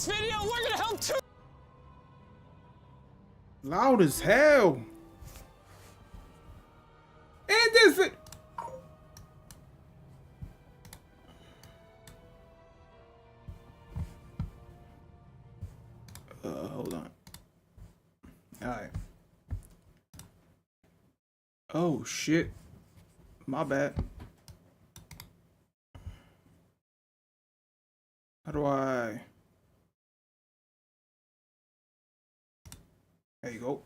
this video, we're gonna help two. Loud as hell. And this it. Hold on. All right. Oh shit. My bad. How do I? There you go.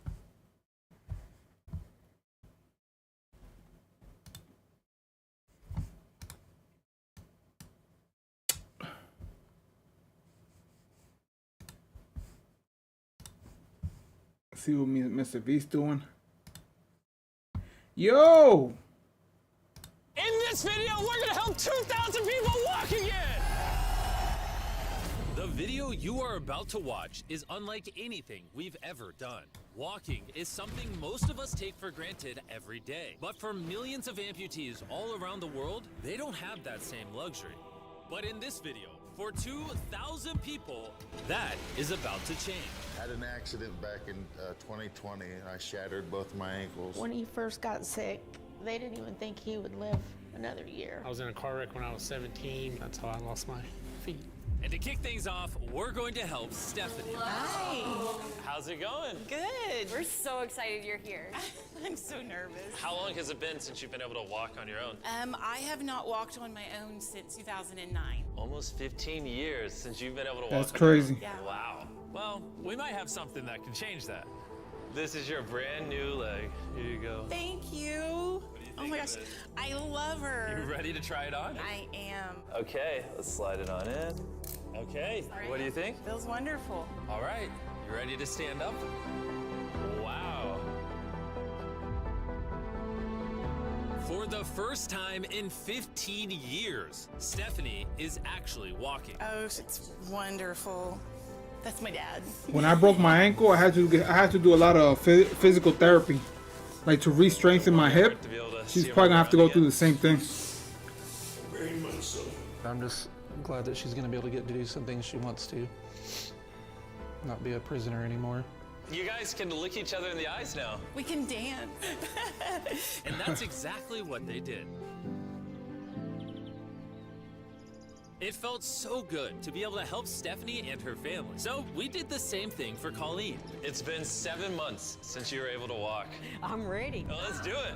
See what Mr. V's doing. Yo! In this video, we're gonna help 2,000 people walk again. The video you are about to watch is unlike anything we've ever done. Walking is something most of us take for granted every day. But for millions of amputees all around the world, they don't have that same luxury. But in this video, for 2,000 people, that is about to change. I had an accident back in 2020. I shattered both my ankles. When he first got sick, they didn't even think he would live another year. I was in a car wreck when I was 17. That's how I lost my feet. And to kick things off, we're going to help Stephanie. Hi. How's it going? Good. We're so excited you're here. I'm so nervous. How long has it been since you've been able to walk on your own? I have not walked on my own since 2009. Almost 15 years since you've been able to walk. That's on your own. crazy. Yeah. Wow. Well, we might have something that can change that. This is your brand new leg. Here you go. Thank you. Oh my gosh, I love You her. ready to try it on? I am. Okay, let's slide it on in. Okay, what do you think? Feels wonderful. All right, you ready to stand up? Wow. For the first time in 15 years, Stephanie is actually walking. Oh, it's wonderful. That's my dad. When I broke my ankle, I had to do a lot of physical therapy, like to re-strengthen my hip. To be able to She's see him probably gonna have to go around through the again. same thing. Very much so. I'm just glad that she's going to be able to get to do some things she wants to. Not be a prisoner anymore. You guys can look each other in the eyes now. We can dance. And that's exactly what they did. It felt so good to be able to help Stephanie and her family. So we did the same thing for Colleen. It's been 7 months since you were able to walk. I'm ready. Well, let's do it.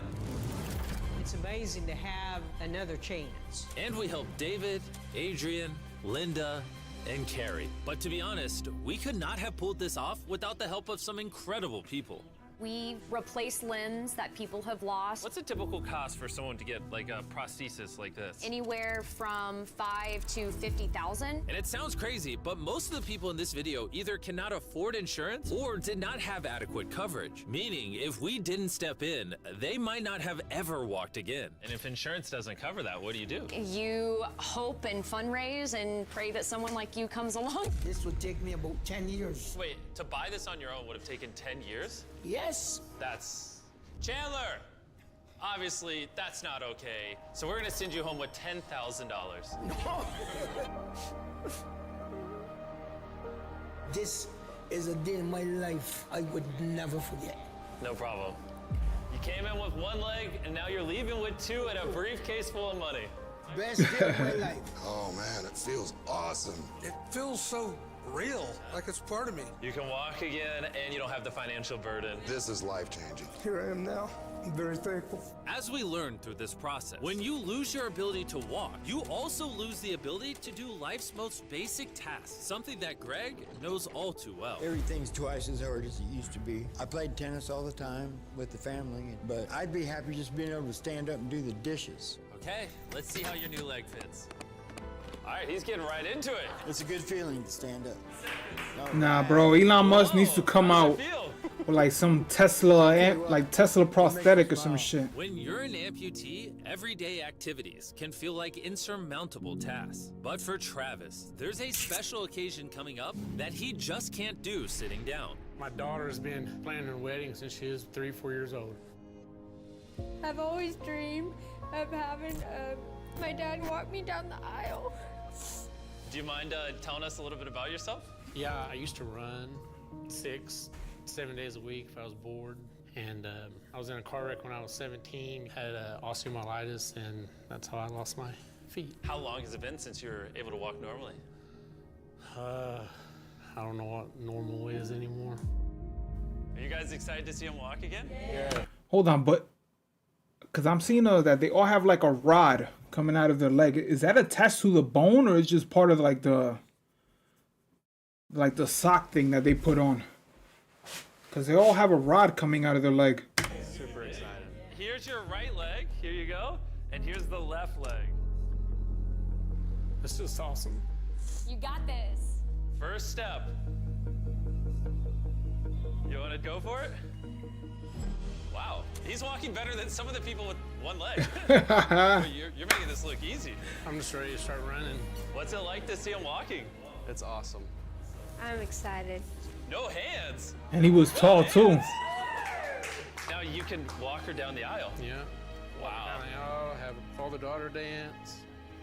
It's amazing to have another chance. And we helped David, Adrian, Linda, and Carrie. But to be honest, we could not have pulled this off without the help of some incredible people. We replace limbs that people have lost. What's a typical cost for someone to get like a prosthesis like this? Anywhere from 5 to 50,000. And it sounds crazy, but most of the people in this video either cannot afford insurance or did not have adequate coverage. Meaning, if we didn't step in, they might not have ever walked again. And if insurance doesn't cover that, what do you do? You hope and fundraise and pray that someone like you comes along. This would take me about 10 years. Wait, to buy this on your own would have taken 10 years? Yes. That's... Chandler! Obviously, that's not okay. So we're gonna send you home with $10,000. No. This is a day in my life I would never forget. No problem. You came in with one leg, and now you're leaving with two and a briefcase full of money. Best day of my life. Oh man, it feels awesome. It feels so real, like it's part of me. You can walk again, and you don't have the financial burden. This is life-changing. Here I am now. I'm very thankful. As we learned through this process, when you lose your ability to walk, you also lose the ability to do life's most basic tasks, something that Greg knows all too well. Everything's twice as hard as it used to be. I played tennis all the time with the family, but I'd be happy just being able to stand up and do the dishes. Okay, let's see how your new leg fits. All right, he's getting right into it. It's a good feeling to stand up. Nah, bro. Elon Musk needs to come How out does it feel? with like some Tesla prosthetic or some shit. When you're an amputee, everyday activities can feel like insurmountable tasks. But for Travis, there's a special occasion coming up that he just can't do sitting down. My daughter's been planning her wedding since she was 3-4 years old. I've always dreamed of having my dad walk me down the aisle. Do you mind telling us a little bit about yourself? Yeah, I used to run 6, 7 days a week if I was bored. And I was in a car wreck when I was 17, had osteomyelitis, and that's how I lost my feet. How long has it been since you were able to walk normally? I don't know what normal is anymore. Are you guys excited to see him walk again? Yeah. Hold on, but because I'm seeing that they all have like a rod coming out of their leg. Is that attached to the bone, or is just part of like the sock thing that they put on? Because they all have a rod coming out of their leg. Super excited. Here's your right leg. Here you go. And here's the left leg. It's just awesome. You got this. First step. You want to go for it? Wow, he's walking better than some of the people with one leg. you're making this look easy. I'm just ready to start running. What's it like to see him walking? It's awesome. I'm excited. No hands. And he was tall too. Now you can walk her down the aisle. Yeah. Wow. Down the aisle, have a father-daughter dance.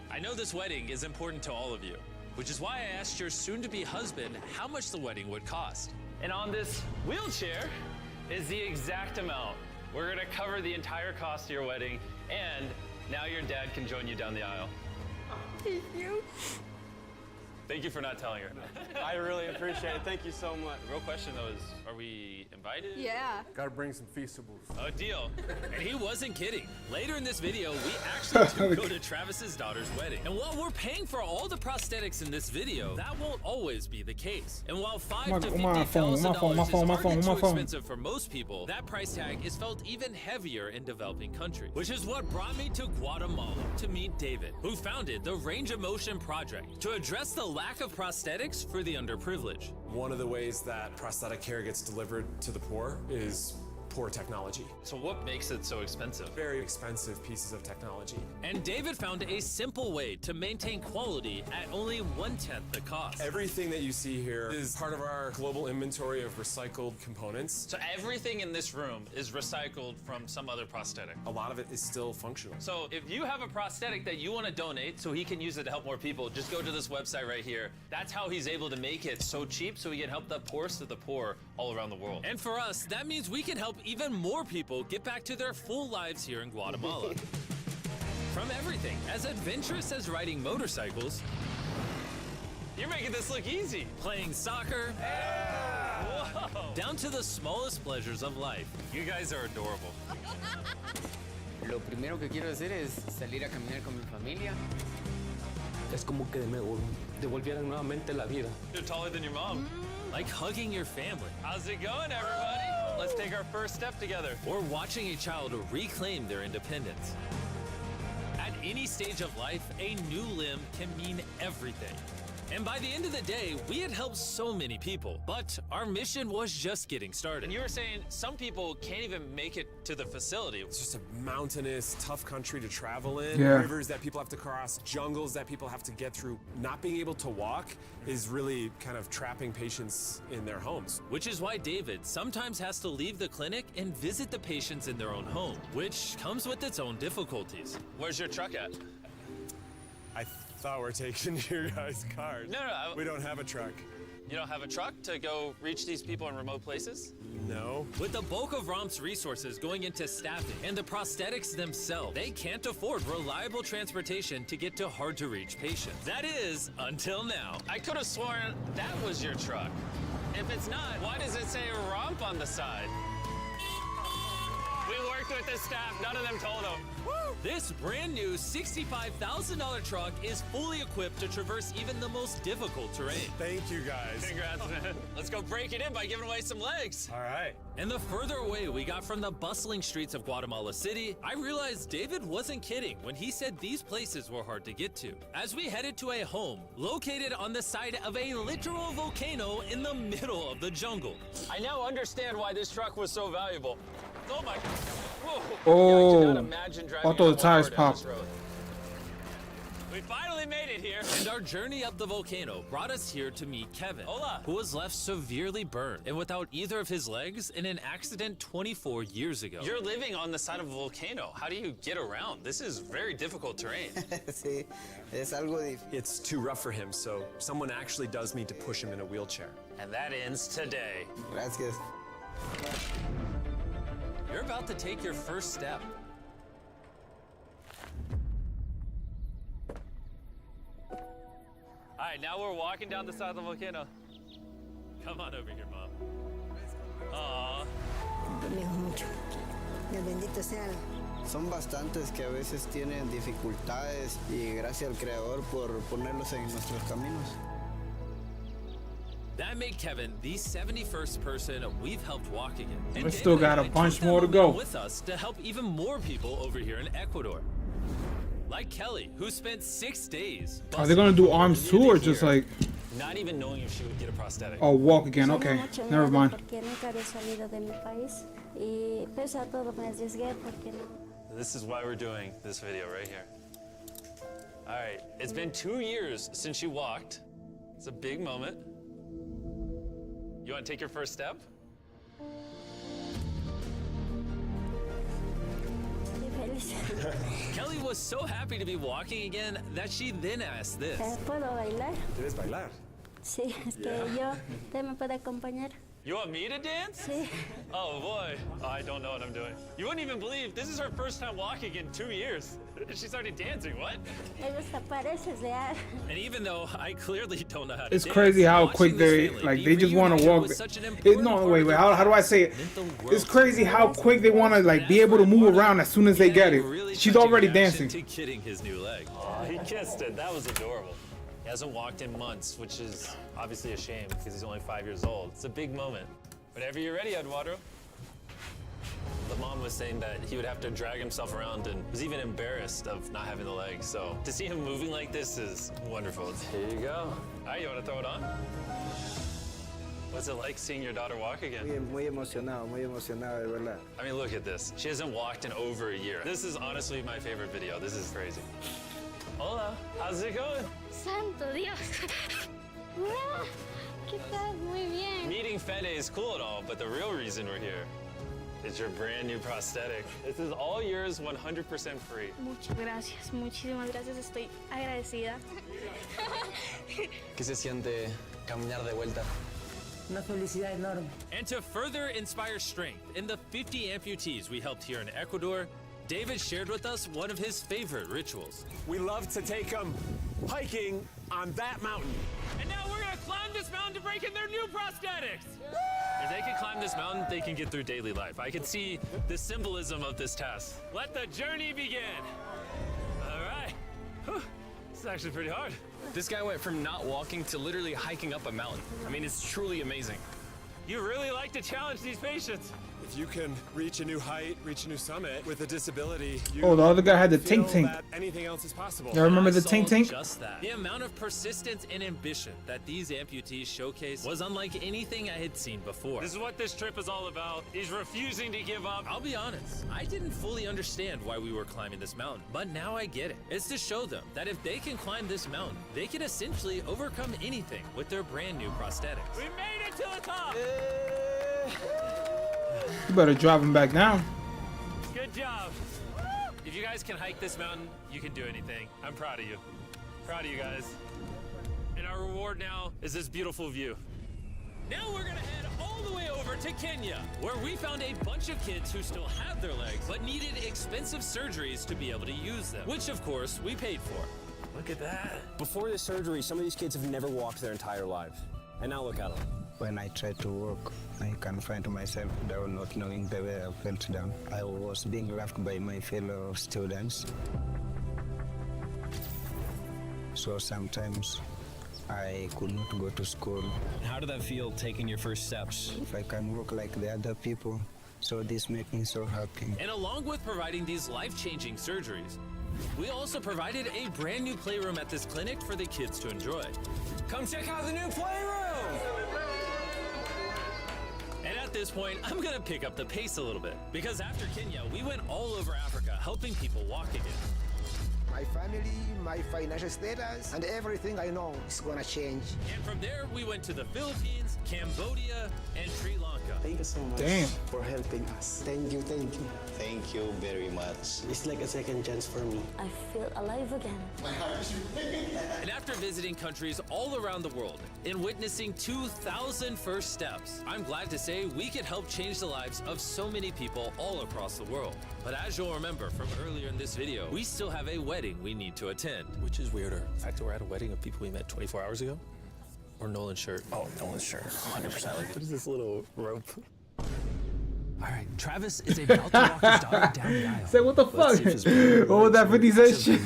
I know this wedding is important to all of you, which is why I asked your soon-to-be husband how much the wedding would cost. And on this wheelchair is the exact amount. We're gonna cover the entire cost of your wedding, and now your dad can join you down the aisle. Thank you. Thank you for not telling her. I really appreciate it. Thank you so much. The real question though is, are we invited? Yeah. Gotta bring some feastables. Oh, deal. And he wasn't kidding. Later in this video, we actually do go to Travis's daughter's wedding. And while we're paying for all the prosthetics in this video, that won't always be the case. And while $5,000 to $50,000 is already too expensive for most people, that price tag is felt even heavier in developing countries. Which is what brought me to Guatemala to meet David, who founded the Range of Motion Project to address the lack of prosthetics for the underprivileged. One of the ways that prosthetic care gets delivered to the poor is poor technology. So what makes it so expensive? Very expensive pieces of technology. And David found a simple way to maintain quality at only 1/10 the cost. Everything that you see here is part of our global inventory of recycled components. So everything in this room is recycled from some other prosthetic. A lot of it is still functional. So if you have a prosthetic that you want to donate so he can use it to help more people, just go to this website right here. That's how he's able to make it so cheap so he can help the poorest of the poor all around the world. And for us, that means we can help even more people get back to their full lives here in Guatemala. From everything as adventurous as riding motorcycles, you're making this look easy. Playing soccer, Whoa. down to the smallest pleasures of life. You guys are adorable. Lo primero que quiero hacer es salir a caminar con mi familia. Es como que me devolvieran nuevamente la vida. You're taller than your mom. Like hugging your family. How's it going, everybody? Let's take our first step together. Or watching a child reclaim their independence. At any stage of life, a new limb can mean everything. And by the end of the day, we had helped so many people, but our mission was just getting started. And you were saying some people can't even make it to the facility. It's just a mountainous, tough country to travel in. Yeah. Rivers that people have to cross, jungles that people have to get through. Not being able to walk is really kind of trapping patients in their homes. Which is why David sometimes has to leave the clinic and visit the patients in their own home, which comes with its own difficulties. Where's your truck at? I thought we're taking your guys' cars. No. We don't have a truck. You don't have a truck to go reach these people in remote places? No. With the bulk of ROM's resources going into staffing and the prosthetics themselves, they can't afford reliable transportation to get to hard-to-reach patients. That is, until now. I could have sworn that was your truck. If it's not, why does it say ROMP on the side? We worked with the staff, none of them told them. This brand new $65,000 truck is fully equipped to traverse even the most difficult terrain. Thank you, guys. Congrats, man. Let's go break it in by giving away some legs. All right. And the further away we got from the bustling streets of Guatemala City, I realized David wasn't kidding when he said these places were hard to get to. As we headed to a home located on the side of a literal volcano in the middle of the jungle. I now understand why this truck was so valuable. Oh my God. Whoa. Oh. Yeah, I cannot imagine driving I thought the tires down this popped. road. We finally made it here. And our journey up the volcano brought us here to meet Kevin, Hola. who was left severely burned and without either of his legs in an accident 24 years ago. You're living on the side of a volcano. How do you get around? This is very difficult terrain. Sí, es algo difícil. It's too rough for him, so someone actually does need to push him in a wheelchair. And that ends today. Gracias. You're about to take your first step. All right, now we're walking down the side of the volcano. Come on over here, Mom. Aw. Son bastantes que a veces tienen dificultades y gracias al Creador por ponerlos en nuestros caminos. That made Kevin the 71st person we've helped walk again. And We still got a David bunch took that more to momentum go. with us to help even more people over here in Ecuador. Like Kelly, who spent 6 days. Are they gonna do arms too, or just like Not even knowing if she would get a prosthetic. oh walk again? Okay, never mind. This is why we're doing this video right here. All right, it's been 2 years since you walked. It's a big moment. You want to take your first step? Kelly was so happy to be walking again that she then asked this. ¿Debes bailar? Sí, es que yo, ¿usted me puede acompañar? You want me to dance? Sí. Oh boy, I don't know what I'm doing. You wouldn't even believe this is her first time walking in 2 years. She started dancing, what? Me gusta, pareces real. And even though I clearly don't know how to It's dance, crazy how watching quick this they family like be they just want to reunited walk. was such an important No, part wait, of wait. their How do I say it? meant the world It's to crazy them. how quick they want to like be able to move around as soon as they get it. Really She's touching already reaction dancing. to getting his new leg. Oh, he kissed it. That was adorable. He hasn't walked in months, which is obviously a shame because he's only 5 years old. It's a big moment. Whenever you're ready, Eduardo. The mom was saying that he would have to drag himself around and was even embarrassed of not having the legs. So to see him moving like this is wonderful. Here you go. All right, you want to throw it on? What's it like seeing your daughter walk again? Muy emocionado, de verdad. I mean, look at this. She hasn't walked in over a year. This is honestly my favorite video. This is crazy. Hola, how's it going? Santo Dios. Hola, ¿qué tal? Muy bien. Meeting Fede is cool and all, but the real reason we're here is your brand new prosthetic. This is all yours, 100% free. Muchas gracias, muchísimas gracias. Estoy agradecida. ¿Qué se siente caminar de vuelta? Una felicidad enorme. And to further inspire strength in the 50 amputees we helped here in Ecuador, David shared with us one of his favorite rituals. We love to take them hiking on that mountain. And now we're gonna climb this mountain to break in their new prosthetics. If they can climb this mountain, they can get through daily life. I can see the symbolism of this task. Let the journey begin. All right. Whew. This is actually pretty hard. This guy went from not walking to literally hiking up a mountain. I mean, it's truly amazing. You really like to challenge these patients. If you can reach a new height, reach a new summit with a disability, you Oh, the other guy had the feel tink tink. that anything else is possible. Y'all remember the I tink saw tink? Just that. The amount of persistence and ambition that these amputees showcase was unlike anything I had seen before. This is what this trip is all about. He's refusing to give up. I'll be honest, I didn't fully understand why we were climbing this mountain, but now I get it. It's to show them that if they can climb this mountain, they can essentially overcome anything with their brand new prosthetics. We made it to the top. You better drive him back down. Good job. If you guys can hike this mountain, you can do anything. I'm proud of you. Proud of you guys. And our reward now is this beautiful view. Now we're gonna head all the way over to Kenya, where we found a bunch of kids who still have their legs, but needed expensive surgeries to be able to use them, which of course we paid for. Look at that. Before the surgery, some of these kids have never walked their entire lives. And now look at them. When I try to walk, I can find myself down, not knowing the way I felt down. I was being laughed by my fellow students. So sometimes I could not go to school. How did that feel, taking your first steps? If I can walk like the other people, so this makes me so happy. And along with providing these life-changing surgeries, we also provided a brand new playroom at this clinic for the kids to enjoy. Come check out the new playroom! And at this point, I'm gonna pick up the pace a little bit, because after Kenya, we went all over Africa helping people walk again. My family, my financial status, and everything I know is gonna change. And from there, we went to the Philippines, Cambodia, and Sri Lanka. Thank you so much Damn. for helping us. Thank you, thank you. Thank you very much. It's like a second chance for me. I feel alive again. And after visiting countries all around the world and witnessing 2,000 first steps, I'm glad to say we could help change the lives of so many people all across the world. But as you'll remember from earlier in this video, we still have a wedding we need to attend. Which is weirder, the fact that we're at a wedding of people we met 24 hours ago? Or Nolan's shirt? Oh, Nolan's shirt, 100%. What is this little rope? All right, Travis is about to walk his daughter down the aisle. Say what the fuck? What was that 50 Cent shit?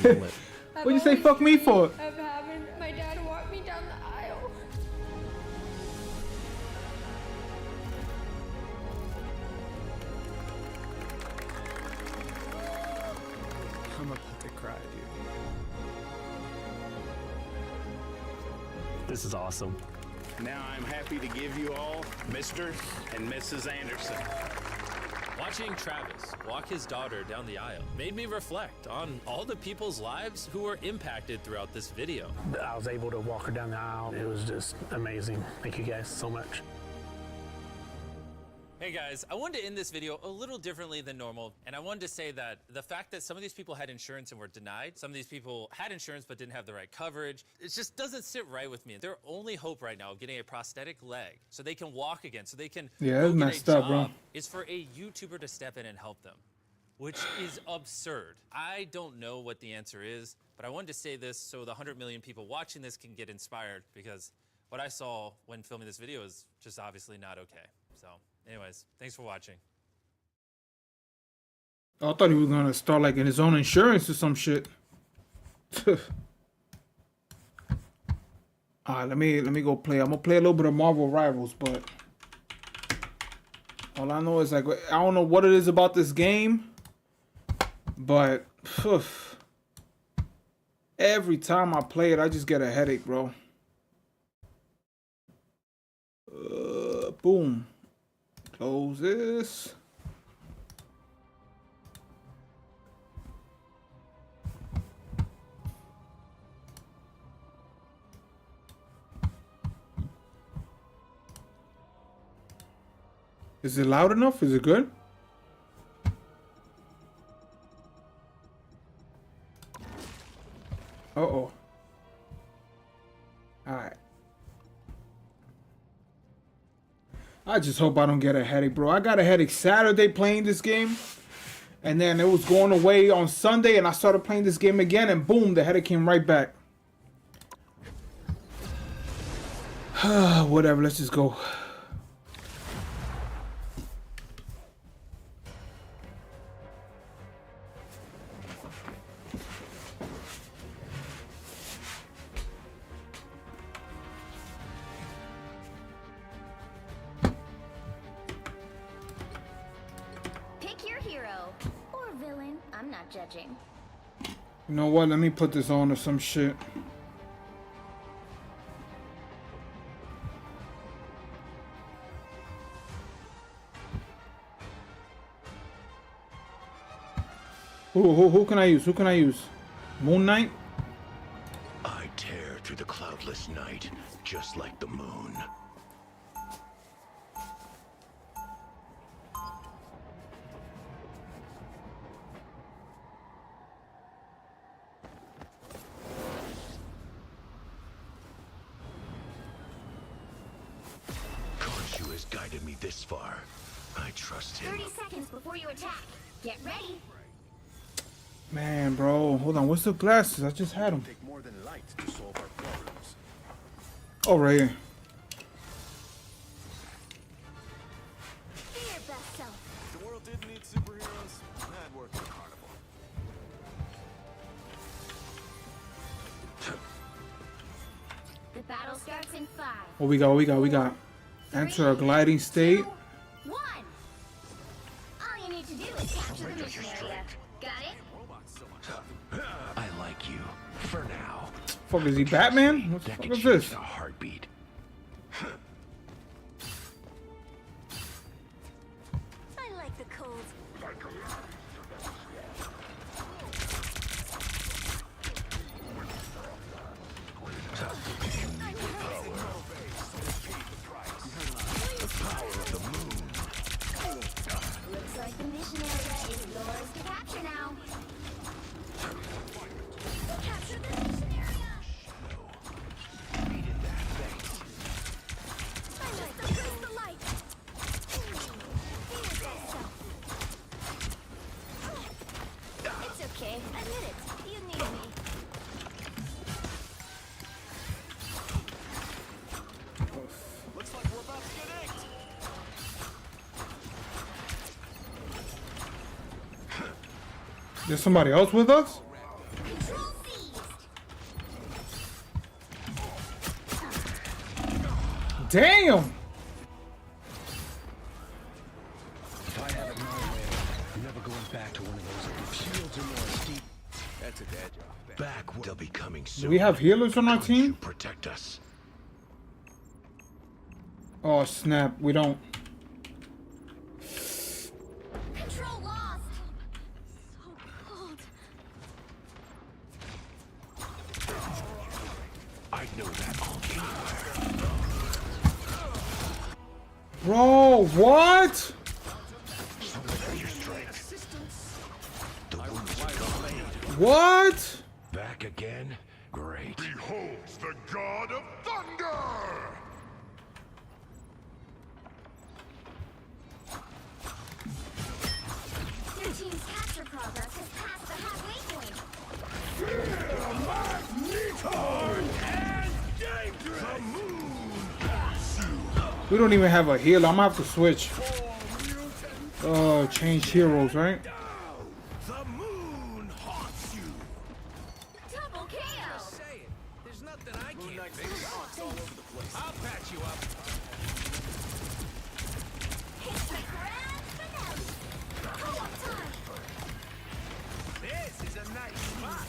What'd you say fuck me for? Of having my dad walk me down the aisle. I'm about to cry, dude. This is awesome. Now I'm happy to give you all Mr. and Mrs. Anderson. Watching Travis walk his daughter down the aisle made me reflect on all the people's lives who were impacted throughout this video. I was able to walk her down the aisle. It was just amazing. Thank you guys so much. Hey guys, I wanted to end this video a little differently than normal, and I wanted to say that the fact that some of these people had insurance and were denied, some of these people had insurance but didn't have the right coverage, it just doesn't sit right with me. Their only hope right now of getting a prosthetic leg so they can walk again, so they can Yeah, go it's get messed a up, bro. job, is for a YouTuber to step in and help them, which is absurd. I don't know what the answer is, but I wanted to say this so the 100 million people watching this can get inspired, because what I saw when filming this video is just obviously not okay. So anyways, thanks for watching. I thought he was gonna start like in his own insurance or some shit. Alright, let me go play. I'm gonna play a little bit of Marvel Rivals, but all I know is like I don't know what it is about this game, but every time I play it, I just get a headache, bro. Boom. Close this. Is it loud enough? Is it good? Uh-oh. Alright. I just hope I don't get a headache, bro. I got a headache Saturday playing this game. And then it was going away on Sunday, and I started playing this game again, and boom, the headache came right back. Whatever, let's just go. Pick your hero or villain. I'm not judging. You know what? Let me put this on or some shit. Who can I use? Who can I use? Moon Knight? I tear through the cloudless night, just like the moon. Khonshu has guided me this far. I trust him. 30 seconds before you attack. Get ready. Man, bro. Hold on. What's the glasses? I just had them. Take more than light to solve our problems. Oh, right here. Be your best self. If the world didn't need superheroes, I'd work at a carnival. The battle starts in 5. What we got? What we got? We got. Enter a gliding state. 1. All you need to do is capture the mission area. Got it? I like you. For now. Fuck, is he Batman? What the fuck is this? A heartbeat. I like the cold. There's somebody else with us? Damn! If I have it my way, I'm never going back to one of those. Shields are more steep. That's a dad job. Back, they'll be coming soon. Do we have healers on our team? Protect us. Oh snap, we don't. Control lost. So cold. I know that all anywhere. Bro, what? What? Back again? Great. Beholds the god of thunder! Your team's capture progress has passed the halfway point. We don't even have a healer. I'm gonna have to switch. Change heroes, right? Double KO. There's nothing I can't fix. All over the place. I'll patch you up. Hit the grand finale. Co-op time. This is a nice spot.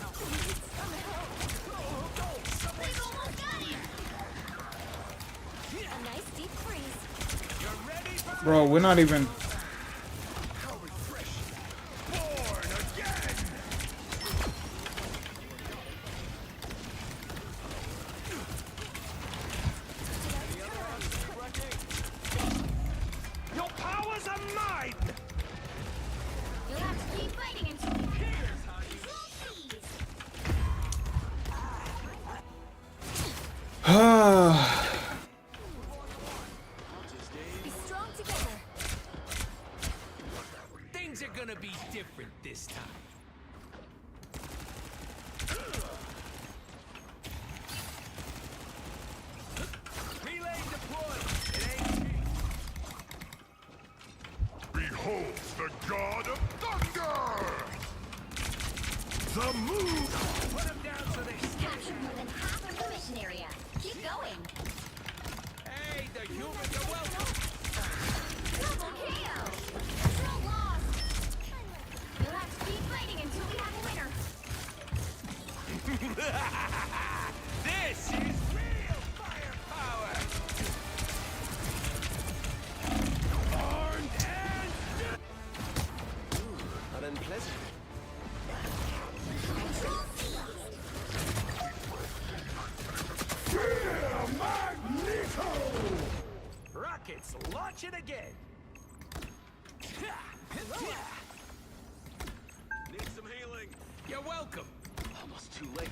They've almost got you. A nice deep freeze. You're ready for Bro, we're not even. your powers are mine. You'll have to keep fighting until you be strong together. Things are gonna be different this time. Relay deployed. It ain't cheap. Beholds the god of thunder! The move! Put him down so they Capture more than half of the mission area. Keep going. Hey, the human, you're welcome. Double KO. Control lost. You'll have to keep fighting until we have a winner. This is real firepower. Armed and Not unpleasant. rockets launching again. Need some healing. You're welcome. Almost too late.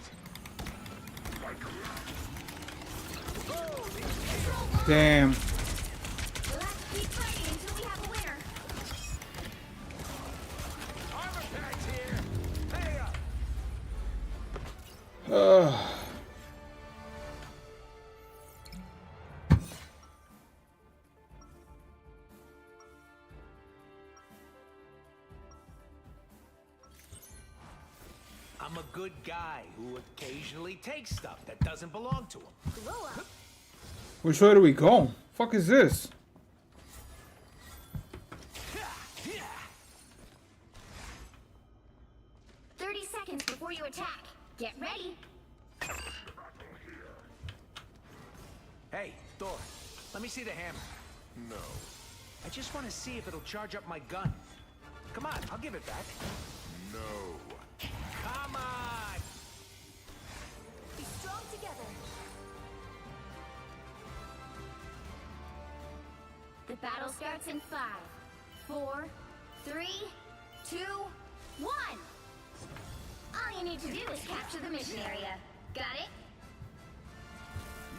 Damn. We'll have to keep fighting until we have a winner. Armor packs here. Hey up. I'm a good guy who occasionally takes stuff that doesn't belong to him. Glow up. Which way do we go? Fuck is this? Yeah. 30 seconds before you attack. Get ready. Hey, Thor, let me see the hammer. No. I just want to see if it'll charge up my gun. Come on, I'll give it back. No. Come on! Be strong together. The battle starts in 5, 4, 3, 2, 1. All you need to do is capture the mission area. Got it?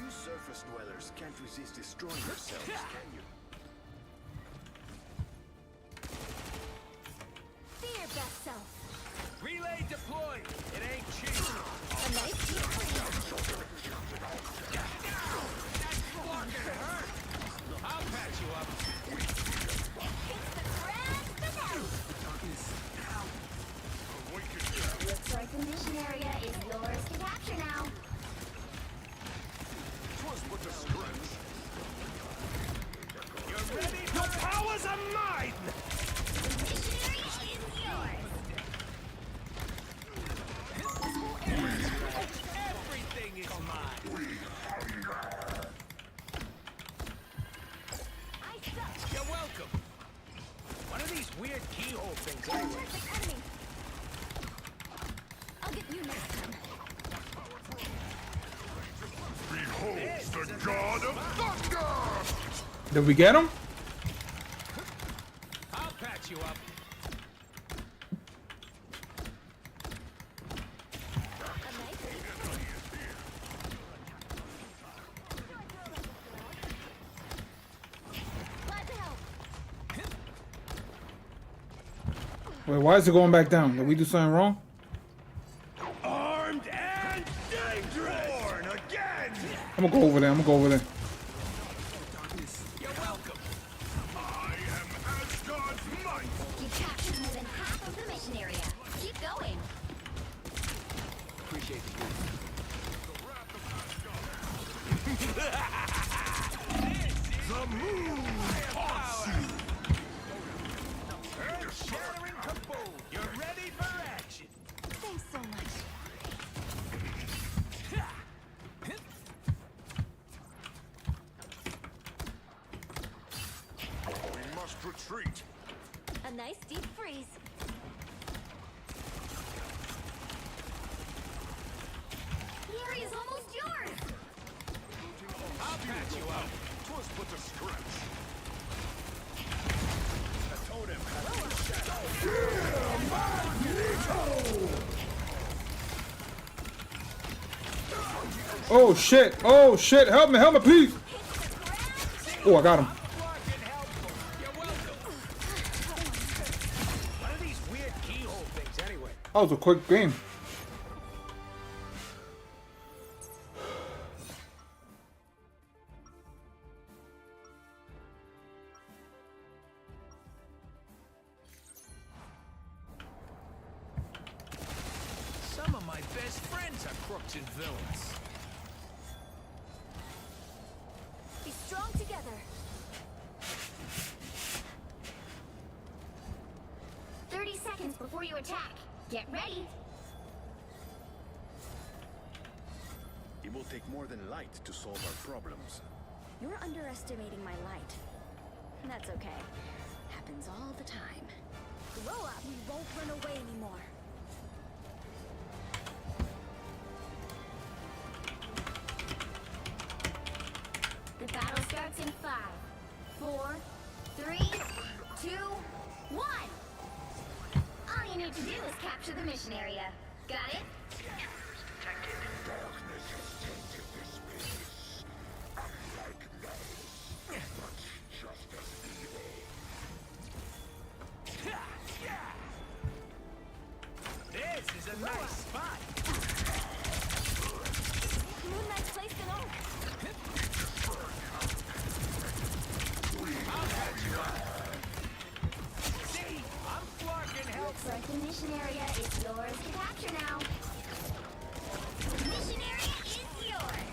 You surface dwellers can't resist destroying yourselves, can you? Be your best self. Relay deployed! It ain't cheap! A nice deep freeze. That's fucking hurt! I'll patch you up. It's the grand finale. Did we get him? I'll patch you up. Wait, why is it going back down? Did we do something wrong? Armed and dangerous! Born again! I'm gonna go over there. I'm gonna go over there. You're welcome. I am Asgard's might! You captured more than half of the mission area. Keep going. Appreciate the The moon haunts you! Earth-shattering kaboom! You're ready for action. Thanks so much. We must retreat. A nice deep freeze. The area's almost yours. I'll patch you up. 'Twas but a stretch. The totem Oh shit! Oh shit! Help me! Help me, please! Oh, I got him. What are these weird keyhole things anyway? That was a quick game. Some of my best friends are crooks and villains. Be strong together. 30 seconds before you attack. Get ready. It will take more than light to solve our problems. You're underestimating my light. That's okay. Happens all the time. Grow up. We won't run away anymore. The battle starts in 5, 4, 3, 2, 1. All you need to do is capture the mission area. Got it? This is a nice spot. Moon Knight's placed an arc. I'll patch you up. See, I'm flarking help. Looks like the mission area is yours to capture now. The mission area is yours.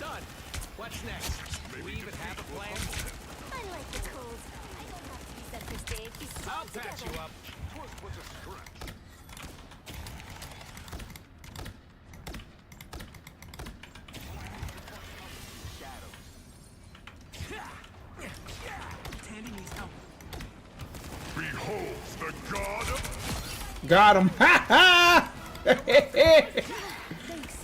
Done. What's next? Do we even have a plan? Unlike the cold, I don't have to be center stage. Be strong I'll patch you together. up. 'Twas but a stretch. Tandy needs help. Behold the god of Got him! Ha ha! Thanks.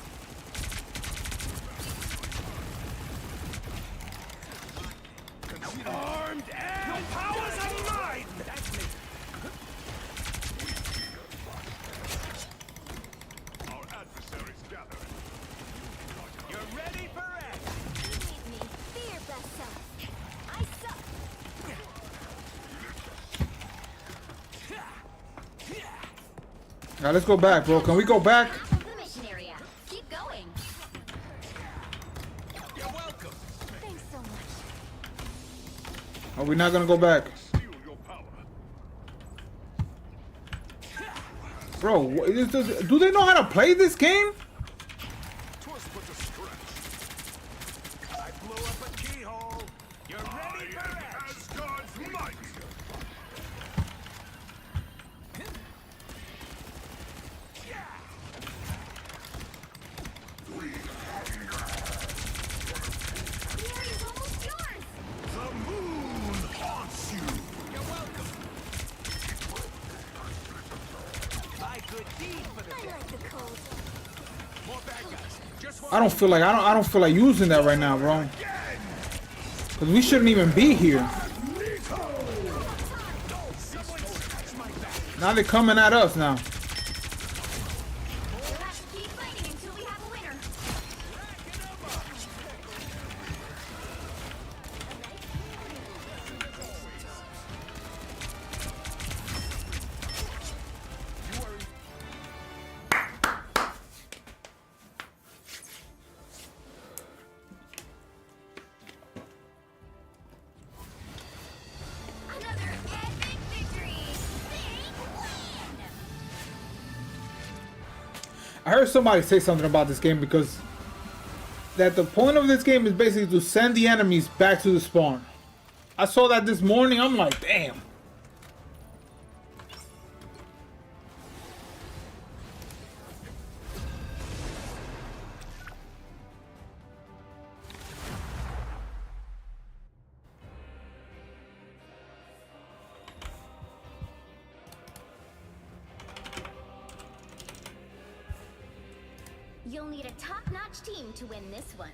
Armed and no powers of mine. That's me. our adversaries gather. You're ready for action. You need me. Be your best self. I suck. Now let's go back, bro. Can we go back? Half of the mission area. Keep going. You're welcome. Thanks so much. Are we not gonna go back? Seal your power. Bro, do they know how to play this game? 'Twas but a stretch. I blew up a keyhole. You're I ready for am action. Asgard's might. The area's almost yours. The moon haunts you. You're welcome. My good deed for the I day. like the cold. I don't feel like using that right now, bro. Cause we shouldn't even be here. Now they're coming at us now. I heard somebody say something about this game because that the point of this game is basically to send the enemies back to the spawn. I saw that this morning. I'm like, damn. You'll need a top-notch team to win this one.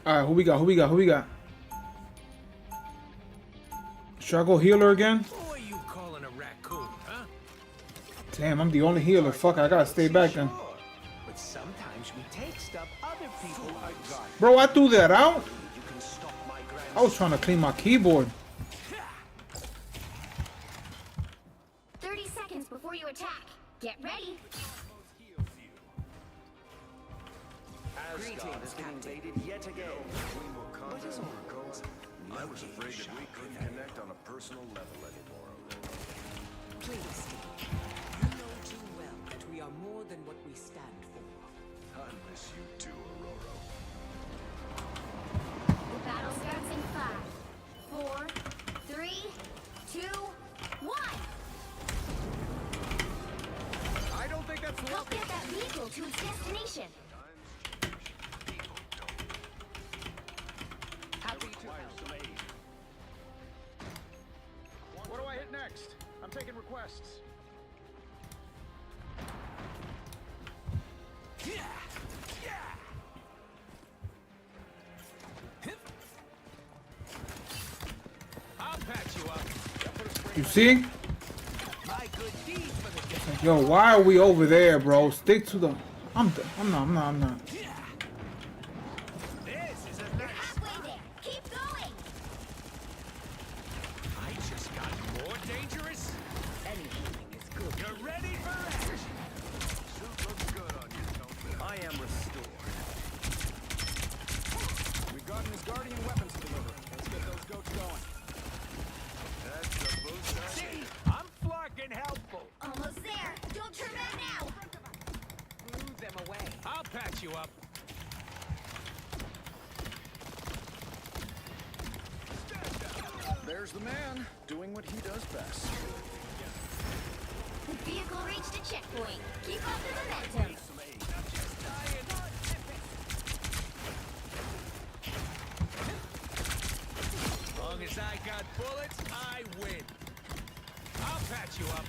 Alright, who we got? Who we got? Who we got? Should I go healer again? Who are you calling a raccoon, huh? Damn, I'm the only healer. Fuck, I gotta stay back then. But sometimes we take stuff other people are gone. Bro, I threw that out. I was trying to clean my keyboard. 30 seconds before you attack. Get ready. Asgard has been invaded yet again. What is all I was afraid that we couldn't connect on a personal level anymore, Aurora. Please, you know too well that we are more than what we stand for. I miss you too, Aurora. The battle starts in 5, 4, 3, 2, 1. I don't think that's Help get that vehicle to its destination. What do I hit next? I'm taking requests. I'll patch you up. You see? Yo, why are we over there, bro? Stick to the. I'm not. You're halfway there. Keep going. I just got more dangerous. Anything is good. You're ready for action. Suit looks good on you, don't it? I am restored. We've gotten his guardian weapons delivered. Let's get those goats going. That's the boost. See, I'm fucking helpful. Almost there. Don't turn back now. Move them away. I'll patch you up. There's the man, doing what he does best. The vehicle reached a checkpoint. Keep up the momentum. As long as I got bullets, I win. I'll patch you up.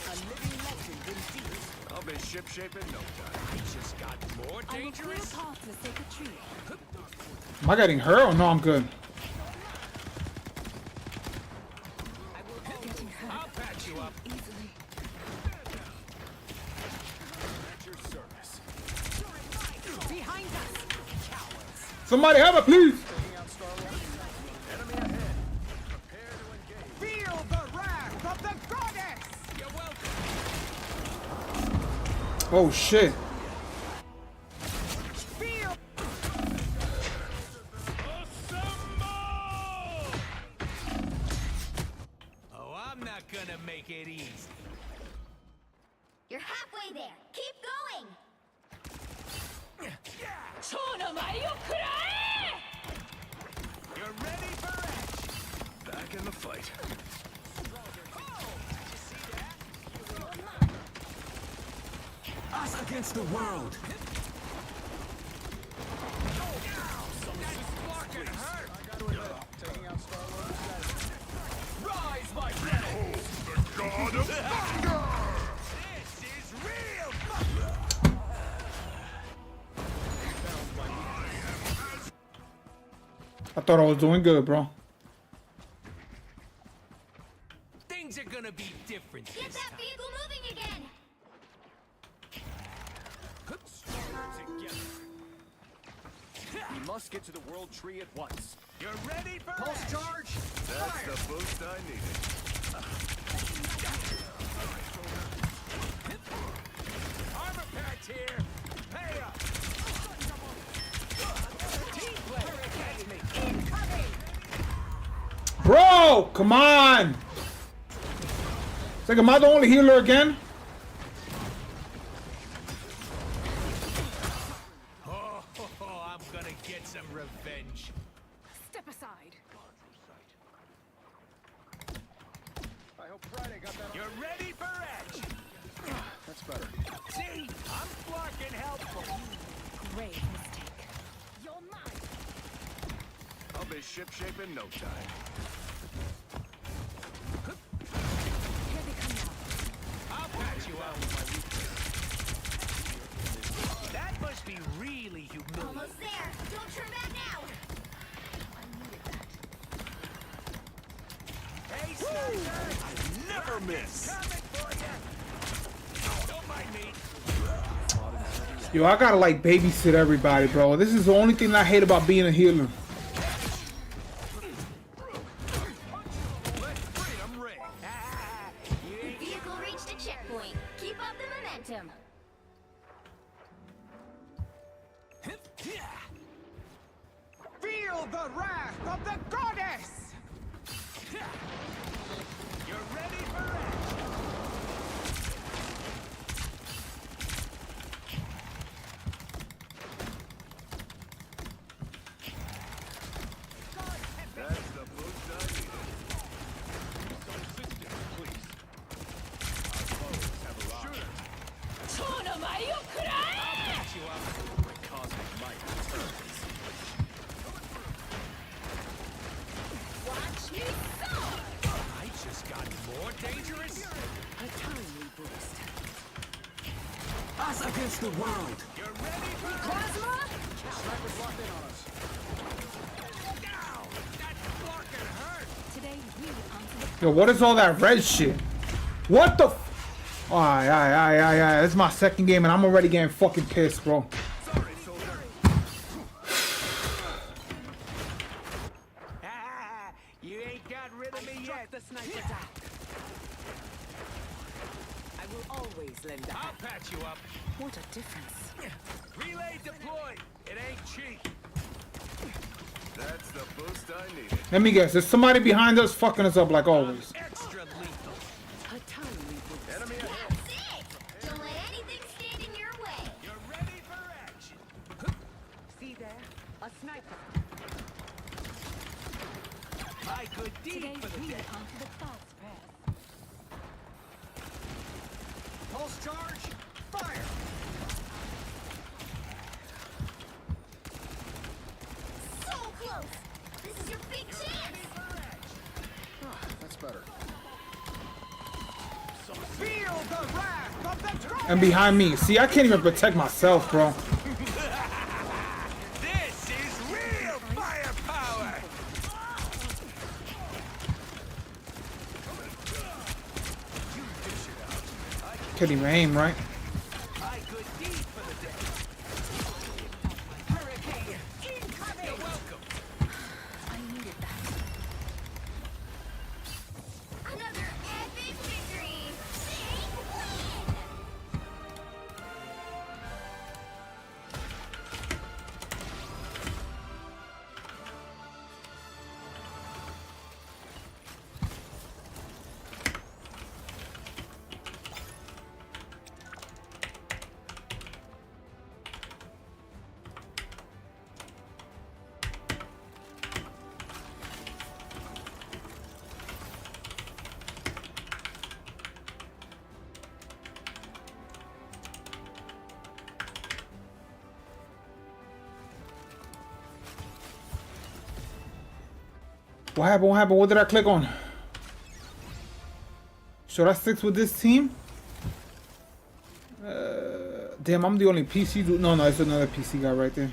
A living legend indeed. I'll be shipshape in no time. I just got more dangerous. Am I getting hurt or no? I'm good. I'll patch you up. At your service. Behind us. Somebody help me, please. Taking out Star-Lord. Enemy ahead. Prepare to engage. Feel the wrath of the goddess. You're welcome. Oh shit. Oh, I'm not gonna make it easy. You're halfway there. Keep going. back in the fight. Us against the world. Rise, my friend! The god of thunder! This is real thunder! I thought I was doing good, bro. Things are gonna be different. Get that vehicle moving again! We must get to the world tree at once. You're ready for pulse charge? That's Fire! the boost I needed. Armor patch here. Pay up. Team player against me. Incoming. Bro, come on. It's like, am I the only healer again? I'm gonna get some revenge. Step aside. I hope Friday got that. You're ready for edge. That's better. See, I'm fucking helpful. Great mistake. You're mine! I'll be shipshape in no time. Here they come now. I'll patch you out with my weakness. That must be really humiliating. Almost there! Don't turn back now! Hey, Sniper! I never miss. Coming for you. Don't mind me. Yo, I gotta like babysit everybody, bro. This is the only thing I hate about being a healer. The vehicle reached a checkpoint. Keep up the momentum. Feel the wrath of the goddess! You're ready for edge. That's the boost I needed. Some assistance, please. Our foes have arrived. I'll patch you up. My cosmic might returns. Watch me soar! I just got more dangerous. A timely boost. Us against the world. You're ready for Plasma? Sniper's locked in on us. Ow! That fucking hurt! Today we answer Yo, what is all that red shit? What the f— Alright. This is my second game and I'm already getting fucking pissed, bro. Sorry, soldier. You ain't got rid of me yet. The sniper down. I will always lend a I'll hand. patch you up. what a difference. Relay deployed. It ain't cheap. That's the boost I needed. Let me guess, there's somebody behind us fucking us up like always. Extra lethal. A timely boost. Enemy ahead. That's it! Don't let anything stand in your way. You're ready for action. See there? A sniper. My good Today deed for the we day. answer the thoughts prayers. Pulse charge. Fire. So close! This is your big chance! That's better. Feel the wrath of the goddess. And behind me. See, I can't even protect myself, bro. This is real firepower. Can't even aim, right? My good deed for the day. Hurricane incoming. You're welcome. I needed that. Another epic victory! Big win! What happened? What happened? What did I click on? Should I stick with this team? Damn, I'm the only PC dude. No, it's another PC guy right there.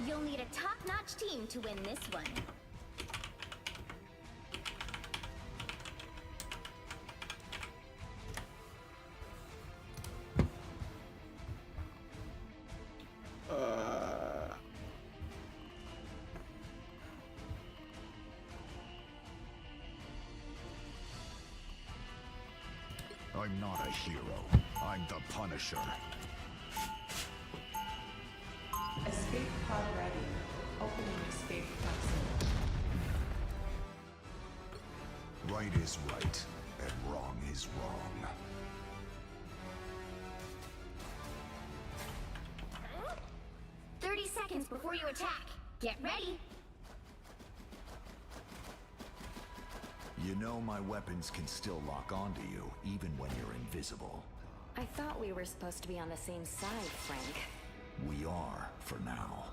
You'll need a top-notch team to win this one. I'm not a hero. I'm the Punisher. Escape pod ready. Opening escape capsule. Right is right, and wrong is wrong. Huh? 30 seconds before you attack. Get ready. You know my weapons can still lock onto you, even when you're invisible. I thought we were supposed to be on the same side, Frank. We are, for now.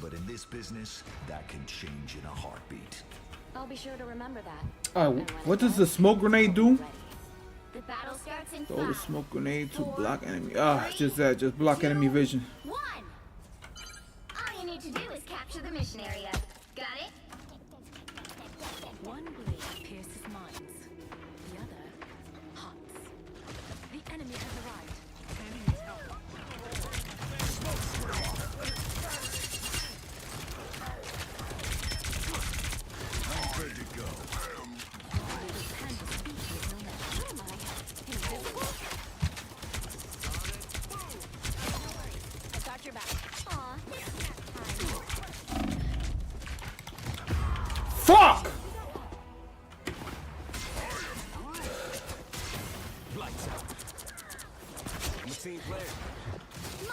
But in this business, that can change in a heartbeat. I'll be sure to remember that. Alright, what does the smoke grenade do? The battle starts in Throw the 5, smoke grenade to 4, block enemy. Just that. Just block enemy vision. 1. All you need to do is capture the mission area. Got it? One blade pierces minds, the other hearts. The enemy has arrived. Enemy's help. I'm good to go. I got your back. Aw, Fuck! Lights out. I'm a team player.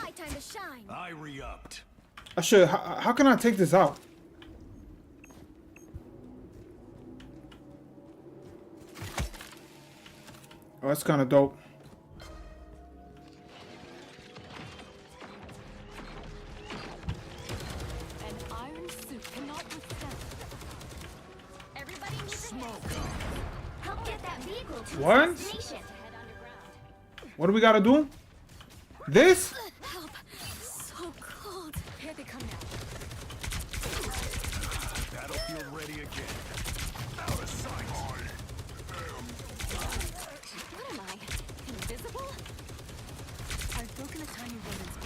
my time to shine. I re-upped. I should. How can I take this out? Oh, that's kind of dope. An iron suit cannot withstand. Everybody needs a smoke. Help get that vehicle to What? its destination. What do we gotta do? This? Help! So cold. Here they come now. Battlefield ready again. Out of sight. What am I? Invisible? I've broken a tiny rodent's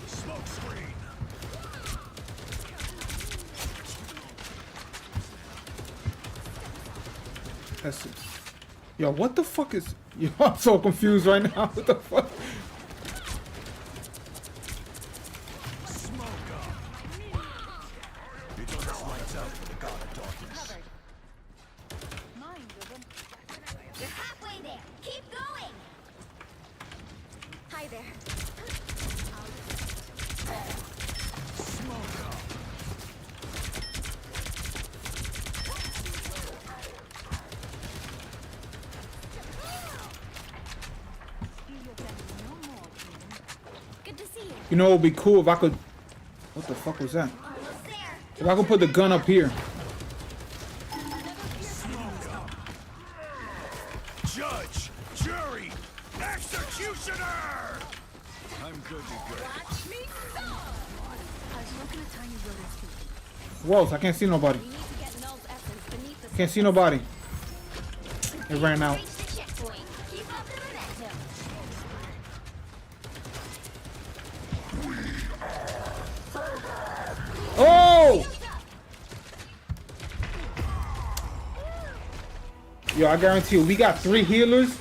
Smoke screen. That's it. Yo, what the fuck is? Yo, I'm so confused right now. What the fuck? Smoke up. It does lights out for the god of darkness. You're halfway there. Keep going. Hi there. Smoke up. Good to see you. You know, it'd be cool if I could. What the fuck was that? Almost there. If I could put the gun up here. Smoke up. Judge, jury, executioner. I'm good to go. Watch me go. I've broken a tiny rodent's feet. Whoa, I can't see nobody. We need to get Null's essence beneath the Can't see nobody. It ran out. Reach the checkpoint. Keep up the momentum. Oh! Yo, I guarantee you, we got 3 healers.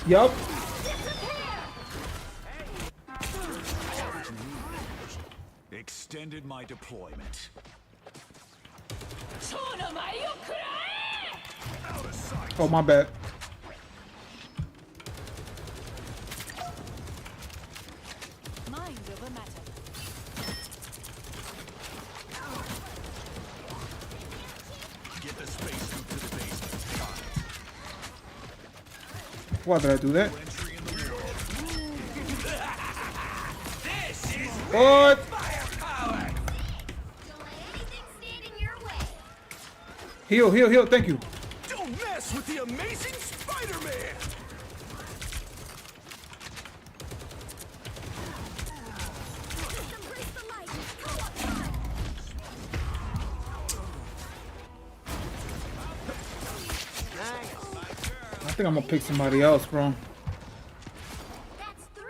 Yup. Extended my deployment. Out of sight. Oh, my bad. mind over matter. Why did I do that? What? Heal, heal, heal. Thank you. Don't mess with the amazing Spider-Man! I think I'm gonna pick somebody else, bro. That's 3.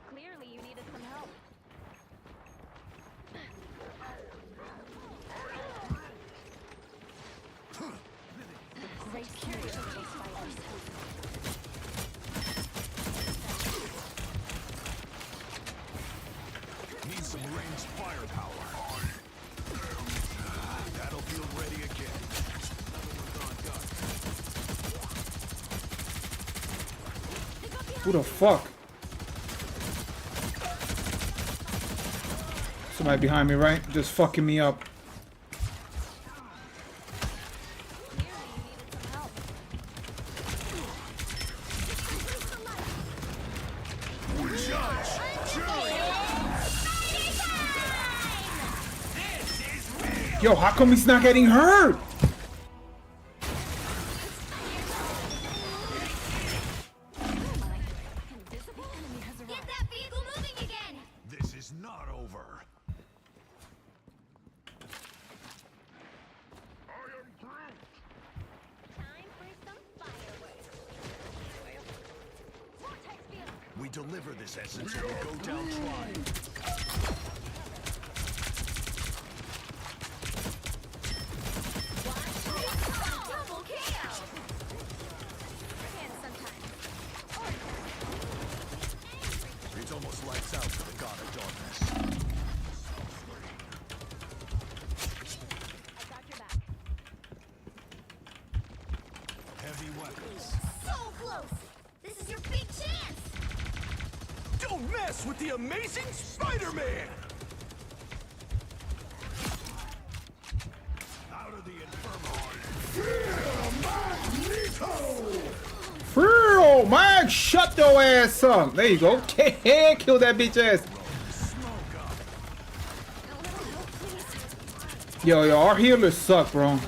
Clearly, you needed some help. Great curious spiders. Need some ranged firepower. Battlefield ready again. Who the fuck? Somebody behind me, right? Just fucking me up. Yo, how come he's not getting hurt? Get that vehicle moving again! This is not over. We deliver this essence and we go down trying. Double KO! It's almost lights out for the God of Darkness. Heavy weapons. So close! This is your big chance! Don't mess with the amazing Spider-Man! Out of the Inferno. Frio, man, shut your ass up. There you go. Kill that bitch ass. Yo, our healers suck, bro.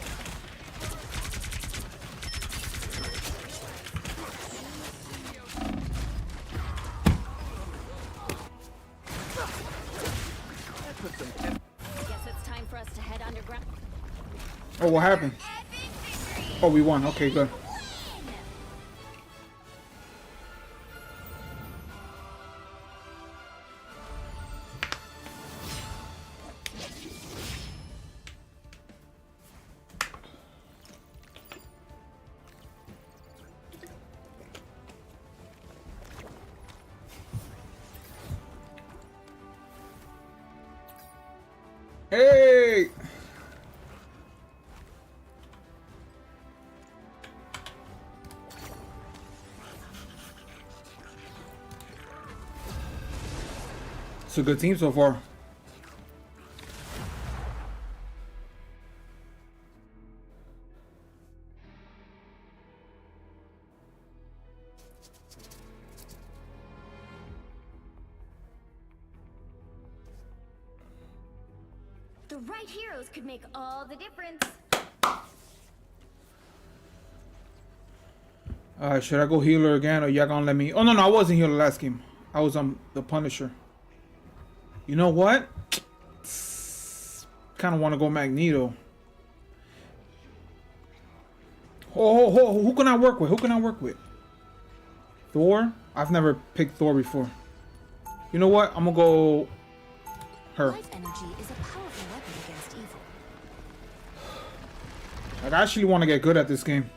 Guess it's time for us to head underground. Oh, what happened? Oh, we won. Okay, good. Hey! It's a good team so far. The right heroes could make all the difference. Should I go healer again, or y'all gonna let me? Oh no, I wasn't healer last game. I was the Punisher. You know what? Kind of want to go Magneto. Who can I work with? Who can I work with? Thor? I've never picked Thor before. You know what? I'm gonna go her. Life energy is a powerful weapon against evil. Like, I actually want to get good at this game.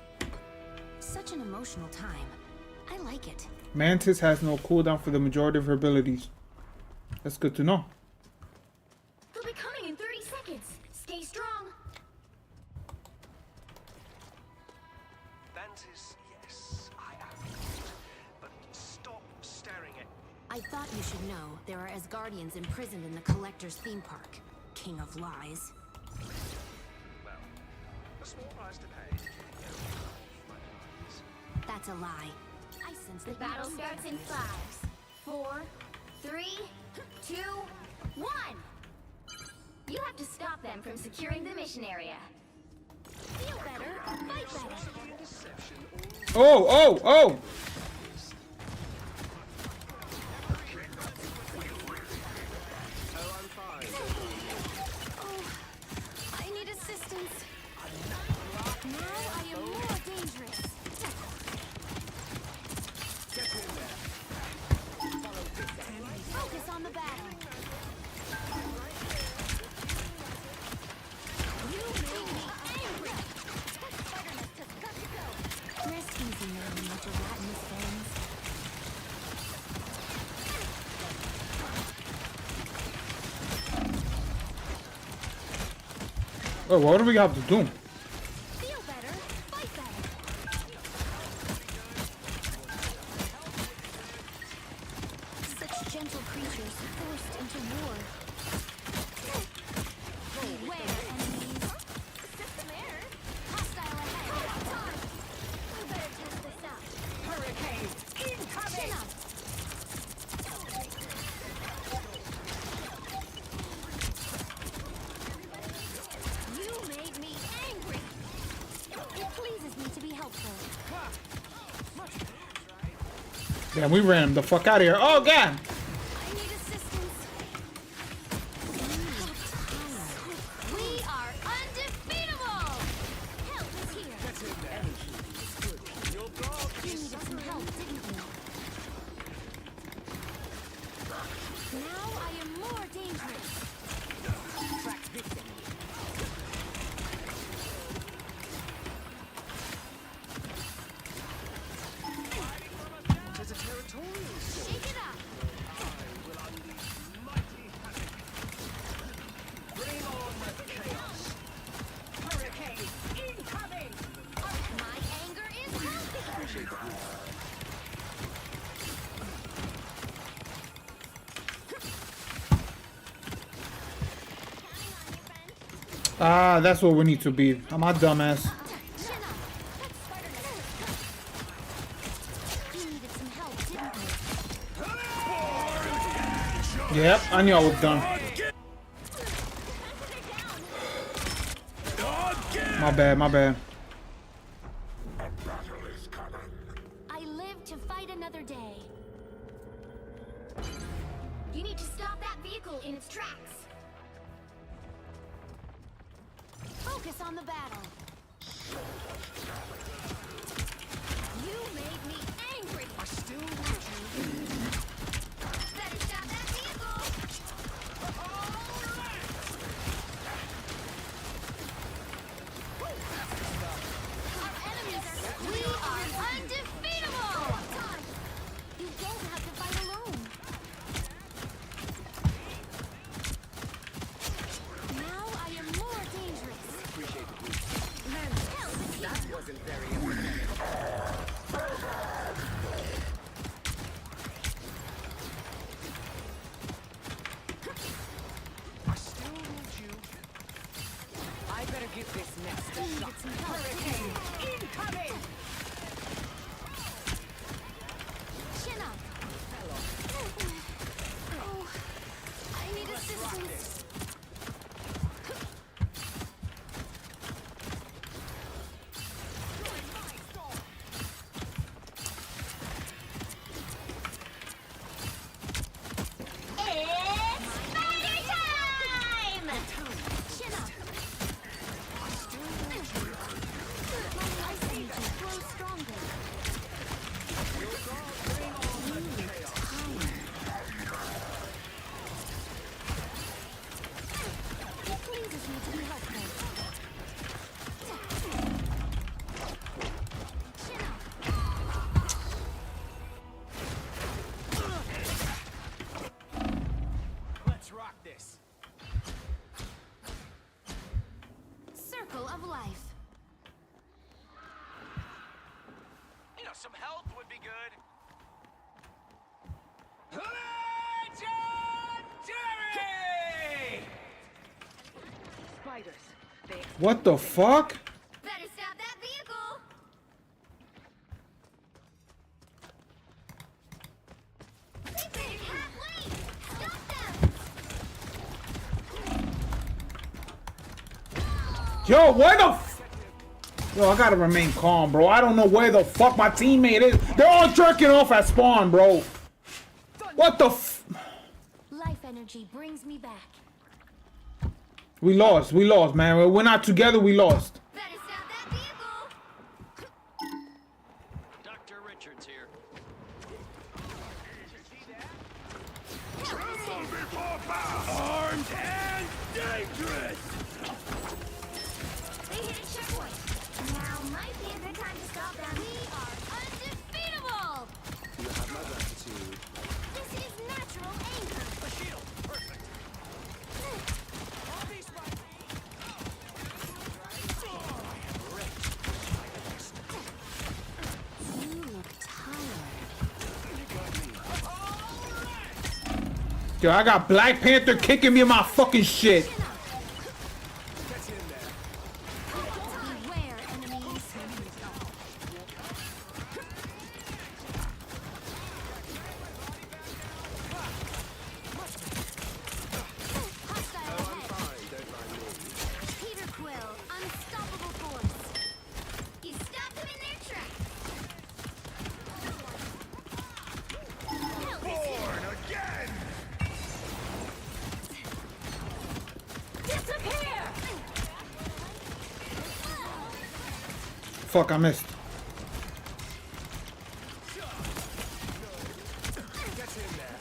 Such an emotional time. I like it. Mantis has no cooldown for the majority of her abilities. That's good to know. They'll be coming in 30 seconds. Stay strong. Mantis, yes, I am. I thought you should know there are Asgardians imprisoned in the Collector's theme park. King of lies. Well, a small price to pay. That's a lie. I sense The that battle you starts in understand. 5, 4, 3, 2, 1. You have to stop them from securing the mission area. Feel better, fight better. Oh, oh, oh! Oh, I need assistance. Now I am more dangerous. Focus on the battle. You made me angry. Rest easy now, with your rotten fans. Oh, what do we have to do? Feel better, fight better. Such gentle creatures forced into war. Beware, enemies. System error. Hostile ahead. You better test this out. Hurricane incoming! Chin up. You made me angry. It pleases me to be helpful. Damn, we ran him the fuck out of here. Oh, God! I need assistance. We are undefeatable. Help is here. You needed some help, didn't you? Now I am more dangerous. There's a territorial Shake it up. I will unleash mighty havoc. Bring on the chaos. Hurricane incoming! My anger is healthy. Ah, that's what we need to be. I'm a dumbass. Chin up. You needed some help, didn't you? Yep, I knew I was done. My bad, my bad. I live to fight another day. You need to stop that vehicle in its tracks. Focus on the battle. You made me angry. I still want you. Better stop that vehicle. Our enemies are. We are undefeatable. You don't have to fight alone. Now I am more dangerous. Appreciate the boost. That wasn't very empathetic. I still want you. I better give this nest a shot. Hurricane incoming! Chin up. Oh, I need assistance. It's party time! Chin up. My ice energy grows stronger. You need time. It pleases me to be helpful. Chin up. Let's rock this. Circle of life. You know, some health would be good. What the fuck? Better stop that vehicle. They can't leave. Stop them. Yo, where the f— Yo, I gotta remain calm, bro. I don't know where the fuck my teammate is. They're all jerking off at spawn, bro. What the f— Life energy brings me back. We lost, man. We're not together, we lost. Better stop that vehicle. Dr. Richards here. Armed and dangerous! They hit a checkpoint. Now might be a good time to stop them. We are undefeatable. You have my gratitude. This is natural anger. A shield. Perfect. You look tired. Yo, I got Black Panther kicking me in my fucking shit. Beware, enemies. Hostile ahead. Peter Quill, unstoppable force. You stopped them in their tracks. Born again! Disappear! Fuck, I missed. Get in there.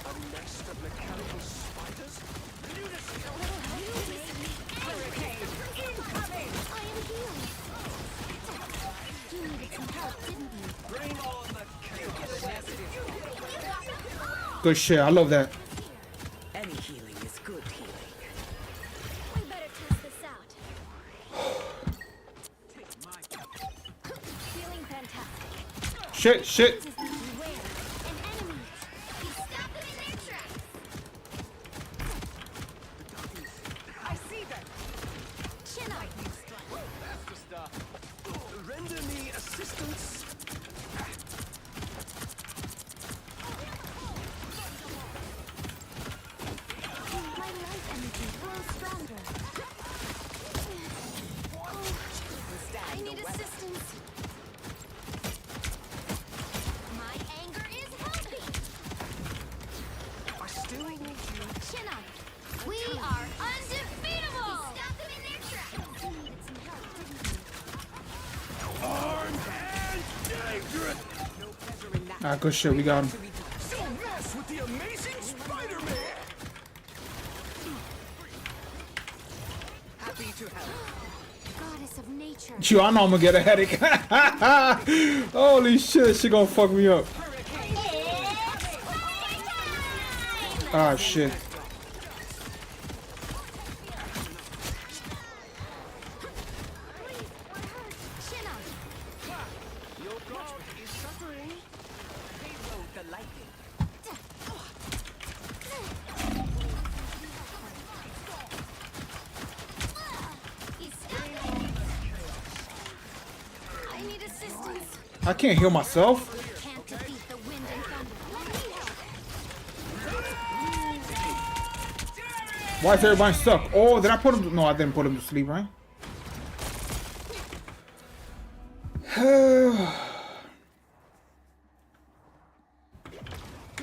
A nest of mechanical spiders? Incoming! I am healed. You needed some help, didn't you? Bring on the chaos. Good shit, I love that. Any healing is good healing. We better test this out. Feeling fantastic. Shit. Beware, an enemy. You stopped them in their tracks. I see them. Chin up. That's the stuff. Render me assistance. My life energy grows stronger. I need assistance. My anger is healthy. I still need you. Chin up. We are undefeatable. Stop them in their tracks. You needed some help, didn't you? Armed and dangerous! Ah, good shit, we got him. So mess with the amazing Spider-Man! Happy to help. Goddess of nature. Yo, I know I'm gonna get a headache. Holy shit, she gonna fuck me up. Ah, shit. Chin up. Your dog is suffering. Payload the lightning. You stopped them. I need assistance. I can't heal myself. Can't defeat the wind and thunder. Let me help. Why is everybody stuck? Oh, did I put him? No, I didn't put him to sleep, right?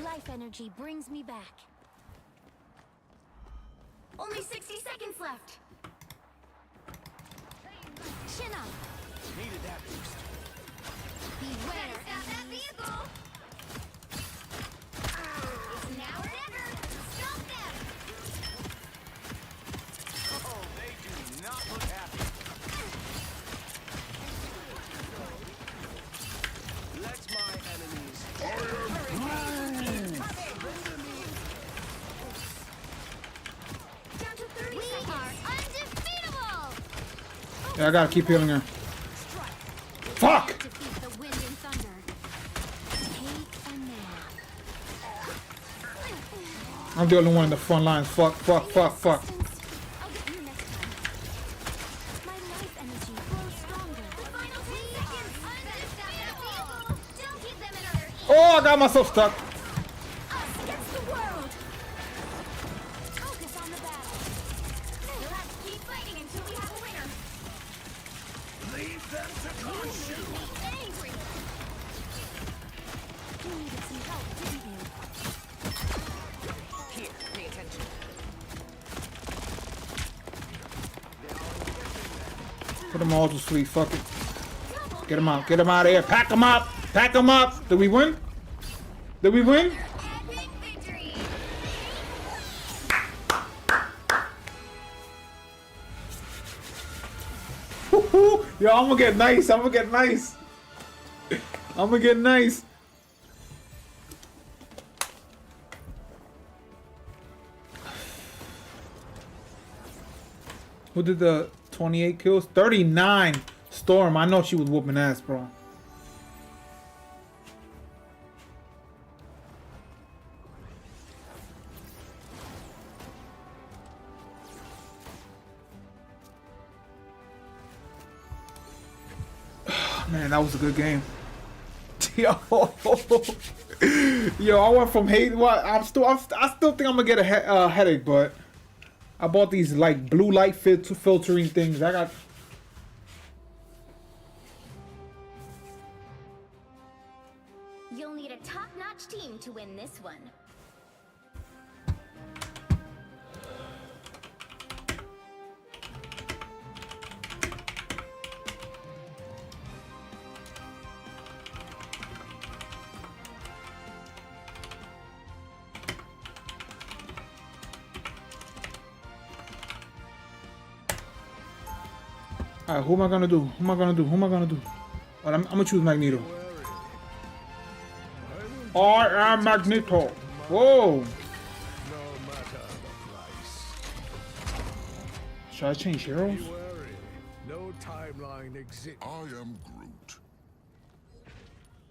Life energy brings me back. Only 60 seconds left. Chin up. Needed that boost. Beware. Stop that vehicle. It's now or never. Stop them. Oh, they do not look happy. Let my enemies. Down to 30 seconds. We are undefeatable. Yeah, I gotta keep healing her. Fuck! Defeat the wind and thunder. Take a nap. I'm the only one in the front lines. Fuck. I'll get you next time. myself stuck. Us against the world. Focus on the battle. Let's keep fighting until we have a winner. Leave them to crush you. Angry. You needed some help, didn't you? Here, pay attention. Put them all to sleep. Fuck it. Get them out. Get them out of here. Pack them up. Pack them up. Did we win? Did we win? Epic victory. Woo-hoo. Yo, I'm gonna get nice. I'm gonna get nice. I'm gonna get nice. Who did the 28 kills? 39. Storm. I know she was whooping ass, bro. Man, that was a good game. Yo, yo, I went from hate. What? I still think I'm gonna get a headache, but I bought these like blue light filtering things. I got. You'll need a top-notch team to win this one. Alright, who am I gonna do? Who am I gonna do? Who am I gonna do? Alright, I'm gonna choose Magneto. I am Magneto. Whoa. Should I change heroes? No timeline exists. I am Groot.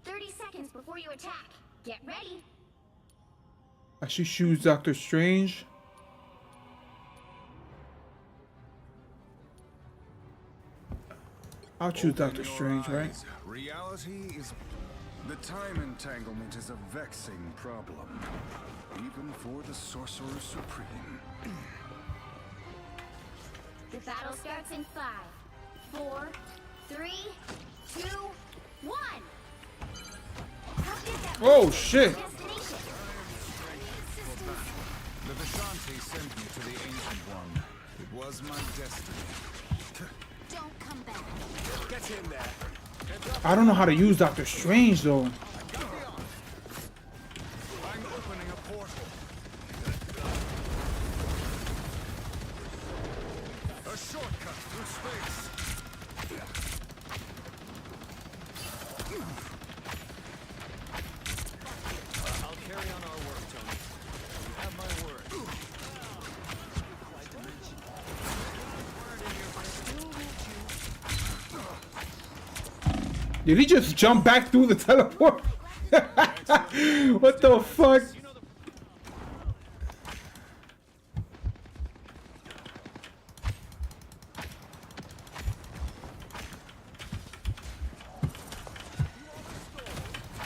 30 seconds before you attack. Get ready. I should choose Doctor Strange. I'll choose Doctor Strange, right? Reality is... The time entanglement is a vexing problem. Even for the Sorcerer Supreme. The battle starts in 5, 4, 3, 2, 1. Oh shit! The Vishanti sent me to the Ancient One. It was my destiny. Don't come back. Get in there. I don't know how to use Doctor Strange though. I'm opening a portal. A shortcut through space. I'll carry on our work, Tony. You have my word. Did he just jump back through the teleport? What the fuck?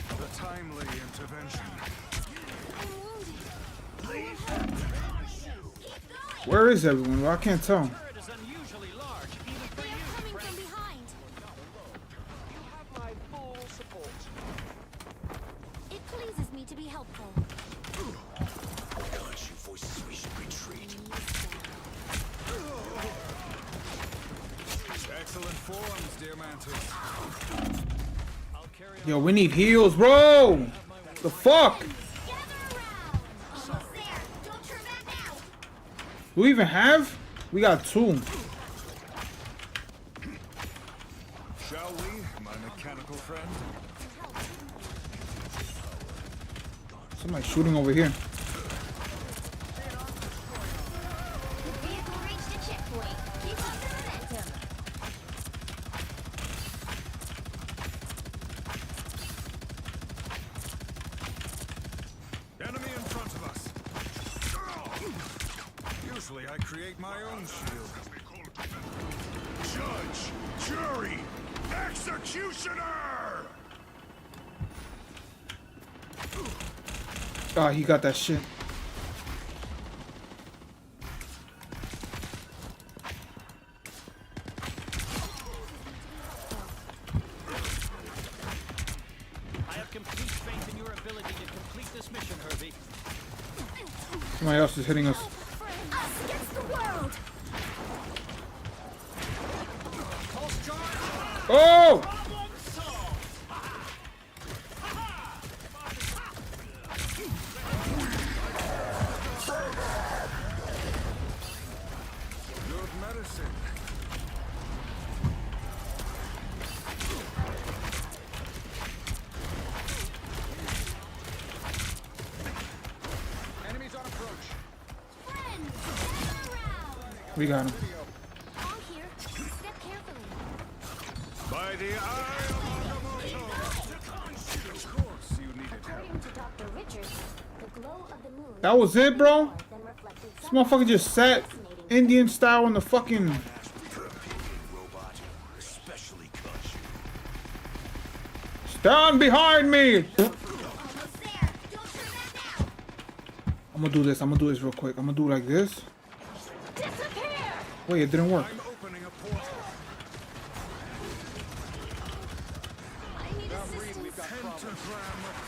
The timely intervention. Where is everyone? Well, I can't tell. It pleases me to be helpful. Can't you voices we should retreat? Excellent forms, dear Mantis. Yo, we need heals, bro. The fuck? Do we even have? We got 2. Shall we, my mechanical friend? Somebody shooting over here. The vehicle reached a checkpoint. Keep up the momentum. Enemy in front of us. Usually I create my own shield. Judge, jury, executioner! Oh, he got that shit. I have complete faith in your ability to complete this mission, Herbie. Somebody else is hitting us. Us against the world. Oh! Good medicine. Enemies on approach. We got him. All here. Step carefully. By the eye of Agamotto. Of course you needed help. According to Dr. Richards, the glow of the moon That was it, bro? then reflected This motherfucker just sat Indian style on the fucking... Robot, especially Kush. Stand behind me! almost there. Don't turn back now. I'm gonna do this. I'm gonna do this real quick. I'm gonna do it like this. Disappear. Wait, it didn't work. I'm opening a portal. I need assistance. Pentagram of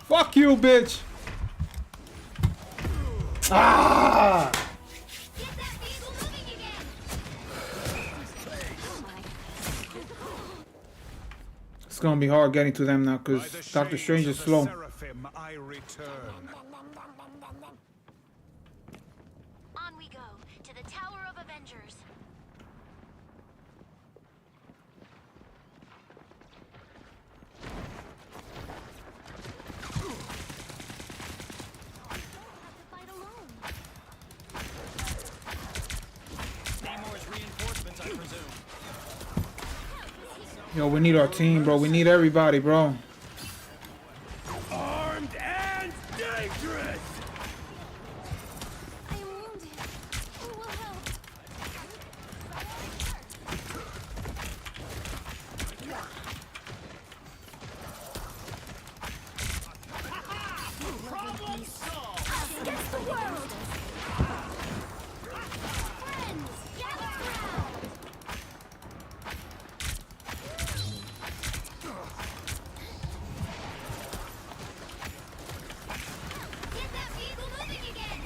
Fuck you, bitch! Ah! Get that vehicle moving again. It's gonna be hard getting to them now because Doctor Strange is slow. Seraphim, I return. On we go to the Tower of Avengers. Namor's reinforcements, I presume. Yo, we need our team, bro. We need everybody, bro. Armed and dangerous! I am wounded. Who will help? Problem solved! Us against the world. Friends, gather around. Get that vehicle moving again.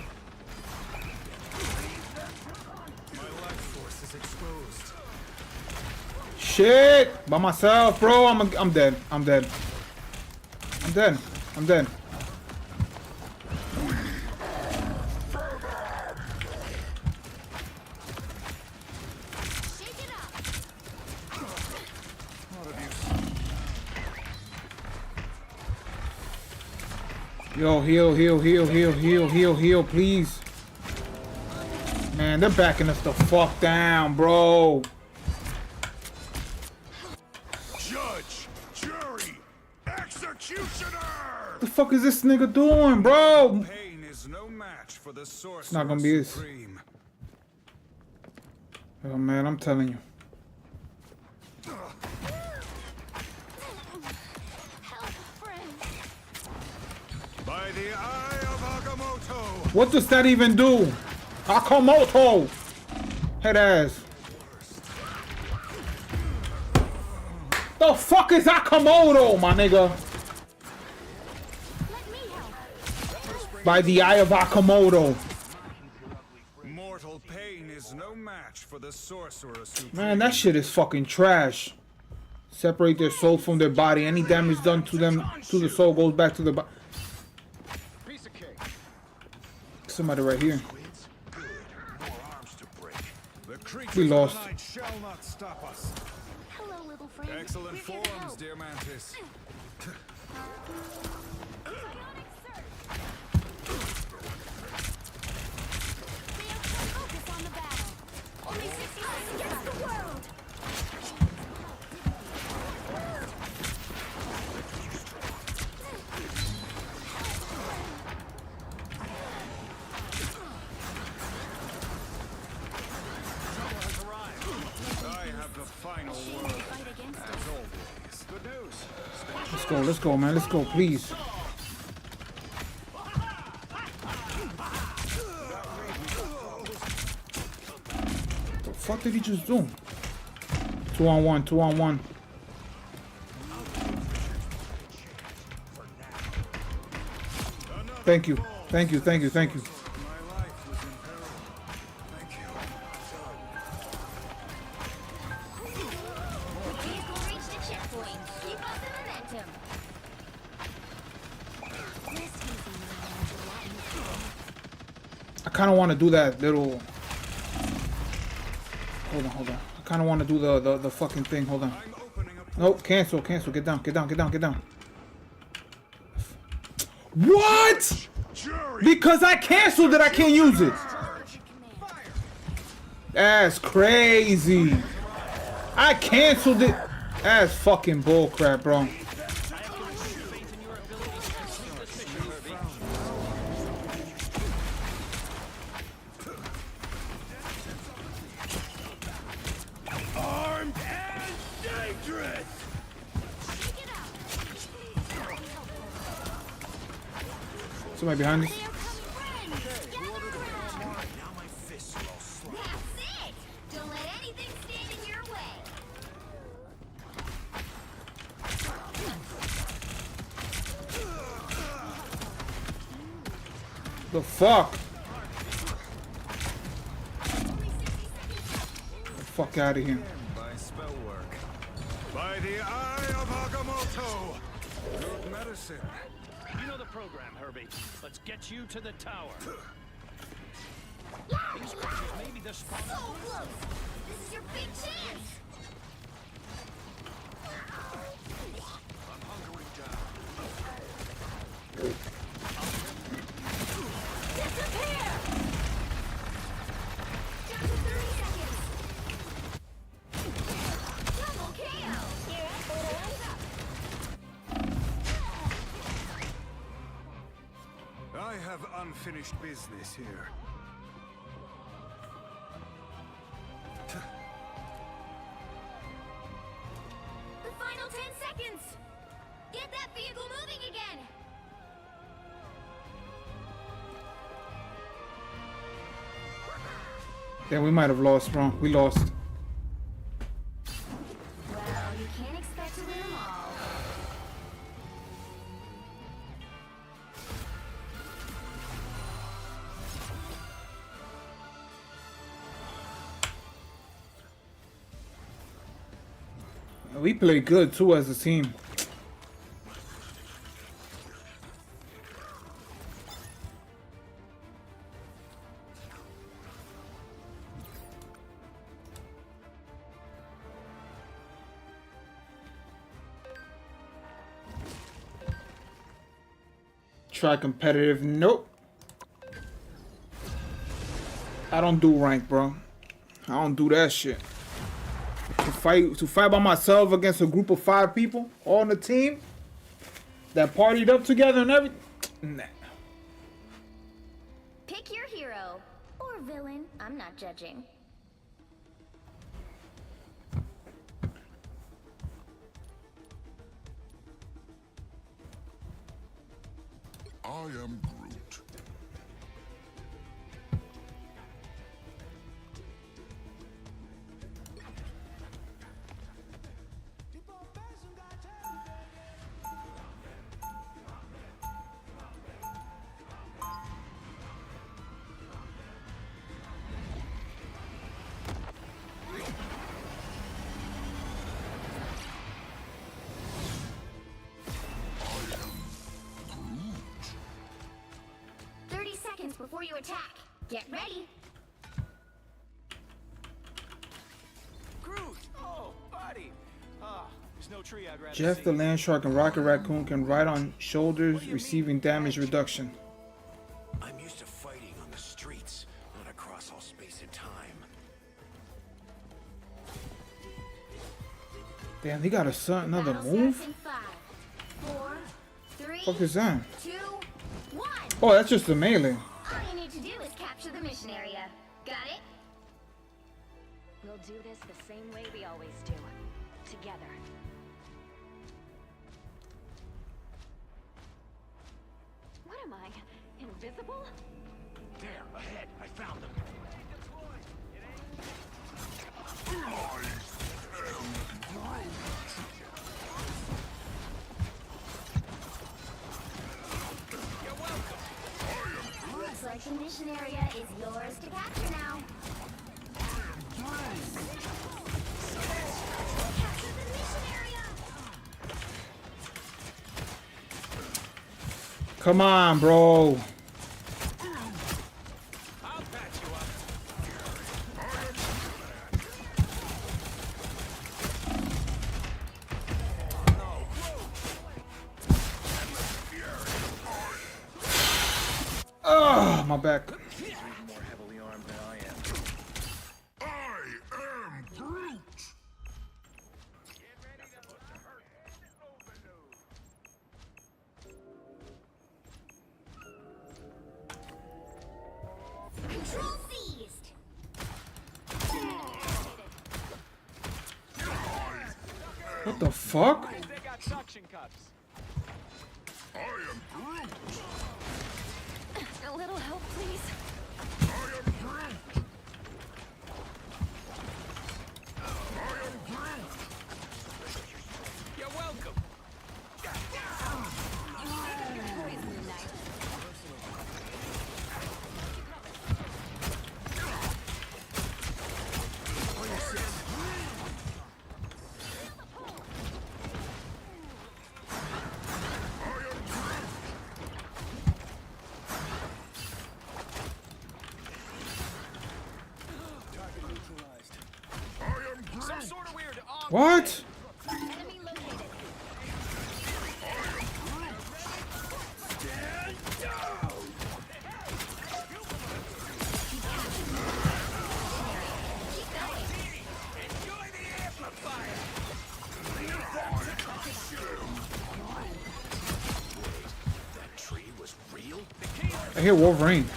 My life force is exposed. Shit! By myself, bro. I'm dead. I'm dead. I'm dead. I'm dead. Shake it up. Yo, heal, please. Man, they're backing us the fuck down, bro. Judge, jury, executioner. What the fuck is this nigga doing, bro? Pain is no match for the Sorcerer It's not gonna be this. Supreme. Oh man, I'm telling you. Help, friends. By the eye of Agamotto. What does that even do? Akamoto! Head ass. The fuck is Akamoto, my nigga? Let me help. By the eye of Akamoto. Mortal pain is no match for the Sorcerer Supreme. Man, that shit is fucking trash. Separate their soul from their body. Any damage done to them, to the soul, goes back to the body. Piece of cake. Somebody right here. The creatures We lost. of the night shall not stop us. Hello, little friend. Excellent We're here to forms, help. dear Mantis. Focus on the battle. Only 6 months against the world. I have the final word. As always. Good news. Let's go, man. Let's go, please. The fuck did he just do? 2-on-1, 2-on-1. Thank you. Thank you, thank you, thank you. I kind of want to do that little... Hold on. I kind of want to do the fucking thing. Hold on. Nope, cancel. Get down. What? Because I canceled it, I can't use it. That's crazy. I canceled it. That's fucking bullcrap, bro. Armed and dangerous. Somebody behind us. The fuck? Get the fuck out of here. By spell work. By the eye of Agamotto. Good medicine. You know the program, Herbie. Let's get you to the tower. These creatures may be the spawn. So close. This is your big chance. I'm hunkering down. Disappear! Down to 30 seconds. Double KO. I have unfinished business here. The final 10 seconds. Get that vehicle moving again. Yeah, we might have lost, bro. We lost. Well, you can't expect to win them all. We played good too as a team. Try competitive. Nope. I don't do rank, bro. I don't do that shit. To fight by myself against a group of 5 people, all on the team, that partied up together and everything. Nah. Pick your hero or villain. I'm not judging. I am Groot. Before you attack, get ready. Groot! Oh, buddy. There's no tree I'd rather Jeff see. the Land Shark and Rocket Raccoon can ride on shoulders, receiving damage reduction. I'm used to fighting on the streets, not across all space and time. Damn, he got another move? 5, 4, 3, Fuck is that? 2, 1. Oh, that's just the melee. All you need to do is capture the mission area. Got it? We'll do this the same way we always do. Together. What am I? Invisible? There, ahead. I found them. Looks like the mission area is yours to capture now. Capture the mission area! Come on, bro. Oh, my back. More heavily armed than I am. I am Groot! Control seized! What the fuck? They got suction cups. I am Groot! A little help, please. I am Groot! I am Groot! You're welcome. Poison knife. Target neutralized. I am Groot! Some sort of weird arm. What? Enemy located. Stand down. Enjoy the amplifier. That tree was real? I hear Wolverine.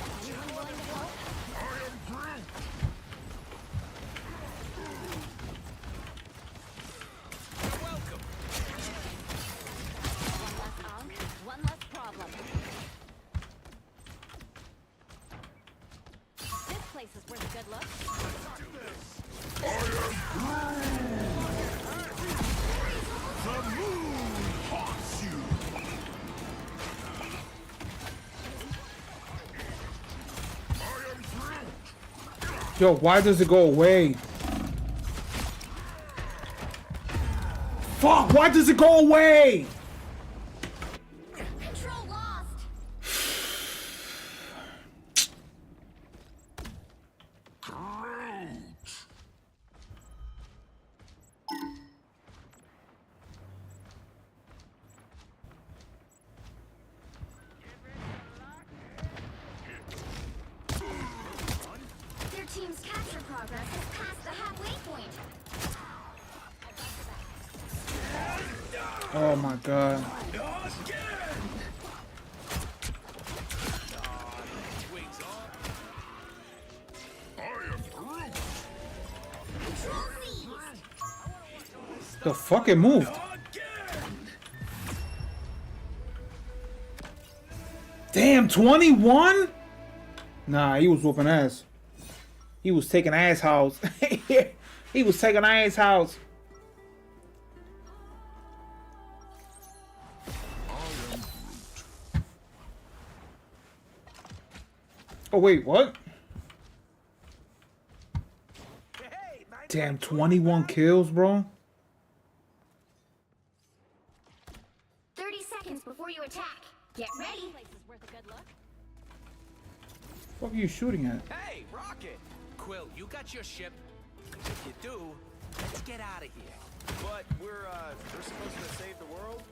One less arm, one less problem. This place is worth a good look. The moon haunts you! I am Groot! Yo, why does it go away? Fuck, why does it go away? Control lost! Groot! 'Team's capture progress has passed the halfway point. Oh my god. The fuck it moved. Damn, 21? Nah, he was whooping ass. He was taking ass house. He was taking ass house. Oh wait, what? Damn, 21 kills, bro. 30 seconds before you attack. Get ready. What are you shooting at? Hey, Rocket! Quill, you got your ship? If you do, let's get out of here. But we're supposed to save the world?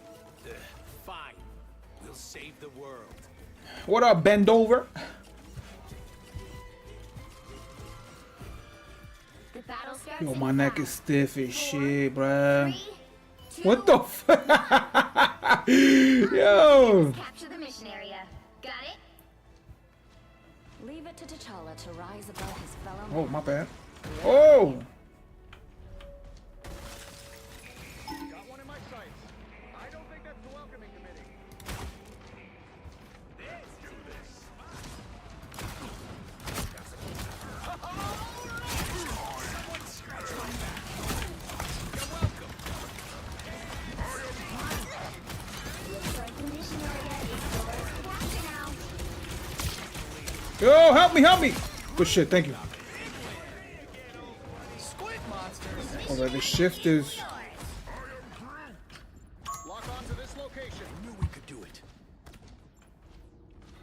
Fine. We'll save the world. What up, bend over? The battle starts. Yo, my neck is stiff as shit, bruh. What the fuck? Yo. Capture the mission area. Got it? Leave it to T'Challa to rise above his fellow Oh, man. my bad. Oh. Yo, help me, help me. Good shit, thank you. Alright, the shift is. Lock onto this location. Knew we could do it.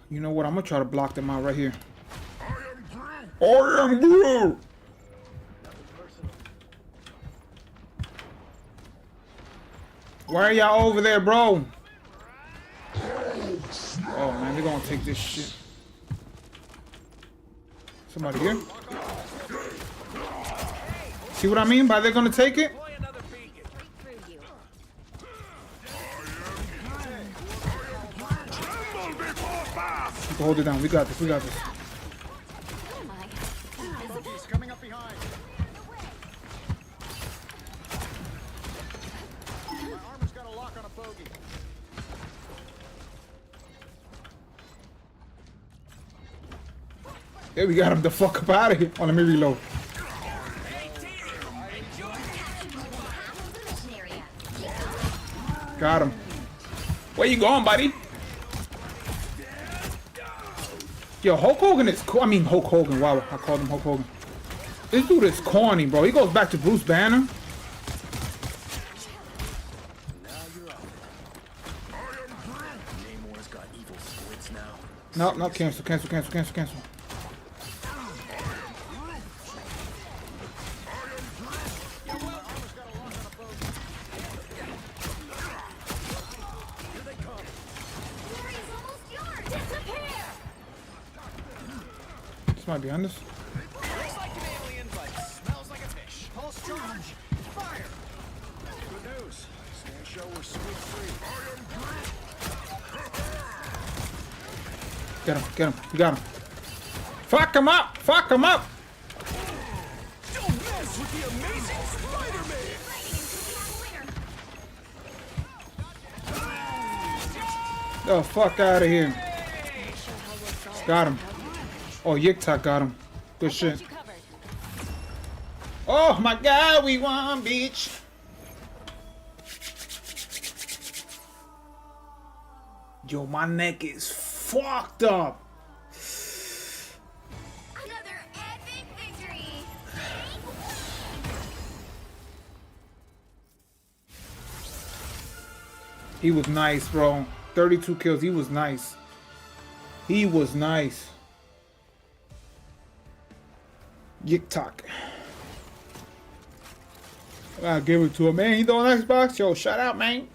You know what? I'm gonna try to block them out right here. I am Groot. Why are y'all over there, bro? Oh man, they're gonna take this shit. Somebody here? See what I mean by they're gonna take it? You can hold it down. We got this. We got this. Bogey's coming up behind. My armor's got a lock on a bogey. Yeah, we got him the fuck up out of here. Oh, let me reload. Got him. Where you going, buddy? Yo, Hulk Hogan is cool. I mean, Hulk Hogan. Wow, I called him Hulk Hogan. This dude is corny, bro. He goes back to Bruce Banner. No, no, cancel. This might be on this. Looks like an alien, but smells like a fish. Pulse charge. Fire. Good news. Stand show we're sweep free. Get him. We got him. Fuck him up. Don't mess with the amazing Spider-Man. The fuck out of here. Got him. Oh, Yik-Tak got him. Good shit. Oh my god, we won, bitch. Yo, my neck is fucked up. Another epic victory. He was nice, bro. 32 kills. He was nice. Yik-Tak. I gotta give it to him, man. He's on Xbox. Yo, shout out, man.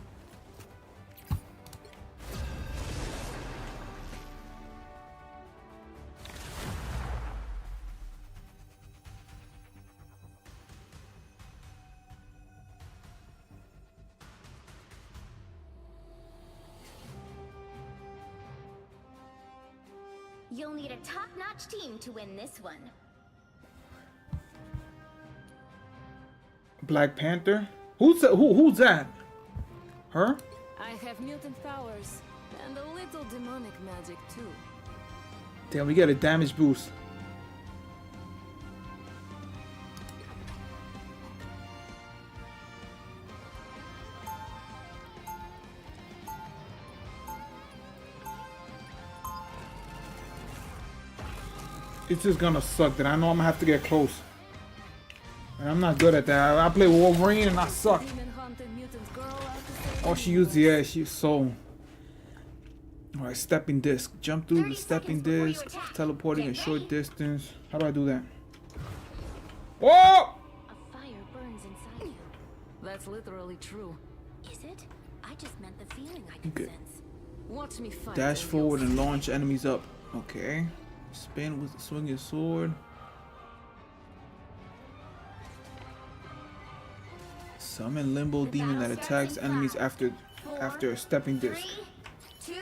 You'll need a top-notch team to win this one. Black Panther? Who's that? Her? I have mutant powers and a little demonic magic too. Damn, we got a damage boost. It's just gonna suck that I know I'm gonna have to get close. And I'm not good at that. I play Wolverine and I suck. Oh, she used the edge. She's so. Alright, stepping disc. Jump through the stepping disc. Teleporting a short distance. How do I do that? Whoa! A fire burns inside you. That's literally true. Is it? I just meant the feeling I could Okay. sense. Watch me fight. Dash forward and launch enemies up. Okay. Spin with swing your sword. Summon Limbo Demon that attacks enemies after a stepping disc. 3, 2,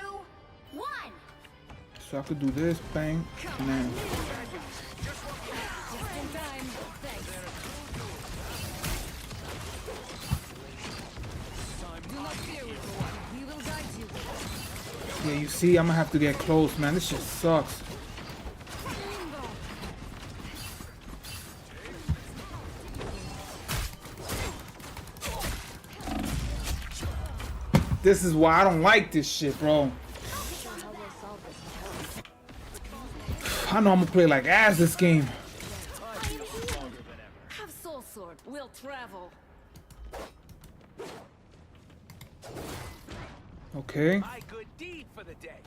1. So I could do this, bang, and then. Just in time. Thanks. Do not fear, little one. We will guide you. Yeah, you see, I'm gonna have to get close, man. This shit sucks. This is why I don't like this shit, bro. I know I'm gonna play like ass this game. Have Soul Sword. We'll travel. Okay. My good deed for the day.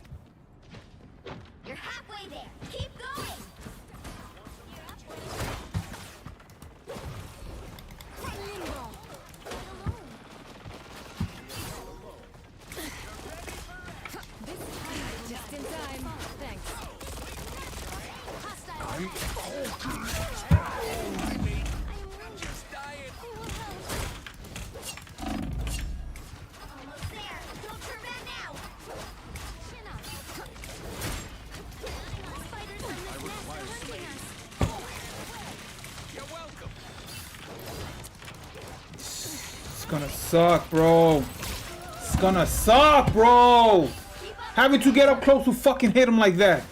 You're halfway there. Keep going. Just in time. Thanks. Just dying. Almost there. Don't turn back now. Chin up. Spiders on this nest are hunting us. You're welcome. It's gonna suck, bro. It's gonna suck, bro. Having to get up close to fucking hit him like that.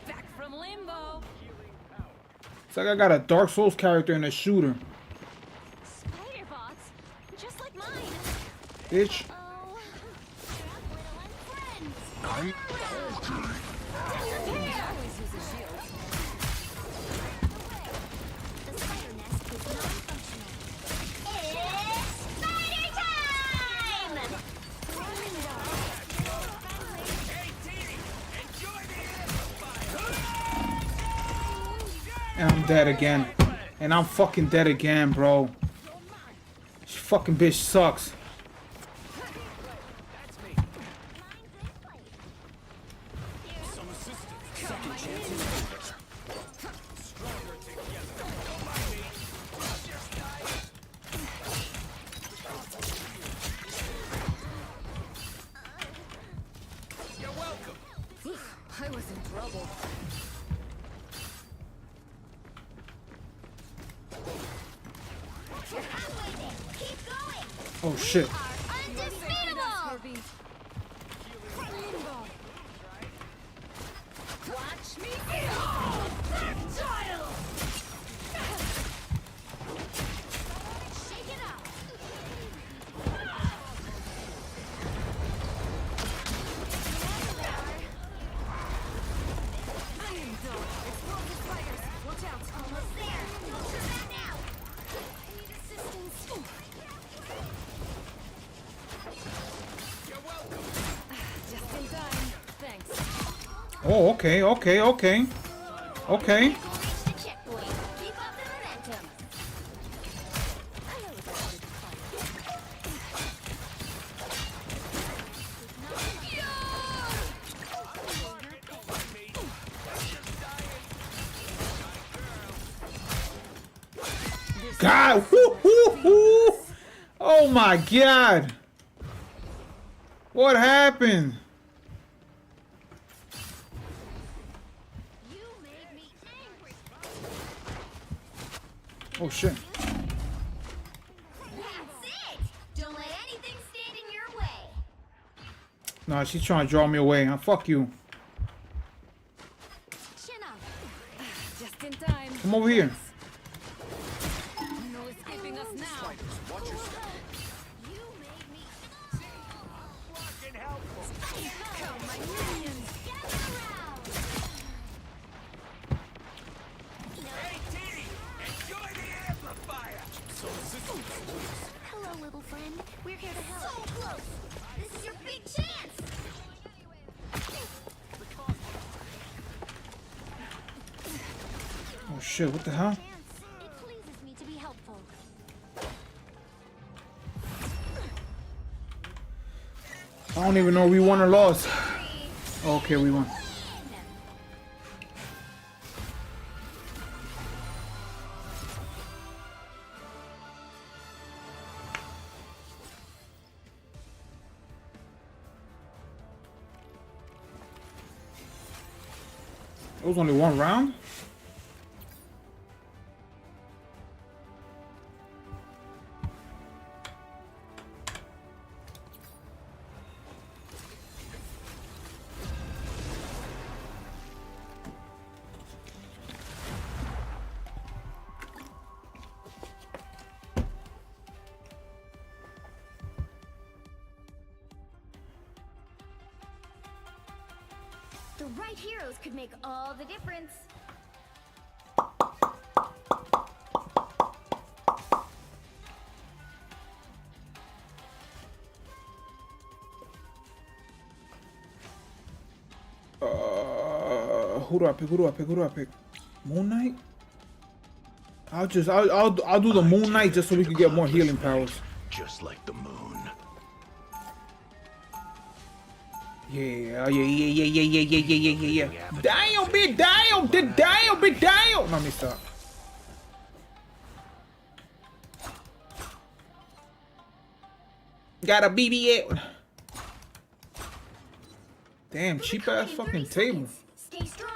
Back from limbo. It's like I got a Dark Souls character and a shooter. Spider bots, just like mine. Bitch. Oh, friends. Always use a shield. The spider nest is non-functional. It's spider time! And I'm dead again. And I'm fucking dead again, bro. This fucking bitch sucks. You're welcome. I was in trouble. You're halfway there. Keep going. Oh shit. Undefeatable! Watch me. Child! Shake it up. Watch out. Almost there. Don't turn back now. I need assistance. You're welcome. Just in time. Thanks. Oh, okay, okay, okay. Okay. Reach the checkpoint. Keep up the momentum. God. Woo, woo, woo. Oh my god. What happened? Oh shit. That's it! Don't let anything stand in your way. Nah, she's trying to draw me away. Huh? Fuck you. Chin up. Just in time. Come over here. No escaping us now. Watch your step. You made me Fucking helpful. Come, my minions. Gather around. Hey, Teeny, enjoy the amplifier. Hello, little friend. We're here to help. So close. This is your big chance. Oh shit, what the hell? It pleases me to be helpful. I don't even know if we won or lost. Okay, we won. It was only one round? right heroes could make all the difference. Who do I pick? Who do I pick? Who do I pick? Moon Knight? I'll do the Moon Knight just so we can get more healing powers. Just like the moon. Yeah. Damn, big damn, big damn. Let me stop. Got a BB-8. Damn, cheap ass fucking table. Stay strong.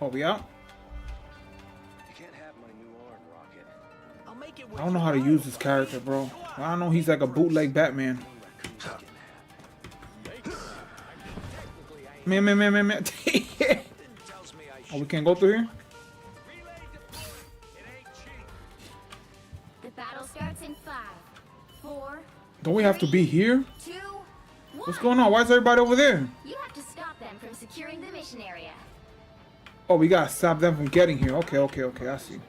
Oh, we out? You can't have my new arm, Rocket. I'll make it I don't know how to use this character, bro. I don't know. He's like a bootleg Batman. Man. Oh, we can't go through here? The battle starts in 5, 4. Don't we have to be here? 2, 1. What's going on? Why is everybody over there? You have to stop them from securing the mission area. Oh, we gotta stop them from getting here. Okay, I see.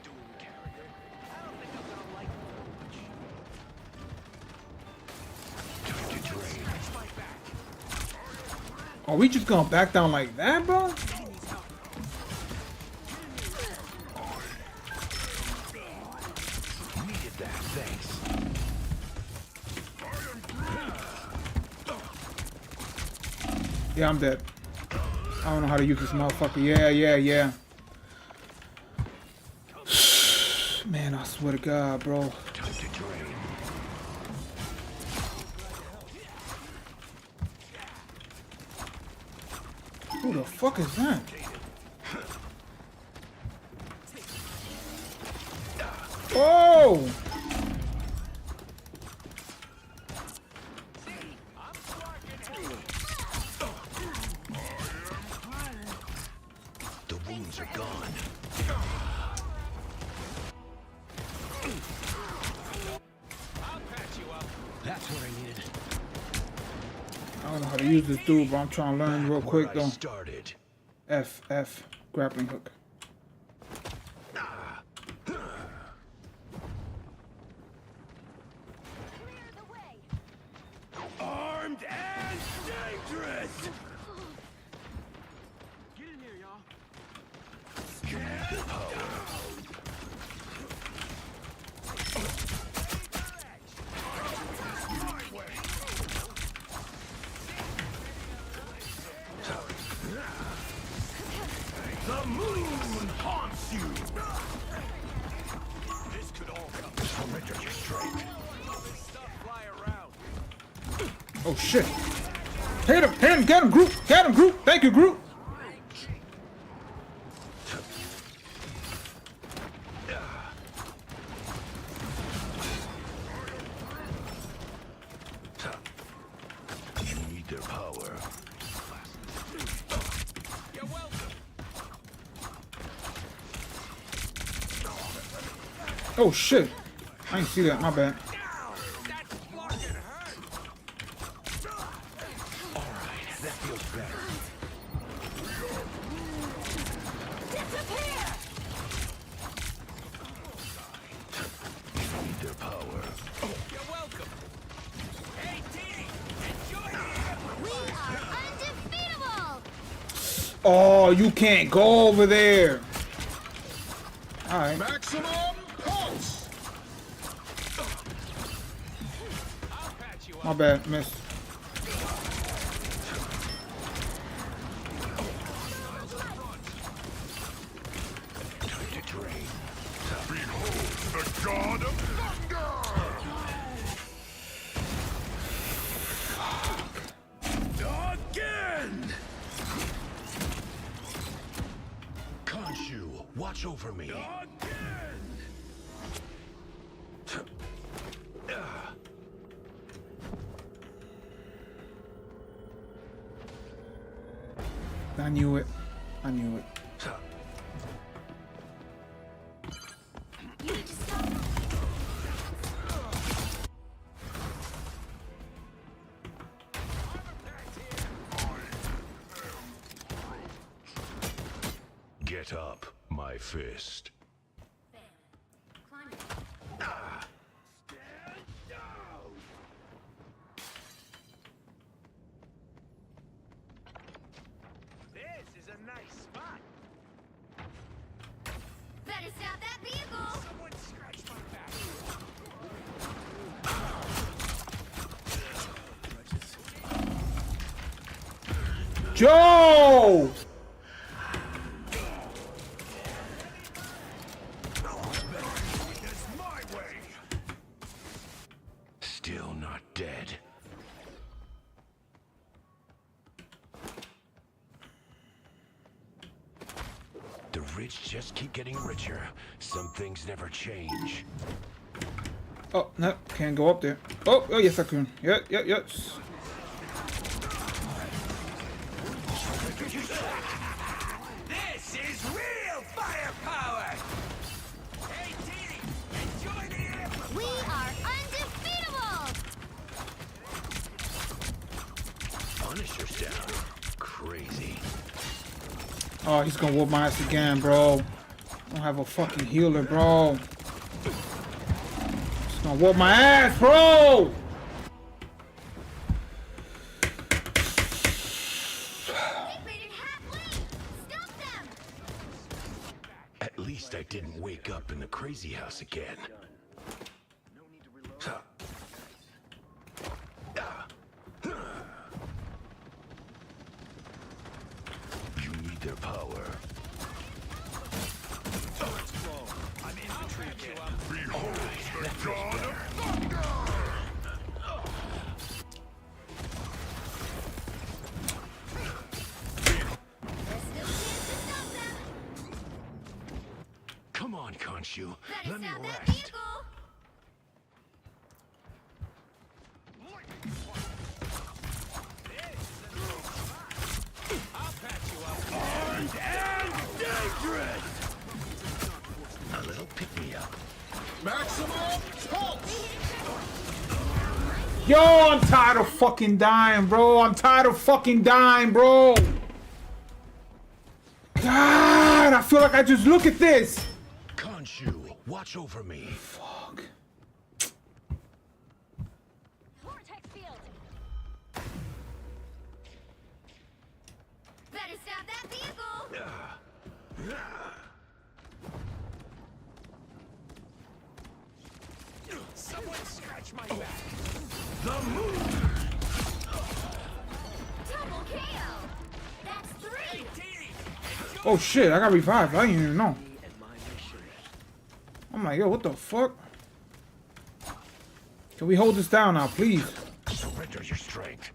Are we just gonna back down like that, bro? Needed that, thanks. Yeah, I'm dead. I don't know how to use this motherfucker. Yeah. Man, I swear to God, bro. Time to drain. Who the fuck is that? Oh! The wounds are gone. I'll patch you up. That's what I needed. I don't know how to use this dude, but I'm trying to learn real quick though. Started. F, grappling hook. Armed and dangerous! Get in here, y'all. The power. The moon haunts you. This could all come from a straight. Stuff fly around. Oh shit! Hit him! Get him, Groot! Get him, Groot! Thank you, Groot! You need their power. You're welcome. Oh shit! I didn't see that, my bad. Alright, that feels better. You need their power. You're welcome. Hey, team, enjoy it. We are undefeatable. Oh, you can't go over there! Alright. Maximum pulse. I'll patch you up. My bad, missed. Time to drain. Behold the god of thunder. Again! Khonshu, watch over me. I knew it. I knew it. You need to stop. Get up, my fist. This is a nice spot. Better stop that vehicle! Someone scratch my back. Joe! Still not dead. The rich just keep getting richer. Some things never change. Oh, no, can't go up there. Oh, oh yes I can. Yep. This is real firepower! Hey, Dee, enjoy the air! We are undefeatable! Punisher's down. Crazy. Oh, he's gonna whoop my ass again, bro. I don't have a fucking healer, bro. He's gonna whoop my ass, bro! At least I didn't wake up in the crazy house again. You need their power. I'm infantry again. Behold the god of thunder! Come on, Khonshu. Let me rest. Armed and dangerous! A little pick-me-up. Maximum pulse! Yo, I'm tired of fucking dying, bro. I'm tired of fucking dying, bro. God, I feel like I just look at this. Khonshu, watch over me. Fuck. Vortex field! Better stop that vehicle! Someone scratch my back! The moon! Double KO! That's 3! Oh shit, I got revived. I didn't even know. I'm like, yo, what the fuck? Can we hold this down now, please? Surrender your strength.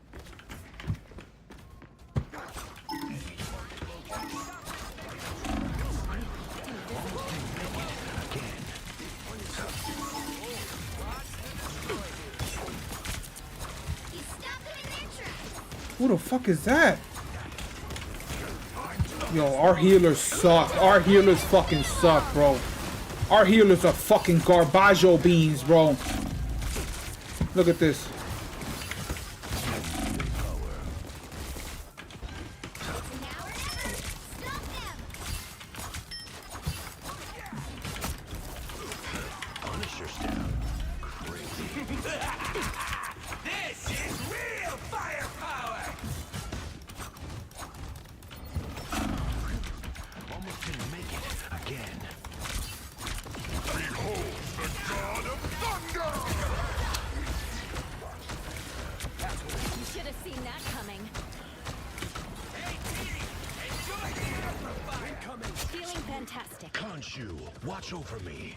Who the fuck is that? Yo, our healers suck. Our healers fucking suck, bro. Our healers are fucking garbaggio beans, bro. Look at this. Punisher's down. Crazy. This is real firepower! Almost didn't make it again. Behold the god of thunder! You should have seen that coming. Hey, Dee, enjoy the air for fire! Incoming! Feeling fantastic. Khonshu, watch over me.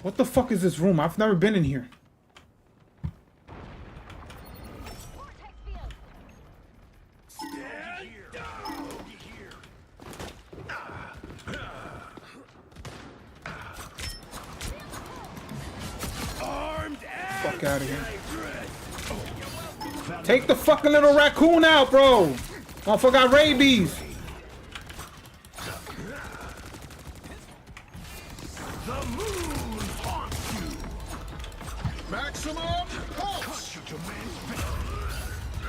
What the fuck is this room? I've never been in here. Stand down! Armed and Fuck out of here. Take the fucking little raccoon out, bro. Motherfucker got rabies. the moon haunts you! Maximum pulse!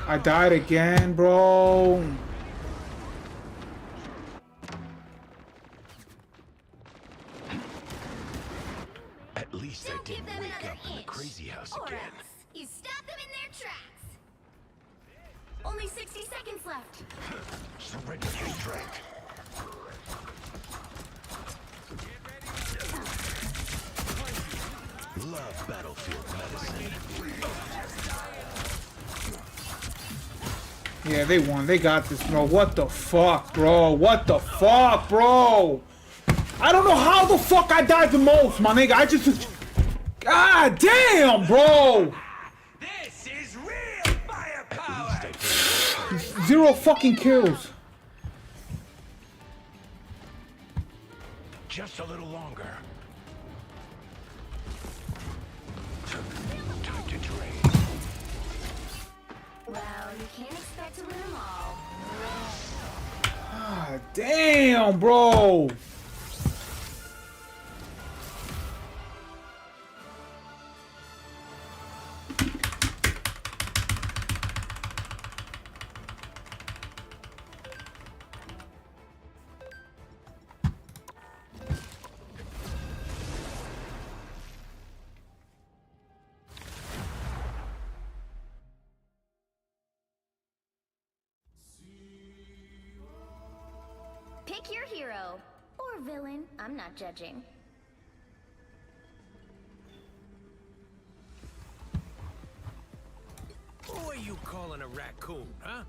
I died again, bro. least I Don't give didn't them wake another up in the inch, crazy house or again. else you stop them in their tracks. Only 60 seconds left. Surrender your strength. Love battlefield medicine. Yeah, they won. They got this, bro. What the fuck, bro? What the fuck, bro? I don't know how the fuck I died the most, my nigga. I just... God damn, bro. This is real firepower. 0 fucking kills. Just a little longer. Time to drain. Well, you can't expect to win them all. God damn, bro. Pick your hero. Or villain. I'm not judging. Who are you calling a raccoon, huh?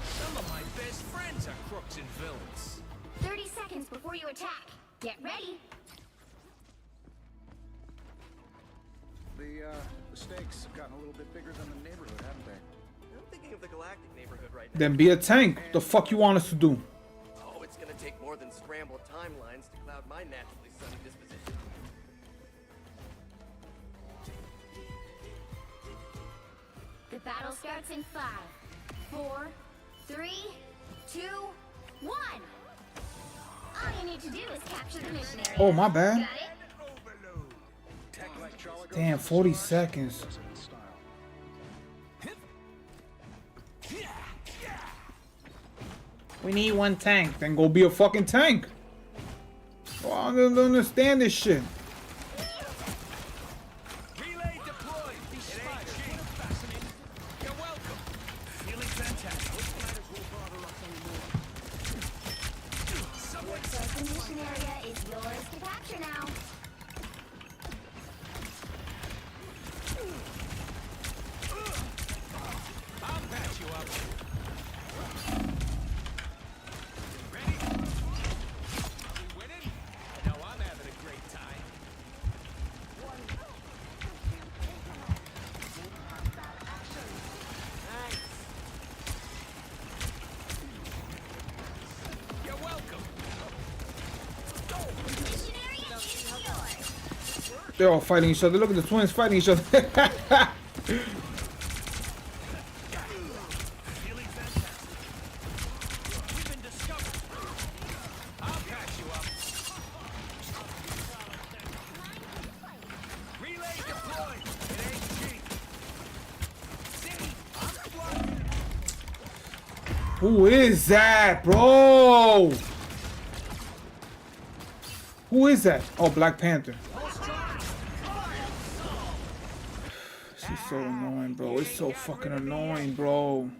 Some of my best friends are crooks and villains. 30 seconds before you attack. Get ready. The stakes have gotten a little bit bigger than the neighborhood, haven't they? I'm thinking of the galactic neighborhood right now. Then be a tank. The fuck you want us to do? Oh, it's gonna take more than scrambled timelines to cloud my naturally sunny disposition. The battle starts in 5, 4, 3, 2, 1. All you need to do is capture the mission area. Oh, my bad. Got it? Damn, 40 seconds. We need one tank. Then go be a fucking tank. Oh, I don't understand this shit. Relay deployed. You're welcome. Feeling fantastic. Looks like the mission area is yours to capture now. I'll patch you up. Ready? Are we winning? No, I'm having a great time. Nice. You're welcome. Mission area is yours. They're all fighting each other. Look at the twins fighting each other. Feeling fantastic. We've been discovered. I'll patch you up. Relay deployed. It ain't cheap. See, I'm flying. Who is that, bro? Who is that? Oh, Black Panther. This is so annoying, bro. It's so fucking annoying, bro.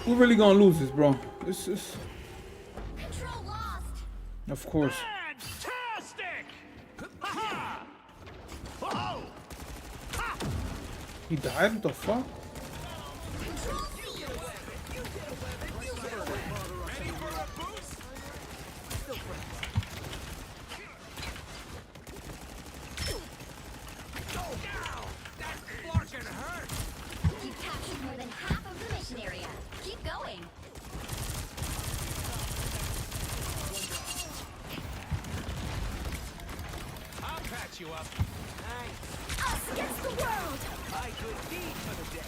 We're really gonna lose this, bro. This is... Control lost. Of course. Fantastic! Ha-ha! Oh! He died? What the fuck? Ready for a boost? Go now! That fucking hurt! You've captured more than half of the mission area. Keep going. patch you up. Us against the world! My good deed for the day.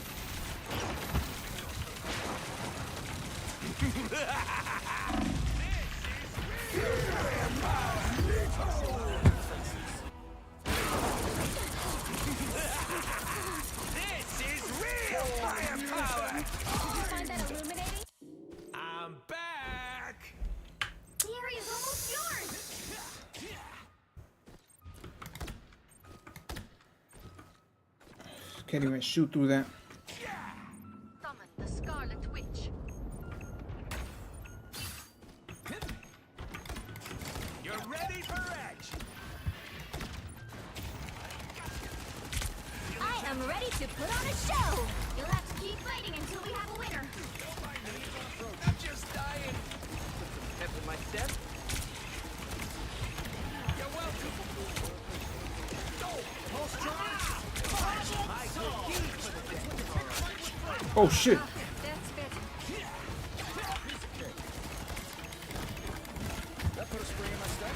This is real firepower! Did you find that illuminating? I'm back! The area's almost yours! Can't even shoot through that. Summon the Scarlet Witch. You're ready for action! I am ready to put on a show! You'll have to keep fighting until we have a winner. I'm just dying. Put some pep in my step. You're welcome. Oh shit. That's better. That put a spring in my step.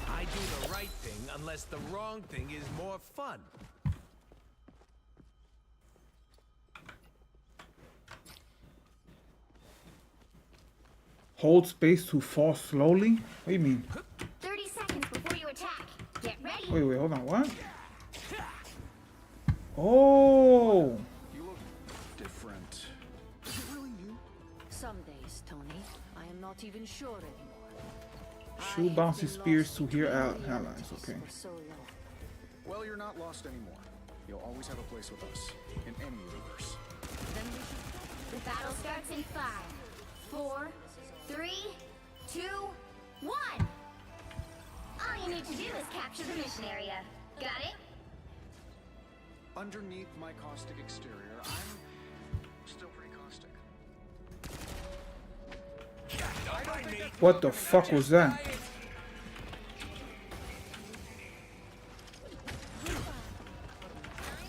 I do the right thing unless the wrong thing is more fun. Hold space to fall slowly? What do you mean? 30 seconds before you attack. Get ready. Wait, hold on, what? Oh! You look different. Is it really you? Some days, Tony, I am not even sure anymore. Shoot bouncy spears to hear allies, okay. For so long. Well, you're not lost anymore. You'll always have a place with us, in any universe. Then we should The battle starts in 5, 4, 3, 2, 1. All you need to do is capture the mission area. Got it? Underneath my caustic exterior, I'm still pretty caustic. What the fuck was that?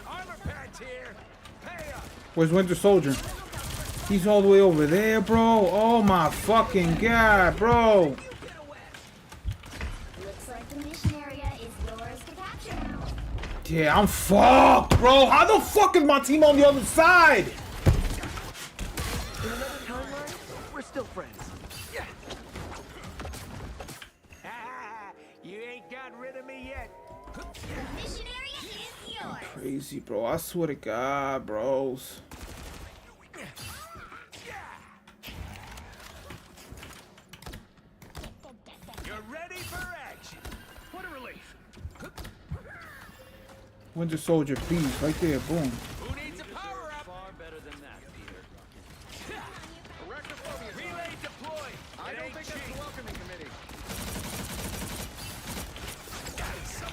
Armor patch here. Pay up. Where's Winter Soldier? He's all the way over there, bro. Oh my fucking god, bro. Looks like the mission area is yours to capture now. Yeah, I'm fucked, bro. How the fuck is my team on the other side? In another timeline, we're still friends. Yeah. You ain't got rid of me yet. The mission area is yours. Crazy, bro. I swear to God, bros. You're ready for action. What a relief. Winter Soldier, please. Right there, boom. Who needs a power up? Far better than that, Peter. Arachnophobia. Relay deployed. I don't think that's the welcoming committee.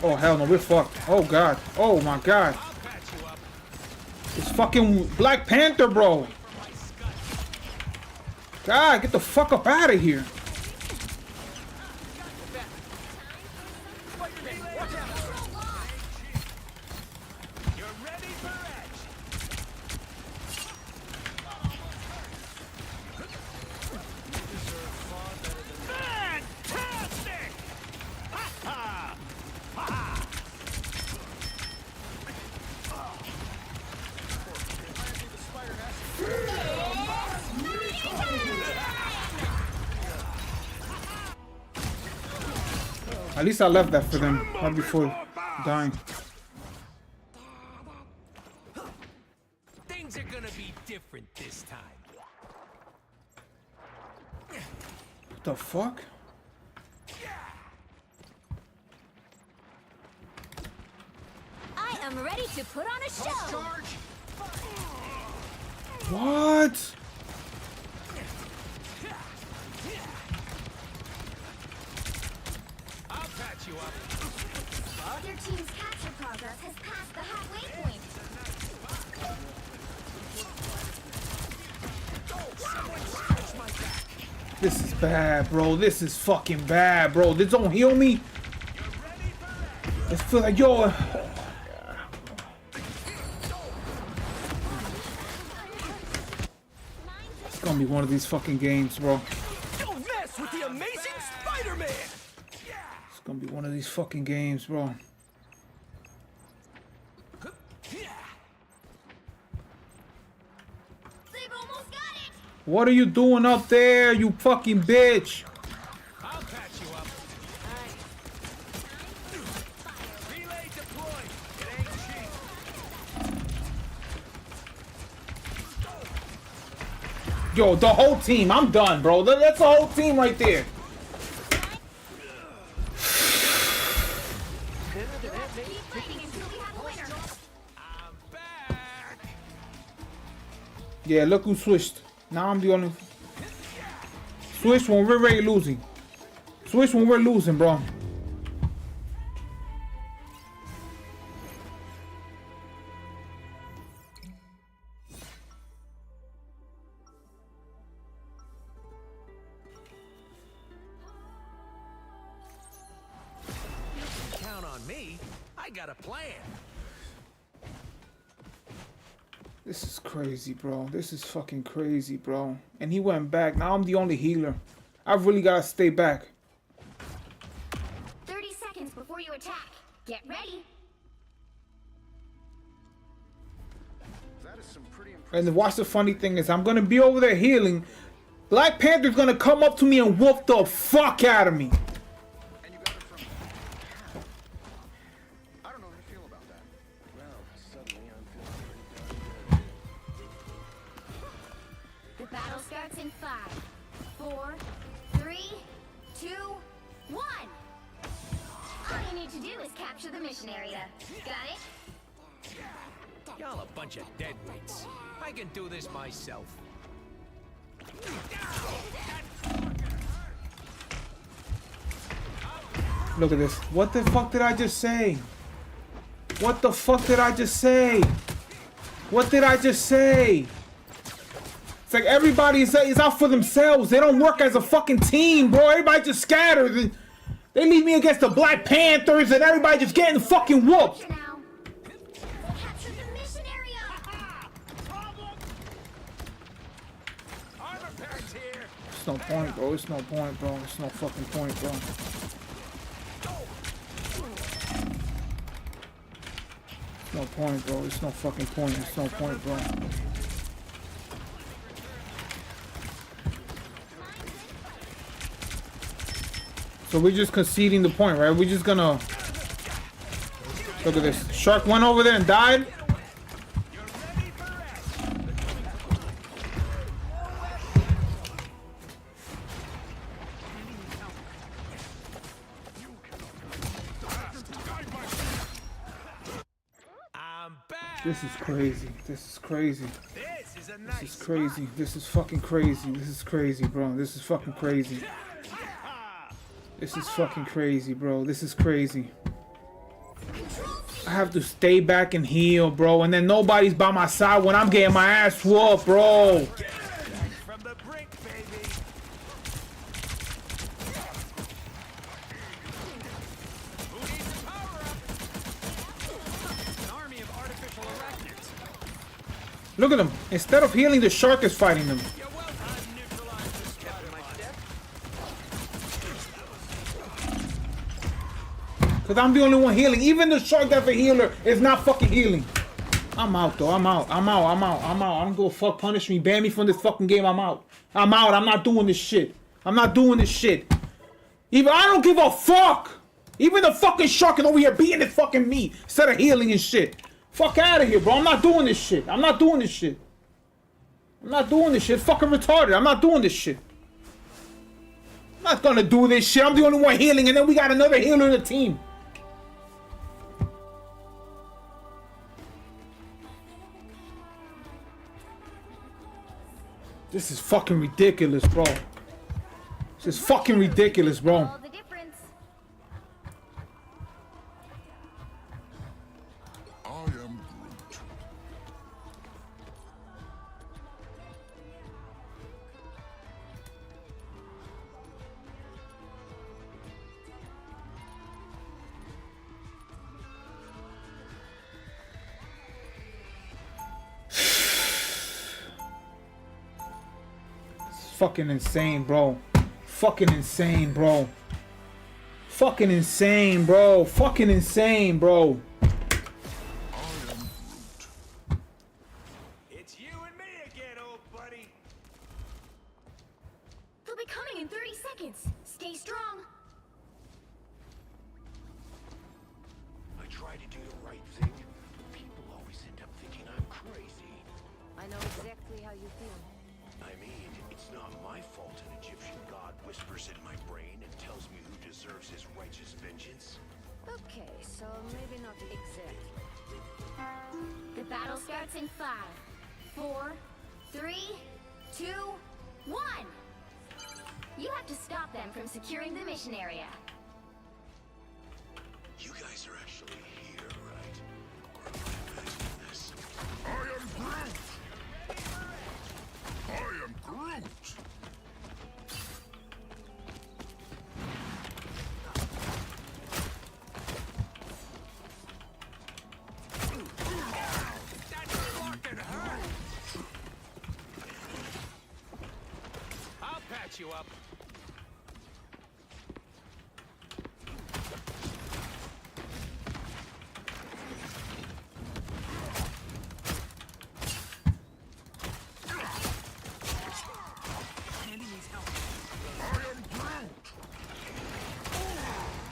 Oh, hell no. We're fucked. Oh, God. Oh, my God. I'll patch you up. It's fucking Black Panther, bro. God, get the fuck up out of here. You're ready for action. Fantastic! Ha ha! Ha ha! At least I left that for them. Right before dying. Things are gonna be different this time. What the fuck? I am ready to put on a show. What? I'll patch you up. Your team's capture progress has passed the halfway point. Someone scratch my back. This is bad, bro. This is fucking bad, bro. This don't heal me. It feels like, yo. It's gonna be one of these fucking games, bro. Don't mess with the amazing Spider-Man! It's gonna be one of these fucking games, bro. What are you doing up there, you fucking bitch? I'll patch you up. Relay deployed. It ain't cheap. Yo, the whole team. I'm done, bro. That's the whole team right there. Yeah, look who switched. Now I'm the only. Switch when we're ready losing. Switch when we're losing, bro. Count on me. I got a plan. This is crazy, bro. This is fucking crazy, bro. And he went back. Now I'm the only healer. I've really got to stay back. 30 seconds before you attack. Get ready. That is some pretty And then watch the funny thing is I'm going to be over there healing. Black Panther's going to come up to me and whoop the fuck out of me. I don't know how to feel about that. Well, suddenly I'm feeling pretty The battle starts in 5, 4, 3, 2, 1. All you need to do is capture the mission area. Got it? Y'all a bunch of deadweights. I can do this myself. Look at this. What the fuck did I just say? What the fuck did I just say? What did I just say? It's like everybody is out for themselves. They don't work as a fucking team, bro. Everybody just scatters. And they leave me against the Black Panthers and everybody just getting fucking whooped. Capture the mission area. Armor packs here. It's no point, bro. It's no point, bro. It's no fucking point, bro. It's no point, bro. It's no fucking point. It's no point, bro. So we're just conceding the point, right? We're just gonna... Look at this. Shark went over there and died. This is crazy. This is crazy. This is crazy. This is fucking crazy. This is crazy, bro. This is fucking crazy. This is fucking crazy, bro. This is crazy. I have to stay back and heal, bro. And then nobody's by my side when I'm getting my ass whooped, bro. From the brink, baby. Who needs a power up? An army of artificial arachnids. Look at them. Instead of healing, the shark is fighting them. Because I'm the only one healing. Even the shark that's a healer is not fucking healing. I'm out, though. I'm out. I'm out. I'm out. I'm out. I'm gonna fuck punish me. Ban me from this fucking game. I'm out. I'm out. I'm not doing this shit. I'm not doing this shit. Even I don't give a fuck. Even the fucking shark is over here beating this fucking me instead of healing and shit. Fuck out of here, bro. I'm not doing this shit. I'm not doing this shit. I'm not doing this shit. It's fucking retarded. I'm not doing this shit. I'm not gonna do this shit. I'm the only one healing, and then we got another healer in the team. This is fucking ridiculous, bro. This is fucking ridiculous, bro. I am Groot. fucking insane, bro. Fucking insane, bro. Fucking insane, bro. Fucking insane, bro. It's you and me again, old buddy. They'll be coming in 30 seconds. Stay strong. I try to do the right thing. People always end up thinking I'm crazy. I know exactly how you feel. I mean, it's not my fault an Egyptian god whispers in my brain and tells me who deserves his righteous vengeance. Okay, so maybe not exactly. The battle starts in 5, 4, 3, 2, 1. You have to stop them from securing the mission area. You guys are actually here, right? Or am I imagining this? I am Groot! I am Groot! That fucking hurt. I'll patch you up.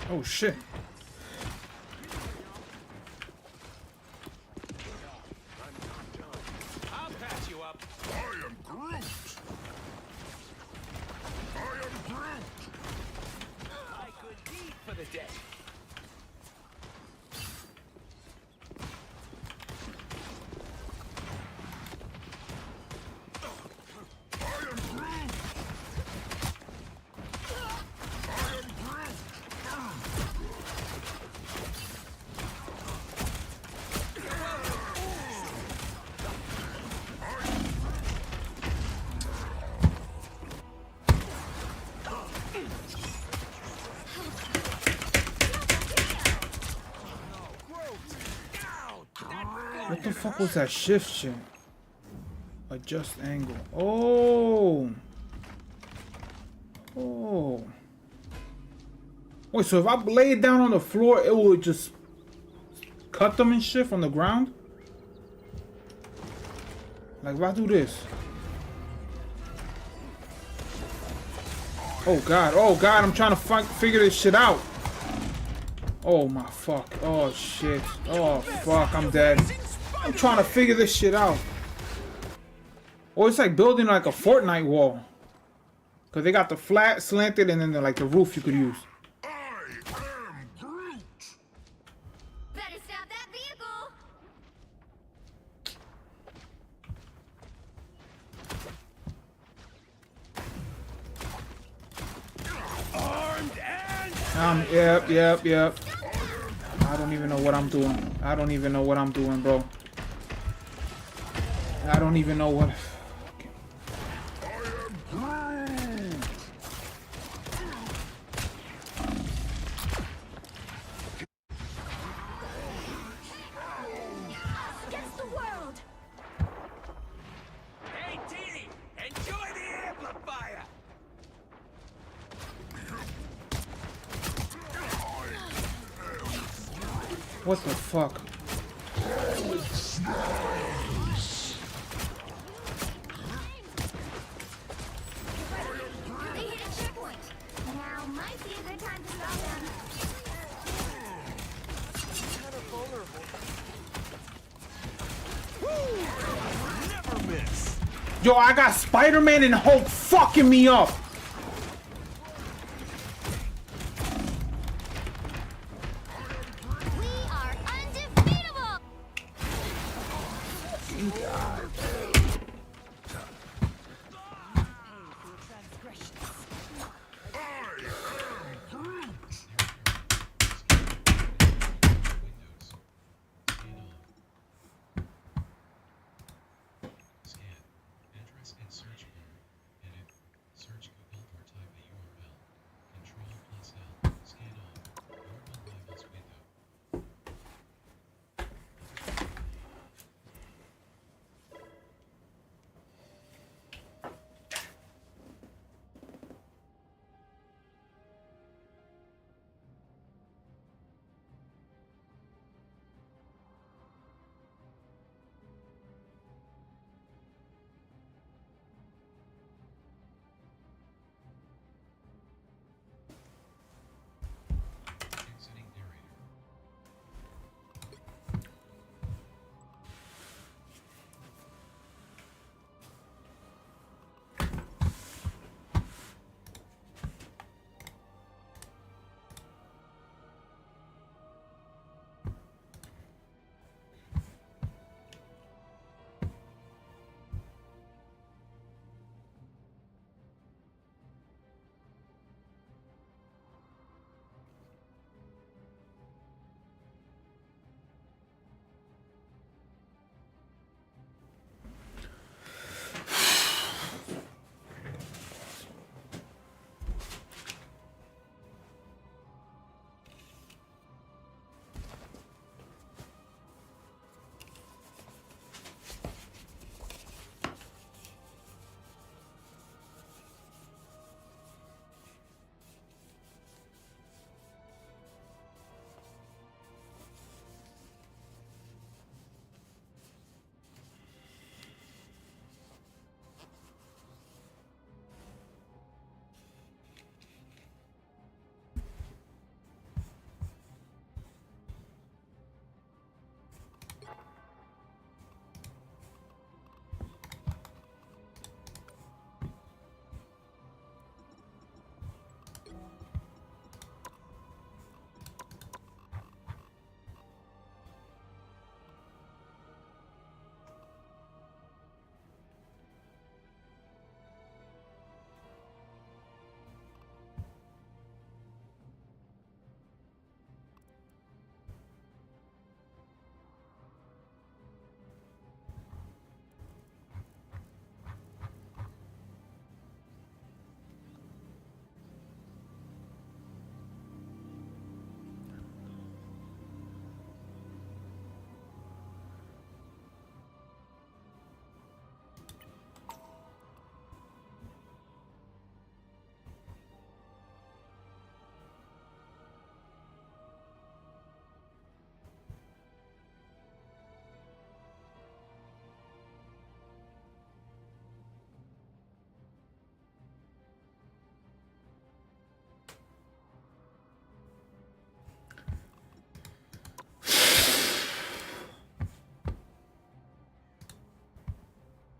Oh shit. I'll patch you up. I am Groot! I am Groot! I could eat for the day. I am Groot! I am Groot! What the fuck was that shift shit? Adjust angle. Oh. Oh. Wait, so if I lay it down on the floor, it would just cut them and shit from the ground? Like if I do this. Oh god, I'm trying to figure this shit out. Oh my fuck. Oh shit. Oh fuck, I'm dead. I'm trying to figure this shit out. Oh, it's like building like a Fortnite wall. Cause they got the flat, slanted, and then like the roof you could use. Better stop that vehicle. Armed and Yep. I don't even know what I'm doing. I don't even know what I'm doing, bro. I don't even know what. Against the world. Hey, T, enjoy the amplifier. What the fuck? They hit a checkpoint. Now might be a good time to stop them. Never miss. Yo, I got Spider-Man and Hulk fucking me up. We are undefeatable. Scan. Address and search bar. Edit. Search code.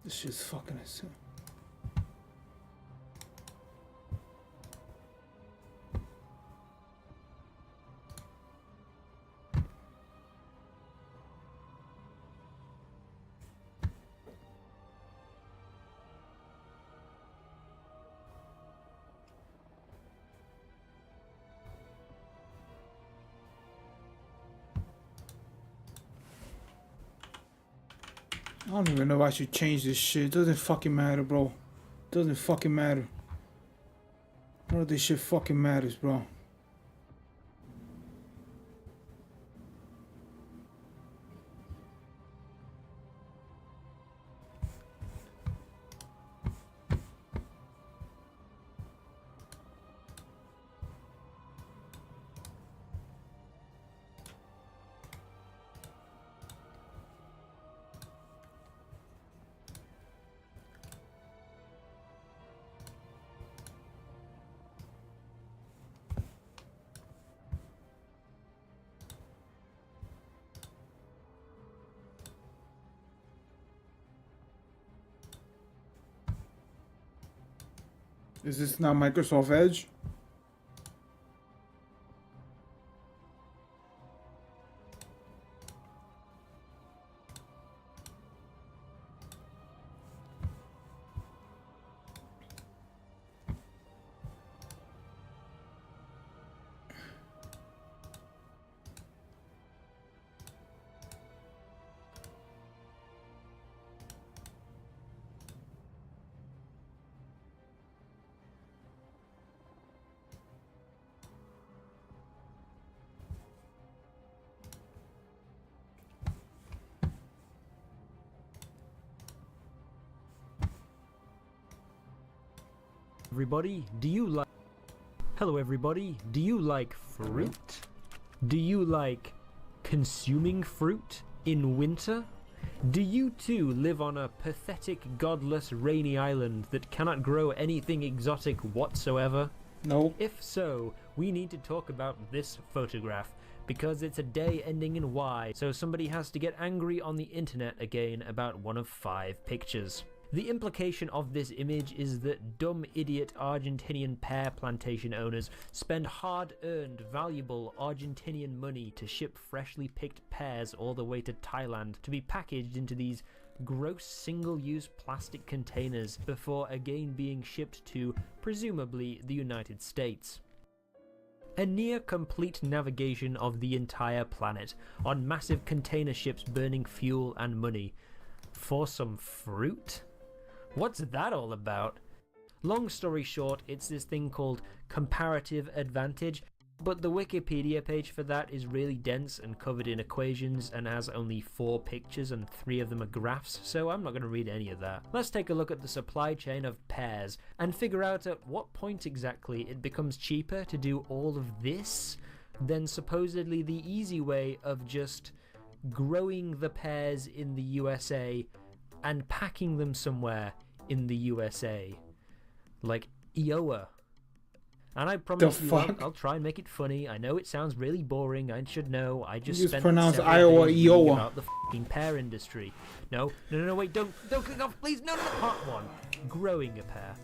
This shit's fucking insane. I don't even know if I should change this shit. It doesn't fucking matter, bro. Doesn't fucking matter. None of this shit fucking matters, bro. Is this not Microsoft Edge? Everybody, do you like... Hello everybody, do you like fruit? Do you like consuming fruit in winter? Do you too live on a pathetic, godless, rainy island that cannot grow anything exotic whatsoever? No. If so, we need to talk about this photograph, because it's a day ending in Y, so somebody has to get angry on the internet again about one of 5 pictures. The implication of this image is that dumb idiot Argentinian pear plantation owners spend hard-earned, valuable Argentinian money to ship freshly picked pears all the way to Thailand to be packaged into these gross single-use plastic containers before again being shipped to, presumably, the United States. A near-complete navigation of the entire planet on massive container ships burning fuel and money. For some fruit? What's that all about? Long story short, it's this thing called comparative advantage, but the Wikipedia page for that is really dense and covered in equations and has only 4 pictures and 3 of them are graphs, so I'm not going to read any of that. Let's take a look at the supply chain of pears and figure out at what point exactly it becomes cheaper to do all of this than supposedly the easy way of just growing the pears in the USA and packing them somewhere in the USA. Like Iowa. And I promise you, I'll try and make it funny. I know it sounds really boring. I should know. I just spent pronounce several Iowa days reading Iowa. about the fucking pear industry. No, wait, don't click off, please. No, part 1. Growing a pear.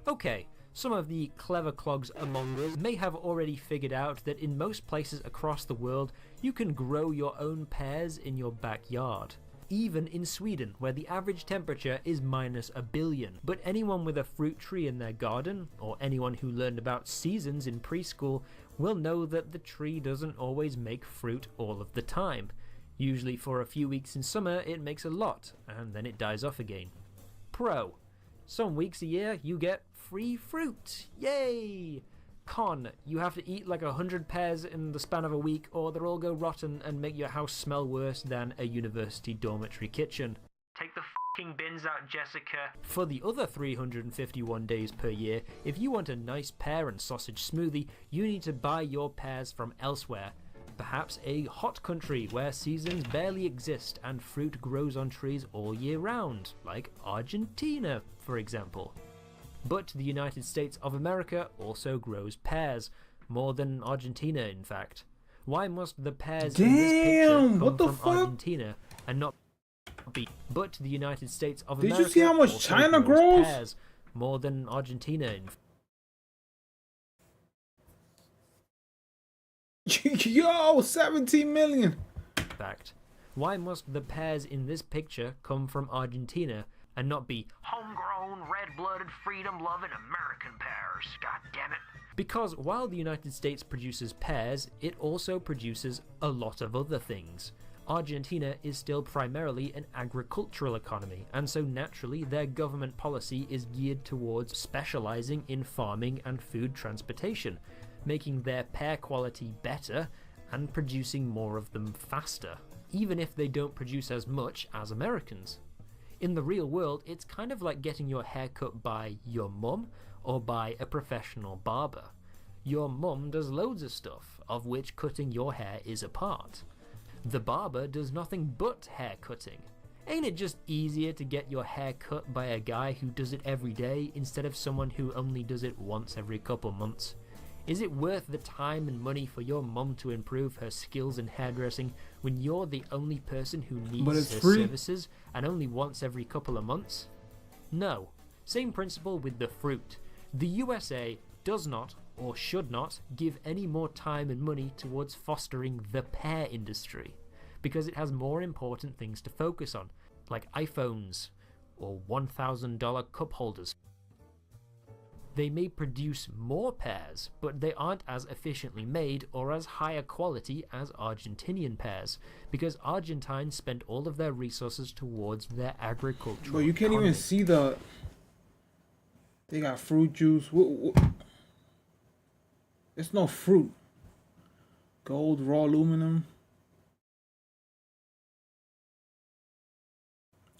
Okay, some of the clever clogs among us may have already figured out that in most places across the world, you can grow your own pears in your backyard. Even in Sweden, where the average temperature is -1 billion. But anyone with a fruit tree in their garden, or anyone who learned about seasons in preschool, will know that the tree doesn't always make fruit all of the time. Usually for a few weeks in summer it makes a lot, and then it dies off again. Pro. Some weeks a year you get free fruit. Yay! Con, you have to eat like 100 pears in the span of a week or they'll all go rotten and make your house smell worse than a university dormitory kitchen. Take the f***ing bins out, Jessica. For the other 351 days per year, if you want a nice pear and sausage smoothie, you need to buy your pears from elsewhere. Perhaps a hot country where seasons barely exist and fruit grows on trees all year round, like Argentina, for example. But the United States of America also grows pears, more than Argentina in fact. Why must the pears in this picture come from Argentina and not... But the United States of Did you America see how much also China grows grows? pears, more than Argentina in Yo, 17 million. fact. Why must the pears in this picture come from Argentina and not be homegrown, red-blooded, freedom-loving American pears? God damn it. Because while the United States produces pears, it also produces a lot of other things. Argentina is still primarily an agricultural economy, and so naturally their government policy is geared towards specializing in farming and food transportation, making their pear quality better and producing more of them faster, even if they don't produce as much as Americans. In the real world, it's kind of like getting your hair cut by your mum or by a professional barber. Your mum does loads of stuff, of which cutting your hair is a part. The barber does nothing but hair cutting. Ain't it just easier to get your hair cut by a guy who does it every day instead of someone who only does it once every couple months? Is it worth the time and money for your mum to improve her skills in hairdressing when you're the only person who needs her services and only once every couple of months? No. Same principle with the fruit. The USA does not or should not give any more time and money towards fostering the pear industry, because it has more important things to focus on, like iPhones or $1,000 cup holders. They may produce more pears, but they aren't as efficiently made or as higher quality as Argentinian pears, because Argentines spend all of their resources towards their agricultural But you can't even see the... They got fruit juice. It's no fruit. Gold, raw aluminum.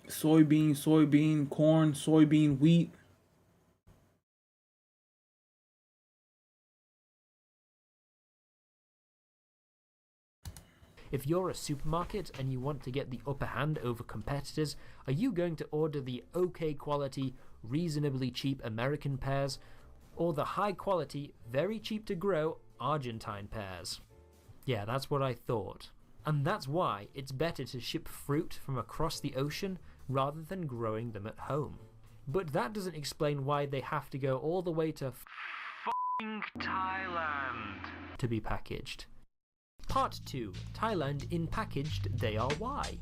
Soybean, corn, soybean, wheat. If you're a supermarket and you want to get the upper hand over competitors, are you going to order the okay quality, reasonably cheap American pears, or the high quality, very cheap to grow Argentine pears? Yeah, that's what I thought. And that's why it's better to ship fruit from across the ocean rather than growing them at home. But that doesn't explain why they have to go all the way to f***ing Thailand to be packaged. Part 2. Thailand in packaged they are why.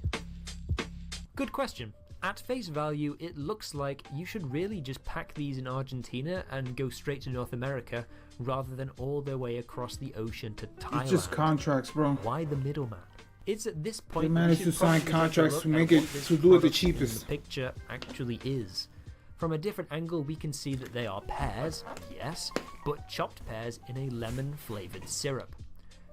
Good question. At face value, it looks like you should really just pack these in Argentina and go straight to North America rather than all the way across the ocean to Thailand. It's just contracts, bro. Why the middleman? It's at this point They managed to sign contracts to make it to do it the cheapest. The picture actually is. From a different angle, we can see that they are pears, yes, but chopped pears in a lemon-flavored syrup.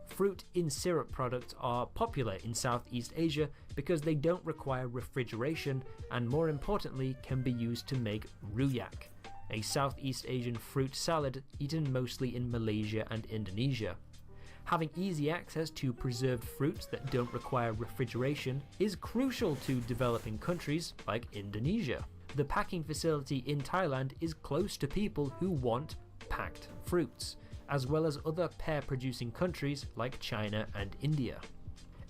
Fruit in syrup products are popular in Southeast Asia because they don't require refrigeration and, more importantly, can be used to make rujak, a Southeast Asian fruit salad eaten mostly in Malaysia and Indonesia. Having easy access to preserved fruits that don't require refrigeration is crucial to developing countries like Indonesia. The packing facility in Thailand is close to people who want packed fruits, as well as other pear-producing countries like China and India.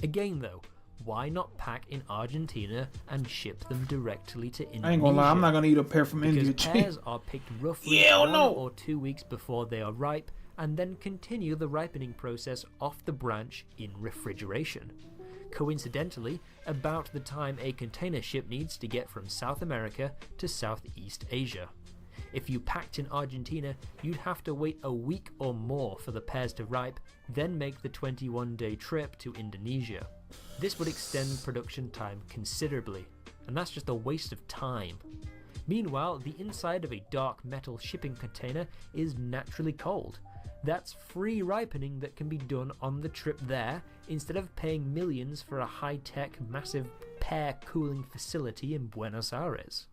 Again though, why not pack in Argentina and ship them directly to Indonesia? I ain't gonna lie, I'm not gonna eat a pear from India. Because pears are picked roughly 1 or 2 weeks before they are ripe, and then continue the ripening process off the branch in refrigeration. Coincidentally, about the time a container ship needs to get from South America to Southeast Asia. If you packed in Argentina, you'd have to wait a week or more for the pears to ripe, then make the 21-day trip to Indonesia. This would extend production time considerably, and that's just a waste of time. Meanwhile, the inside of a dark metal shipping container is naturally cold. That's free ripening that can be done on the trip there, instead of paying millions for a high-tech, massive pear cooling facility in Buenos Aires.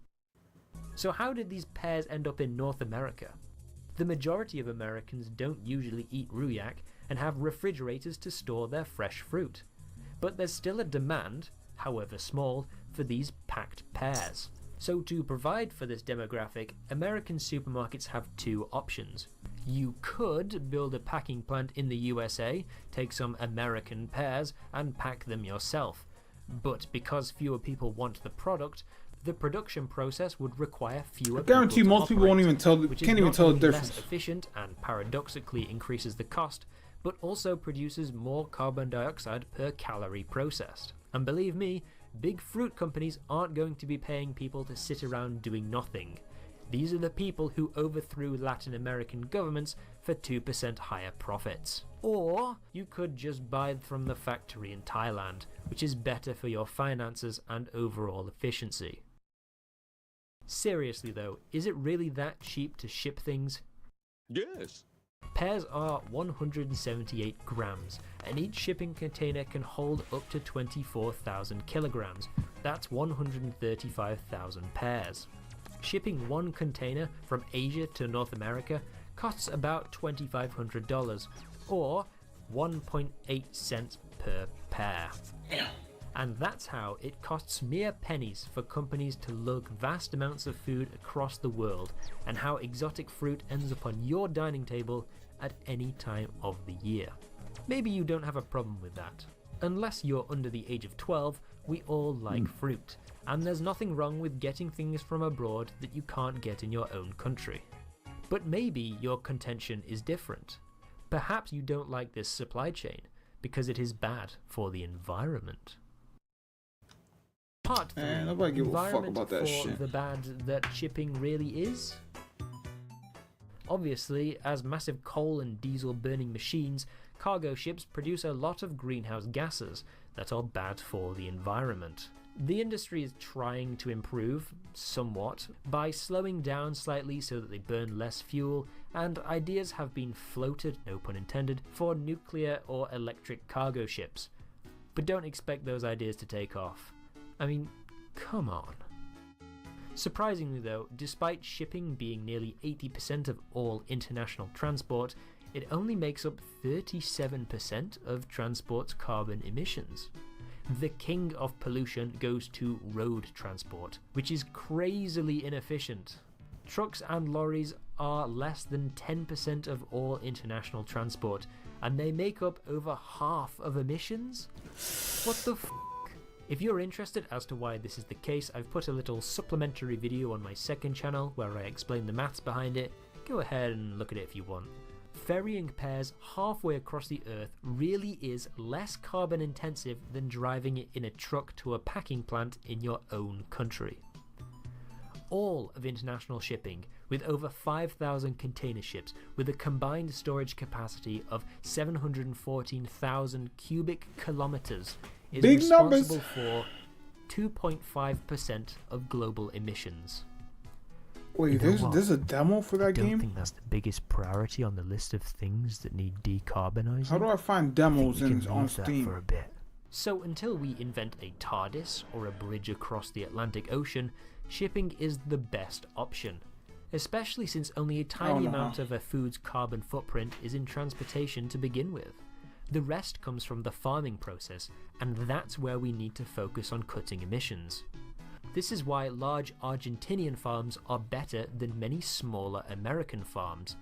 So how did these pears end up in North America? The majority of Americans don't usually eat rujak and have refrigerators to store their fresh fruit. But there's still a demand, however small, for these packed pears. So to provide for this demographic, American supermarkets have two options. You could build a packing plant in the USA, take some American pears and pack them yourself. But because fewer people want the product, the production process would require fewer I guarantee people to most people won't operate, even tell, which is can't even not tell the only difference. less efficient and paradoxically increases the cost, but also produces more carbon dioxide per calorie processed. And believe me, big fruit companies aren't going to be paying people to sit around doing nothing. These are the people who overthrew Latin American governments for 2% higher profits. Or you could just buy from the factory in Thailand, which is better for your finances and overall efficiency. Seriously though, is it really that cheap to ship things? Yes. Pears are 178 grams, and each shipping container can hold up to 24,000 kilograms. That's 135,000 pears. Shipping one container from Asia to North America costs about $2,500, or 1.8 cents per pear. And that's how it costs mere pennies for companies to lug vast amounts of food across the world, and how exotic fruit ends up on your dining table at any time of the year. Maybe you don't have a problem with that. Unless you're under the age of 12, we all like fruit, and there's nothing wrong with getting things from abroad that you can't get in your own country. But maybe your contention is different. Perhaps you don't like this supply chain because it is bad for the environment. Part 3. Man, nobody give a fuck Environment about that for shit. the bad that shipping really is? Obviously, as massive coal and diesel burning machines, cargo ships produce a lot of greenhouse gases that are bad for the environment. The industry is trying to improve, somewhat, by slowing down slightly so that they burn less fuel, and ideas have been floated, no pun intended, for nuclear or electric cargo ships. But don't expect those ideas to take off. I mean, come on. Surprisingly though, despite shipping being nearly 80% of all international transport, it only makes up 37% of transport's carbon emissions. The king of pollution goes to road transport, which is crazily inefficient. Trucks and lorries are less than 10% of all international transport, and they make up over half of emissions? What the f***? If you're interested as to why this is the case, I've put a little supplementary video on my second channel where I explain the maths behind it. Go ahead and look at it if you want. Ferrying pears halfway across the earth really is less carbon intensive than driving it in a truck to a packing plant in your own country. All of international shipping, with over 5,000 container ships with a combined storage capacity of 714,000 cubic kilometers, is Big responsible numbers. for 2.5% of global emissions. Wait, You know what? there's a demo for that I don't game? think that's the biggest priority on the list of things that need decarbonizing. How do I find demos we in can on leave that Steam? for a bit. So until we invent a TARDIS or a bridge across the Atlantic Ocean, shipping is the best option. Especially since only a tiny no. amount of a food's carbon footprint is in transportation to begin with. The rest comes from the farming process, and that's where we need to focus on cutting emissions. This is why large Argentinian farms are better than many smaller American farms.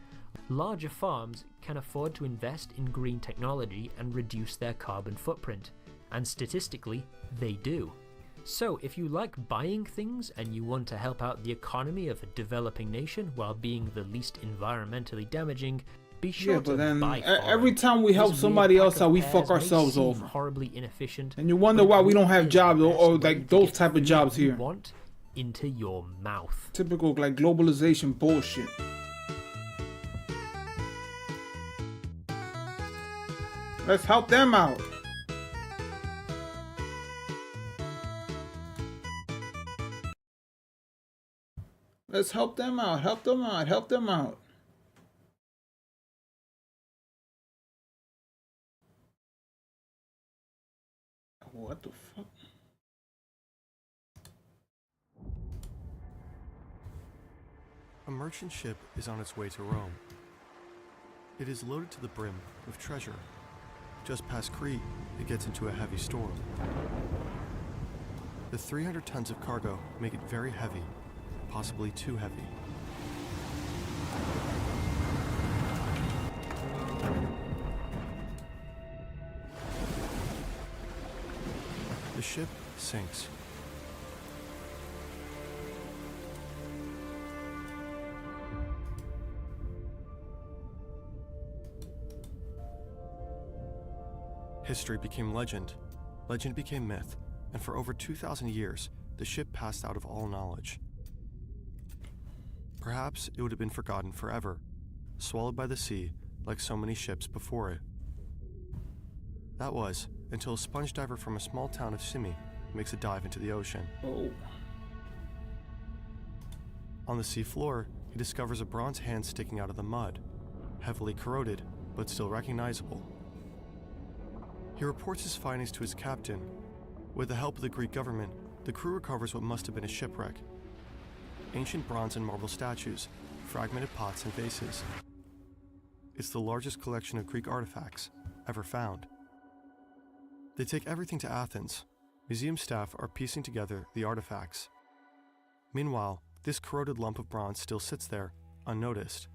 Larger farms can afford to invest in green technology and reduce their carbon footprint, and statistically, they do. So if you like buying things and you want to help out the economy of a developing nation while being the least environmentally damaging, be sure Yeah, but to then buy every time we help This somebody weird else pack out, of we pears fuck may ourselves seem over. horribly inefficient, And you wonder but why it we don't have really jobs is the or best way like to those get type of food jobs you here. want into your mouth. Typical like globalization bullshit. Let's help them out. Let's help them out. Help them out. Help them out. What the fuck? A merchant ship is on its way to Rome. It is loaded to the brim with treasure. Just past Crete, it gets into a heavy storm. The 300 tons of cargo make it very heavy, possibly too heavy. The ship sinks. History became legend, legend became myth, and for over 2,000 years, the ship passed out of all knowledge. Perhaps it would have been forgotten forever, swallowed by the sea like so many ships before it. That was until a sponge diver from a small town of Simi makes a dive into the ocean. Oh. On the sea floor, he discovers a bronze hand sticking out of the mud, heavily corroded, but still recognizable. He reports his findings to his captain. With the help of the Greek government, the crew recovers what must have been a shipwreck. Ancient bronze and marble statues, fragmented pots and vases. It's the largest collection of Greek artifacts ever found. They take everything to Athens. Museum staff are piecing together the artifacts. Meanwhile, this corroded lump of bronze still sits there, unnoticed.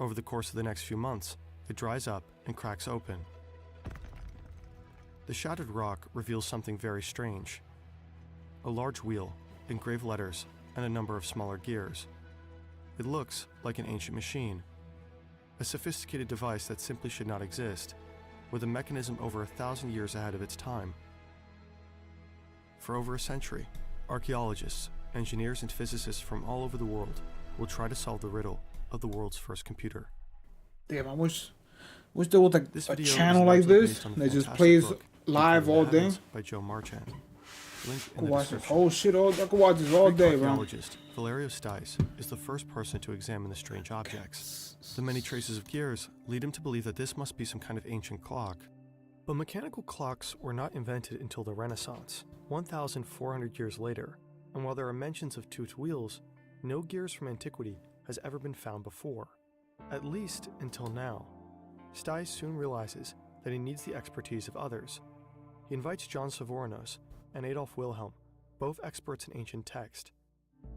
Over the course of the next few months, it dries up and cracks open. The shattered rock reveals something very strange. A large wheel, engraved letters, and a number of smaller gears. It looks like an ancient machine, a sophisticated device that simply should not exist, with a mechanism over 1,000 years ahead of its time. For over a century, archaeologists, engineers, and physicists from all over the world will try to solve the riddle of the world's first computer. Damn, I wish there was like This a video channel is like largely this based on the that just fantastic plays book, live Into all the day. Heavens by Joe Marchand. Link I in could the watch this description. whole shit I could watch this all Greek day, bro. archaeologist Valerio Stais is the first person to examine the strange objects. The many traces of gears lead him to believe that this must be some kind of ancient clock. But mechanical clocks were not invented until the Renaissance, 1,400 years later, and while there are mentions of toothed wheels, no gears from antiquity has ever been found before, at least until now. Stais soon realizes that he needs the expertise of others. He invites John Savornos and Adolf Wilhelm, both experts in ancient text.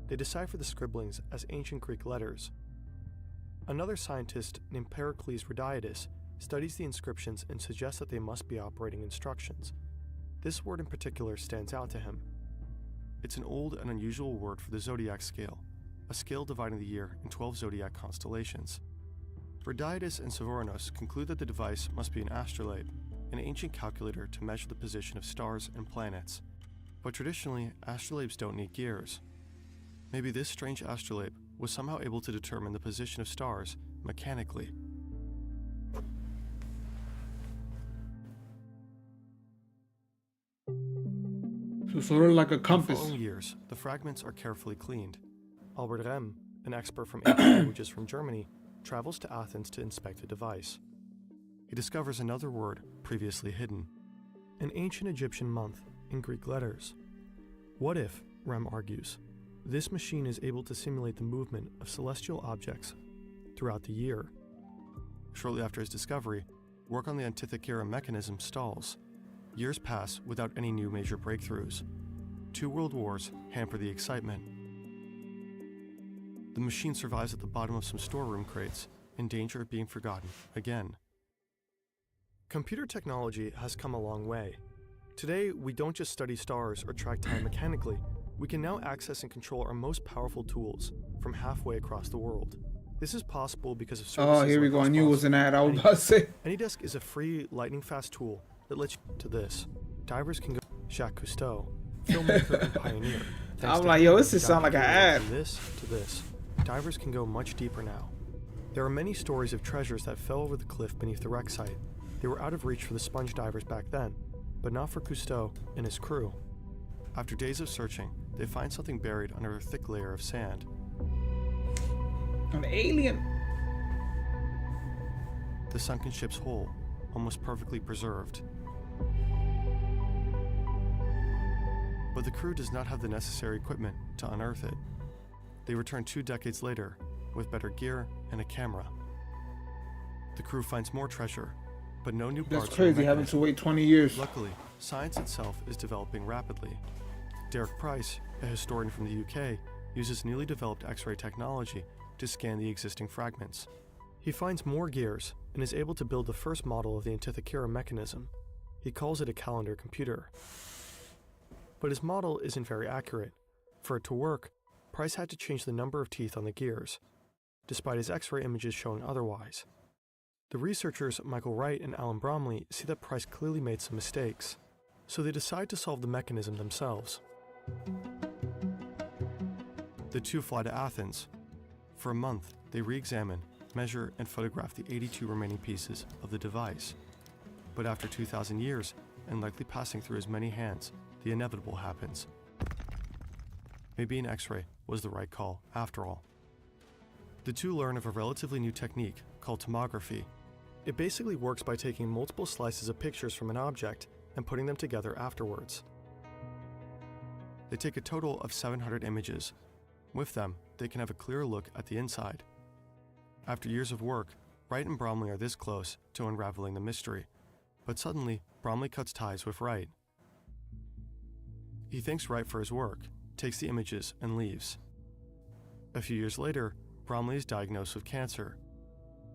They decipher the scribblings as ancient Greek letters. Another scientist named Pericles Rhodiatus studies the inscriptions and suggests that they must be operating instructions. This word in particular stands out to him. It's an old and unusual word for the zodiac scale, a scale dividing the year in 12 zodiac constellations. Rhodiatus and Savornos conclude that the device must be an astrolabe, an ancient calculator to measure the position of stars and planets. But traditionally, astrolabes don't need gears. Maybe this strange astrolabe was somehow able to determine the position of stars mechanically. So sort of like a In compass. following years, the fragments are carefully cleaned. Albert Rehm, an expert from ancient languages from Germany, travels to Athens to inspect the device. He discovers another word previously hidden, an ancient Egyptian month in Greek letters. What if, Rehm argues, this machine is able to simulate the movement of celestial objects throughout the year? Shortly after his discovery, work on the Antikythera mechanism stalls. Years pass without any new major breakthroughs. 2 world wars hamper the excitement. The machine survives at the bottom of some storeroom crates, in danger of being forgotten again. Computer technology has come a long way. Today, we don't just study stars or track time mechanically, we can now access and control our most powerful tools from halfway across the world. This is possible because of services. Oh, here we like go. I knew it was an ad. I was about to say. AnyDesk is a free lightning-fast tool that lets you to this. Divers can go Jacques Cousteau, filmmaker and pioneer. Thanks I'm to like, him, yo, this just got sound like an to go ad. From this to this. Divers can go much deeper now. There are many stories of treasures that fell over the cliff beneath the wreck site. They were out of reach for the sponge divers back then, but not for Cousteau and his crew. After days of searching, they find something buried under a thick layer of sand. An alien. The sunken ship's hull, almost perfectly preserved. But the crew does not have the necessary equipment to unearth it. They return 2 decades later with better gear and a camera. The crew finds more treasure, but no new parts. That's crazy having to wait 20 years. Luckily, science itself is developing rapidly. Derek Price, a historian from the UK, uses newly developed X-ray technology to scan the existing fragments. He finds more gears and is able to build the first model of the Antikythera mechanism. He calls it a calendar computer. But his model isn't very accurate. For it to work, Price had to change the number of teeth on the gears, despite his X-ray images showing otherwise. The researchers Michael Wright and Alan Bromley see that Price clearly made some mistakes, so they decide to solve the mechanism themselves. The two fly to Athens. For a month, they re-examine, measure, and photograph the 82 remaining pieces of the device. But after 2,000 years, and likely passing through as many hands, the inevitable happens. Maybe an X-ray was the right call, after all. The two learn of a relatively new technique called tomography. It basically works by taking multiple slices of pictures from an object and putting them together afterwards. They take a total of 700 images. With them, they can have a clearer look at the inside. After years of work, Wright and Bromley are this close to unraveling the mystery. But suddenly, Bromley cuts ties with Wright. He thanks Wright for his work, takes the images, and leaves. A few years later, Bromley is diagnosed with cancer.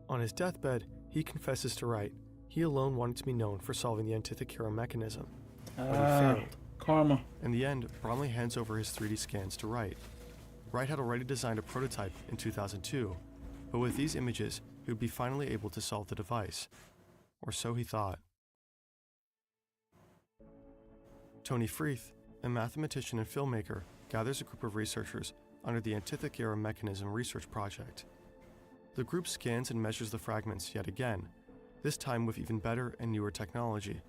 On his deathbed, he confesses to Wright he alone wanted to be known for solving the Antikythera mechanism, but he failed. Karma. In the end, Bromley hands over his 3D scans to Wright. Wright had already designed a prototype in 2002, but with these images, he would be finally able to solve the device. Or so he thought. Tony Freeth, a mathematician and filmmaker, gathers a group of researchers under the Antikythera Mechanism Research Project. The group scans and measures the fragments yet again, this time with even better and newer technology.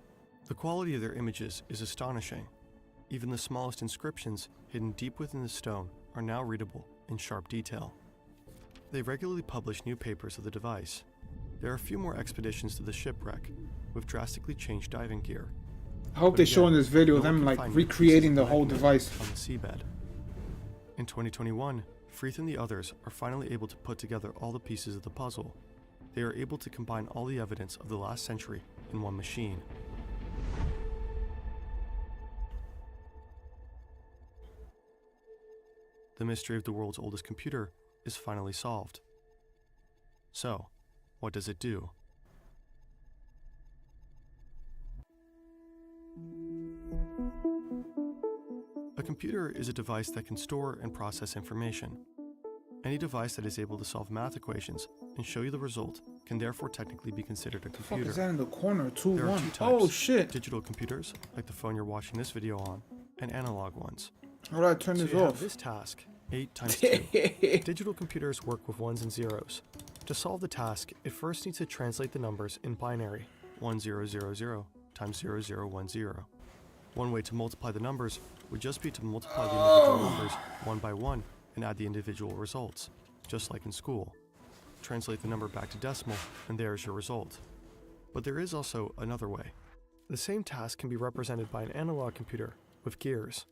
The quality of their images is astonishing. Even the smallest inscriptions, hidden deep within the stone, are now readable in sharp detail. They regularly publish new papers of the device. There are a few more expeditions to the shipwreck, with drastically changed diving gear. I hope they show in this video them like recreating the whole device on the seabed. In 2021, Freeth and the others are finally able to put together all the pieces of the puzzle. They are able to combine all the evidence of the last century in one machine. The mystery of the world's oldest computer is finally solved. So, what does it do? A computer is a device that can store and process information. Any device that is able to solve math equations and show you the result can therefore technically be considered a computer. Fuck is that in the corner? 2-1. There are two types. Oh shit. Digital computers, like the phone you're watching this video on, and analog ones. How do I turn this So you have off? this task, 8 times 2. Digital computers work with ones and zeros. To solve the task, it first needs to translate the numbers in binary, 1000 times 0010. One way to multiply the numbers would just be to multiply the individual numbers one by one and add the individual results, just like in school. Translate the number back to decimal, and there's your result. But there is also another way. The same task can be represented by an analog computer with gears.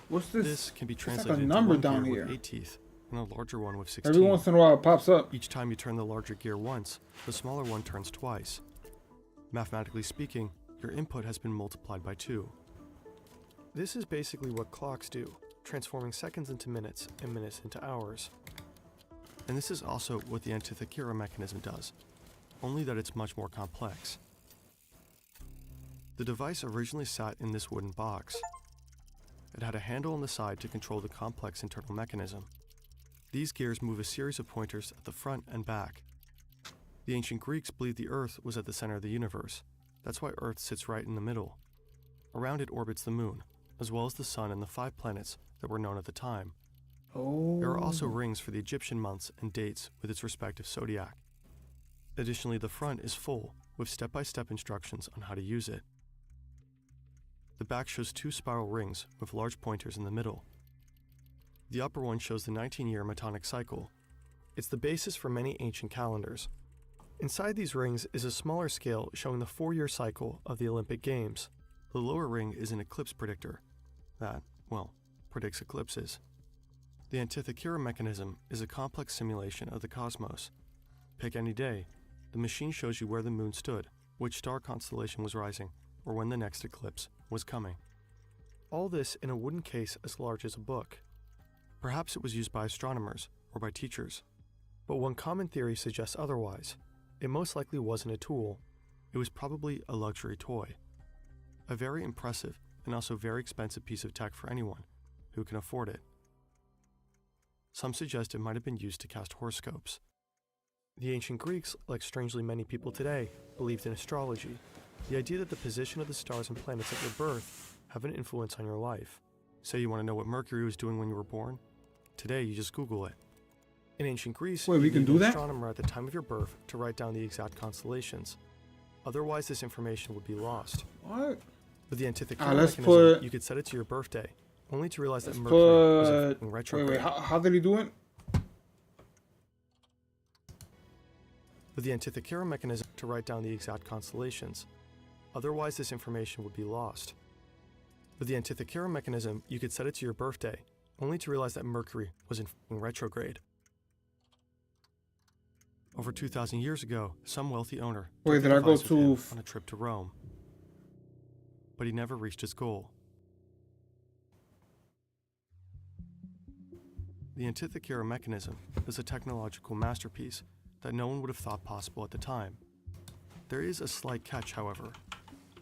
What's this? This can be It's translated like a into number one down gear here. with 8 teeth, and a larger one with 16. Every once in a while it pops up. Each time you turn the larger gear once, the smaller one turns twice. Mathematically speaking, your input has been multiplied by 2. This is basically what clocks do, transforming seconds into minutes and minutes into hours. And this is also what the Antikythera mechanism does, only that it's much more complex. The device originally sat in this wooden box. It had a handle on the side to control the complex internal mechanism. These gears move a series of pointers at the front and back. The ancient Greeks believed the Earth was at the center of the universe. That's why Earth sits right in the middle. Around it orbits the moon, as well as the sun and the 5 planets that were known at the time. There are also rings for the Egyptian months and dates with its respective zodiac. Additionally, the front is full, with step-by-step instructions on how to use it. The back shows 2 spiral rings with large pointers in the middle. The upper one shows the 19-year Metonic cycle. It's the basis for many ancient calendars. Inside these rings is a smaller scale showing the 4-year cycle of the Olympic Games. The lower ring is an eclipse predictor that, well, predicts eclipses. The Antikythera mechanism is a complex simulation of the cosmos. Pick any day. The machine shows you where the moon stood, which star constellation was rising, or when the next eclipse was coming. All this in a wooden case as large as a book. Perhaps it was used by astronomers or by teachers. But one common theory suggests otherwise. It most likely wasn't a tool. It was probably a luxury toy. A very impressive and also very expensive piece of tech for anyone who can afford it. Some suggest it might have been used to cast horoscopes. The ancient Greeks, like strangely many people today, believed in astrology, the idea that the position of the stars and planets at your birth have an influence on your life. Say you want to know what Mercury was doing when you were born? Today, you just Google it. In ancient Greece, Wait, we you can need do an that? astronomer at the time of your birth to write down the exact constellations. Otherwise, this information would be lost. What? With the Antikythera let's mechanism, put- you could set it to your birthday, only to realize that Let's Mercury was in put. fucking retrograde. Wait, how did he do it? With the Antikythera mechanism to write down the exact constellations. Otherwise, this information would be lost. With the Antikythera mechanism, you could set it to your birthday, only to realize that Mercury was in fucking retrograde. Over 2,000 years ago, some wealthy owner Wait, took the did I go device with him to on a trip to Rome, but he never reached his goal. The Antikythera mechanism is a technological masterpiece that no one would have thought possible at the time. There is a slight catch, however.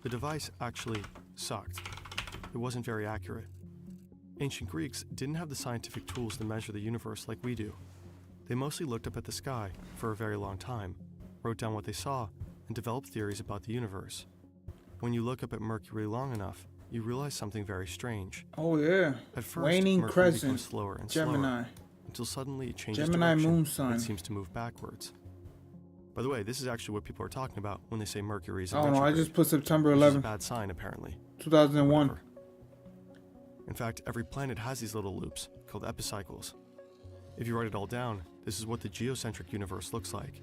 The device actually sucked. It wasn't very accurate. Ancient Greeks didn't have the scientific tools to measure the universe like we do. They mostly looked up at the sky for a very long time, wrote down what they saw, and developed theories about the universe. When you look up at Mercury long enough, you realize something very strange. Oh yeah. At first, Waning Mercury crescent. becomes slower and Gemini. slower, until suddenly it changes Gemini direction moon and sign. seems to move backwards. By the way, this is actually what people are talking about when they say Mercury is in I don't know. I retrograde, just put September which is a 11th, bad sign, apparently. 2001. Whatever. In fact, every planet has these little loops, called epicycles. If you write it all down, this is what the geocentric universe looks like.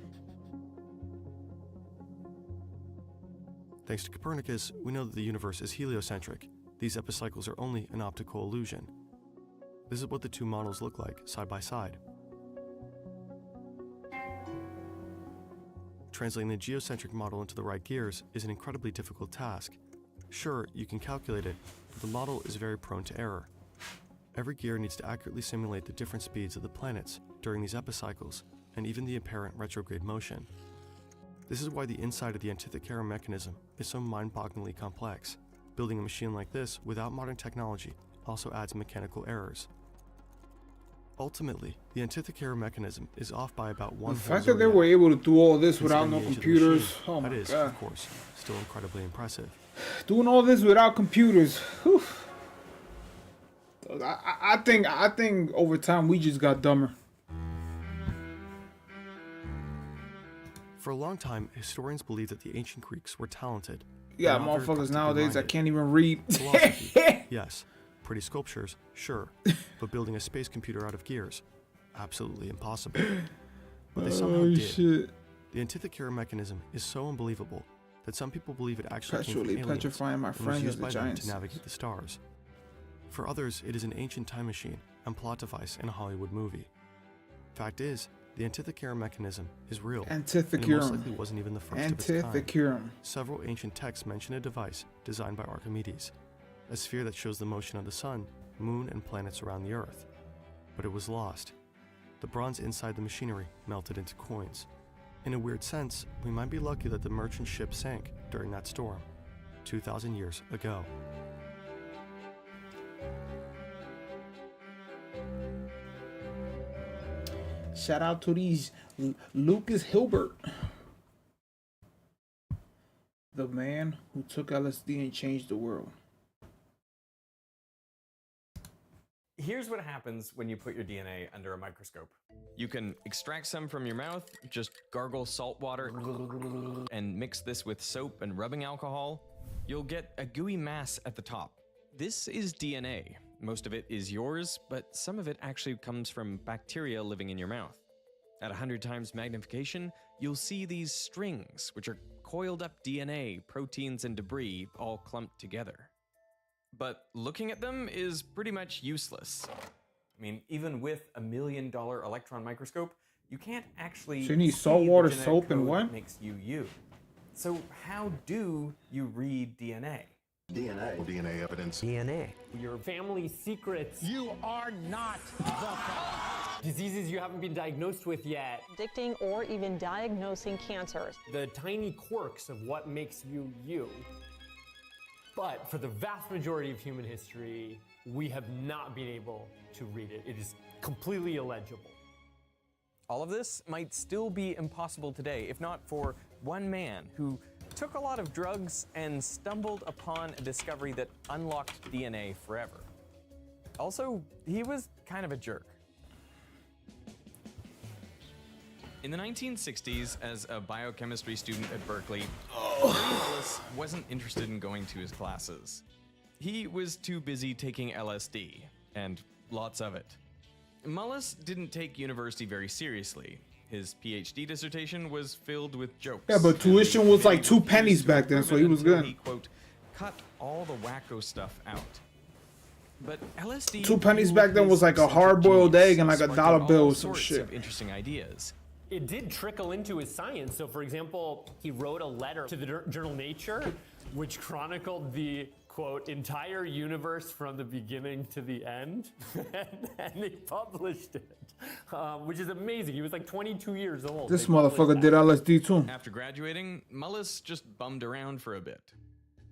Thanks to Copernicus, we know that the universe is heliocentric. These epicycles are only an optical illusion. This is what the two models look like, side by side. Translating the geocentric model into the right gears is an incredibly difficult task. Sure, you can calculate it, but the model is very prone to error. Every gear needs to accurately simulate the different speeds of the planets during these epicycles, and even the apparent retrograde motion. This is why the inside of the Antikythera mechanism is so mind-bogglingly complex. Building a machine like this without modern technology also adds mechanical errors. Ultimately, the Antikythera mechanism is off by about one The whole fact that they zodiac. were able to do all this without Considering no the age of the computers, machine, oh my that is, god. of course, still incredibly impressive. Doing all this without computers. Whew. I think over time we just got dumber. For a long time, historians believed that the ancient Greeks were talented. Yeah, but not very motherfuckers practically nowadays that minded. can't even read. Philosophy, yes. Pretty sculptures, sure. But building a space computer out of gears, absolutely impossible. But they somehow did. Shit. The Antikythera mechanism is so unbelievable that some people believe it actually came Perpetually from aliens petrifying my and was friends used as by the them giants. to navigate the stars. For others, it is an ancient time machine and plot device in a Hollywood movie. Fact is, the Antikythera mechanism is real, and it most Antikythera. likely wasn't even the first of its kind. Antikythera. Several ancient texts mention a device designed by Archimedes, a sphere that shows the motion of the sun, moon, and planets around the Earth. But it was lost. The bronze inside the machinery melted into coins. In a weird sense, we might be lucky that the merchant ship sank during that storm, 2,000 years ago. Shout out to these Lucas Hilbert, the man who took LSD and changed the world. Here's what happens when you put your DNA under a microscope. You can extract some from your mouth, just gargle salt water, and mix this with soap and rubbing alcohol. You'll get a gooey mass at the top. This is DNA. Most of it is yours, but some of it actually comes from bacteria living in your mouth. At 100 times magnification, you'll see these strings, which are coiled up DNA, proteins, and debris all clumped together. But looking at them is pretty much useless. I mean, even with $1 million electron microscope, you can't actually So you need see salt the water, genetic soap, and code what? that makes you you. So how do you read DNA? DNA evidence. DNA. Your family secrets. You are not the problem. Diseases you haven't been diagnosed with yet. Predicting or even diagnosing cancers. The tiny quirks of what makes you you. But for the vast majority of human history, we have not been able to read it. It is completely illegible. All of this might still be impossible today, if not for one man who took a lot of drugs and stumbled upon a discovery that unlocked DNA forever. Also, he was kind of a jerk. In the 1960s, as a biochemistry student at Berkeley, Harry Mullis wasn't interested in going to his classes. He was too busy taking LSD, and lots of it. Mullis didn't take university very seriously. His PhD dissertation was filled with jokes. Yeah, but tuition was like 2 pennies back then, so he was good. He, quote, cut all the wacko stuff out. But LSD 2 pennies back then was like a hard-boiled egg and like a dollar bill or some shit. Of interesting ideas. It did trickle into his science. So, for example, he wrote a letter to the journal Nature, which chronicled the, quote, entire universe from the beginning to the end. and they published it, which is amazing. He was like 22 years old. This motherfucker did LSD too. After graduating, Mullis just bummed around for a bit.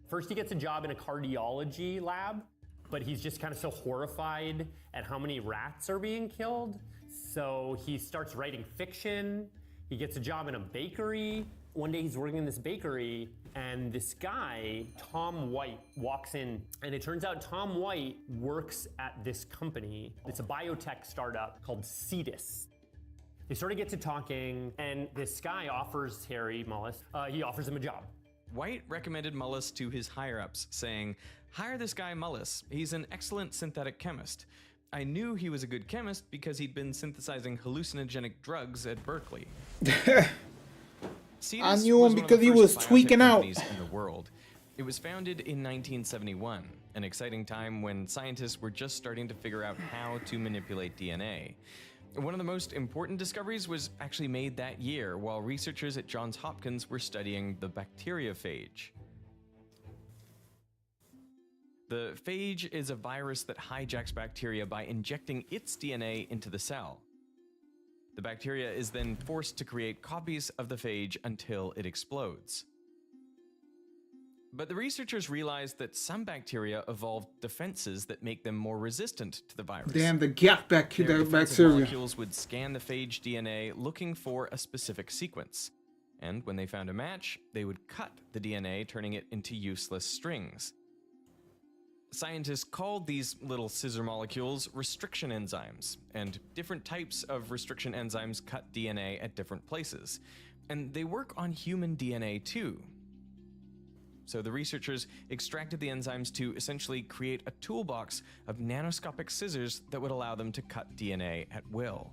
First, he gets a job in a cardiology lab, but he's just kind of so horrified at how many rats are being killed. So he starts writing fiction. He gets a job in a bakery. One day he's working in this bakery and this guy, Tom White, walks in, and it turns out Tom White works at this company. It's a biotech startup called Cetus. They sort of get to talking, and this guy offers Harry Mullis, he offers him a job. White recommended Mullis to his higher-ups, saying, "Hire this guy Mullis. He's an excellent synthetic chemist. I knew he was a good chemist because he'd been synthesizing hallucinogenic drugs at Berkeley." I knew him because he was tweaking out. In the world. It was founded in 1971, an exciting time when scientists were just starting to figure out how to manipulate DNA. One of the most important discoveries was actually made that year while researchers at Johns Hopkins were studying the bacteriophage. The phage is a virus that hijacks bacteria by injecting its DNA into the cell. The bacteria is then forced to create copies of the phage until it explodes. But the researchers realized that some bacteria evolved defenses that make them more resistant to the virus. Damn, the gap bacteria. Molecules would scan the phage DNA looking for a specific sequence. And when they found a match, they would cut the DNA, turning it into useless strings. Scientists called these little scissor molecules restriction enzymes, and different types of restriction enzymes cut DNA at different places. And they work on human DNA too. So the researchers extracted the enzymes to essentially create a toolbox of nanoscopic scissors that would allow them to cut DNA at will.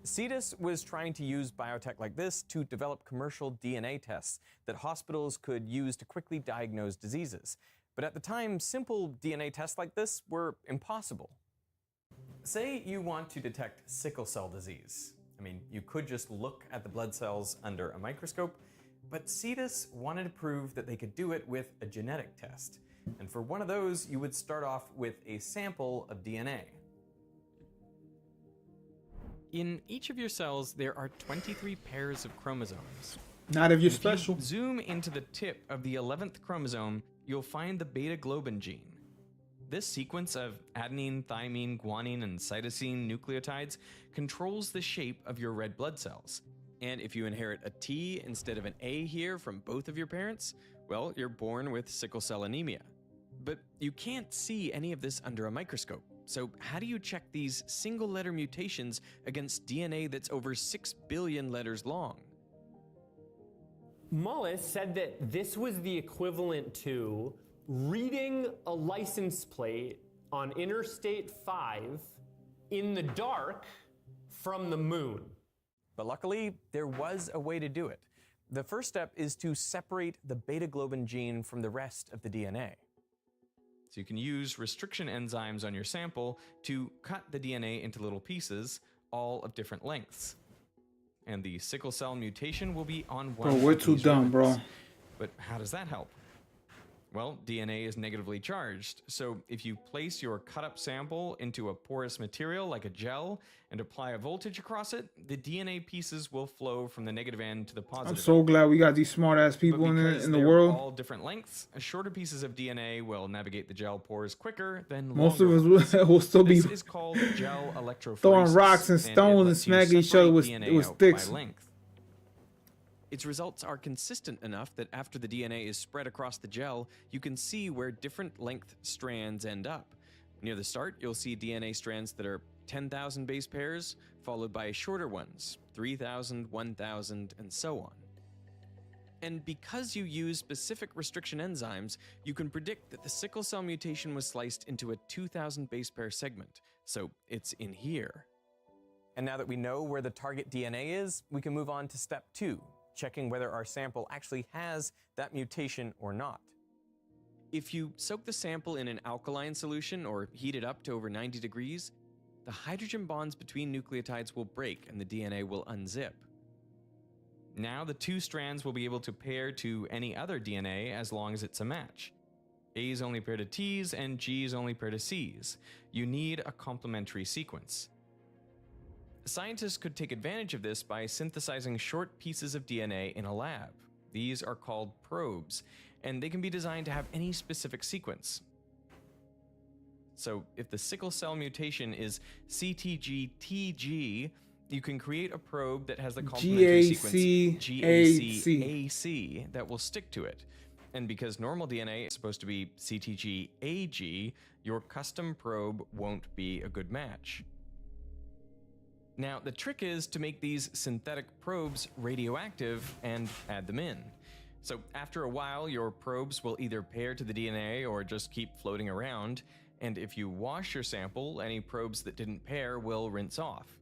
Cetus was trying to use biotech like this to develop commercial DNA tests that hospitals could use to quickly diagnose diseases. But at the time, simple DNA tests like this were impossible. Say you want to detect sickle cell disease. I mean, you could just look at the blood cells under a microscope, but Cetus wanted to prove that they could do it with a genetic test. And for one of those, you would start off with a sample of DNA. In each of your cells, there are 23 pairs of chromosomes. Not if you're special. If you zoom into the tip of the 11th chromosome, you'll find the beta globin gene. This sequence of adenine, thymine, guanine, and cytosine nucleotides controls the shape of your red blood cells. And if you inherit a T instead of an A here from both of your parents, well, you're born with sickle cell anemia. But you can't see any of this under a microscope. So how do you check these single-letter mutations against DNA that's over 6 billion letters long? Mullis said that this was the equivalent to reading a license plate on Interstate 5 in the dark from the moon. But luckily, there was a way to do it. The first step is to separate the beta globin gene from the rest of the DNA. So you can use restriction enzymes on your sample to cut the DNA into little pieces, all of different lengths. And the sickle cell mutation will be on one. Bro, we're too dumb, bro. But how does that help? Well, DNA is negatively charged, so if you place your cut-up sample into a porous material like a gel and apply a voltage across it, the DNA pieces will flow from the negative end to the positive. I'm so glad we got these smart-ass people in the world. All different lengths, shorter pieces of DNA will navigate the gel pores quicker than Most longer of us ones. will still be This is called gel electrophoresis, throwing rocks and it stones and lets you smacking each other with separate DNA out sticks. by length. Its results are consistent enough that after the DNA is spread across the gel, you can see where different length strands end up. Near the start, you'll see DNA strands that are 10,000 base pairs, followed by shorter ones, 3,000, 1,000, and so on. And because you use specific restriction enzymes, you can predict that the sickle cell mutation was sliced into a 2,000 base pair segment, so it's in here. And now that we know where the target DNA is, we can move on to step 2. Checking whether our sample actually has that mutation or not. If you soak the sample in an alkaline solution or heat it up to over 90 degrees, the hydrogen bonds between nucleotides will break and the DNA will unzip. Now the two strands will be able to pair to any other DNA as long as it's a match. A's only pair to T's and G's only pair to C's. You need a complementary sequence. Scientists could take advantage of this by synthesizing short pieces of DNA in a lab. These are called probes, and they can be designed to have any specific sequence. So if the sickle cell mutation is CTG-TG, you can create a probe that has the complementary sequence GAC-AC that will stick to it. And because normal DNA is supposed to be CTG-AG, your custom probe won't be a good match. Now, the trick is to make these synthetic probes radioactive and add them in. So after a while, your probes will either pair to the DNA or just keep floating around, and if you wash your sample, any probes that didn't pair will rinse off.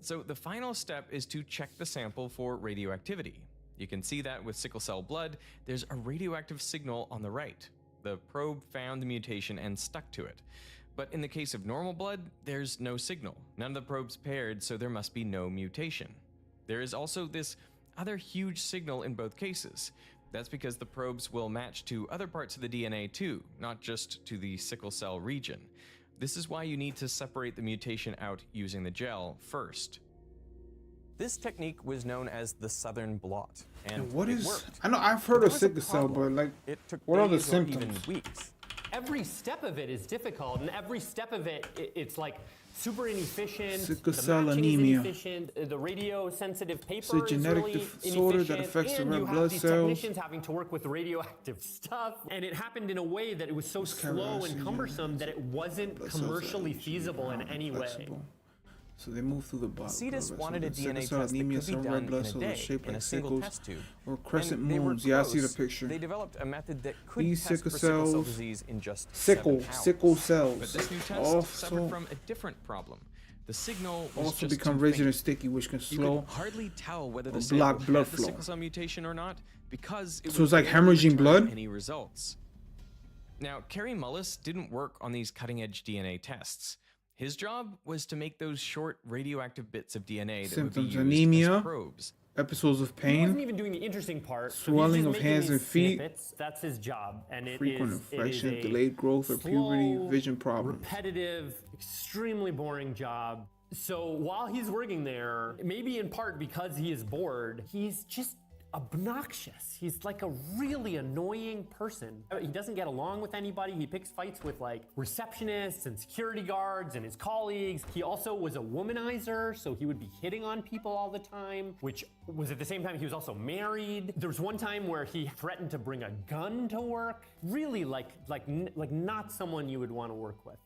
So the final step is to check the sample for radioactivity. You can see that with sickle cell blood, there's a radioactive signal on the right. The probe found the mutation and stuck to it. But in the case of normal blood, there's no signal. None of the probes paired, so there must be no mutation. There is also this other huge signal in both cases. That's because the probes will match to other parts of the DNA too, not just to the sickle cell region. This is why you need to separate the mutation out using the gel first. This technique was known as the Southern blot, and what it is? worked. I know I've heard of sickle cell, but like, what are the days or even symptoms? weeks. Every step of it is difficult, and every step of it, it's like super inefficient. Sickle the cell matching anemia. is inefficient. The radio-sensitive paper It's a is genetic really disorder that inefficient, affects the and red you blood have these cells. technicians having to work with radioactive stuff, and it happened in a way that it was so slow and cumbersome that it wasn't commercially feasible in any way. So they move through the body. CETUS wanted a Sickle DNA cell test that anemia, could be some done red blood in a cells day shaped in like a single sickles test tube. or crescent And they were moons. Yeah, I see the close. picture. They developed a method that could These test sickle for sickle cell cells, disease in just sickle 7 hours. cells. But this new test Also- suffered from a different problem. The signal was Also just become too rigid faint. and sticky, which can You slow could hardly tell whether the or sample block blood had the flow. sickle cell mutation or not because it So would it's like barely hemorrhaging return blood? any results. Now, Kerry Mullis didn't work on these cutting-edge DNA tests. His job was to make those short radioactive bits of DNA that would be Symptoms: used anemia, as probes. episodes of He wasn't pain, even doing the interesting part. So he's swelling just of making hands these and feet, snippets. That's his job, and it frequent is infection, a delayed growth or puberty, slow, vision problems. repetitive, extremely boring job. So while he's working there, maybe in part because he is bored, he's just obnoxious. He's like a really annoying person. He doesn't get along with anybody. He picks fights with like receptionists and security guards and his colleagues. He also was a womanizer, so he would be hitting on people all the time, which was at the same time he was also married. There was one time where he threatened to bring a gun to work. Really like not someone you would want to work with.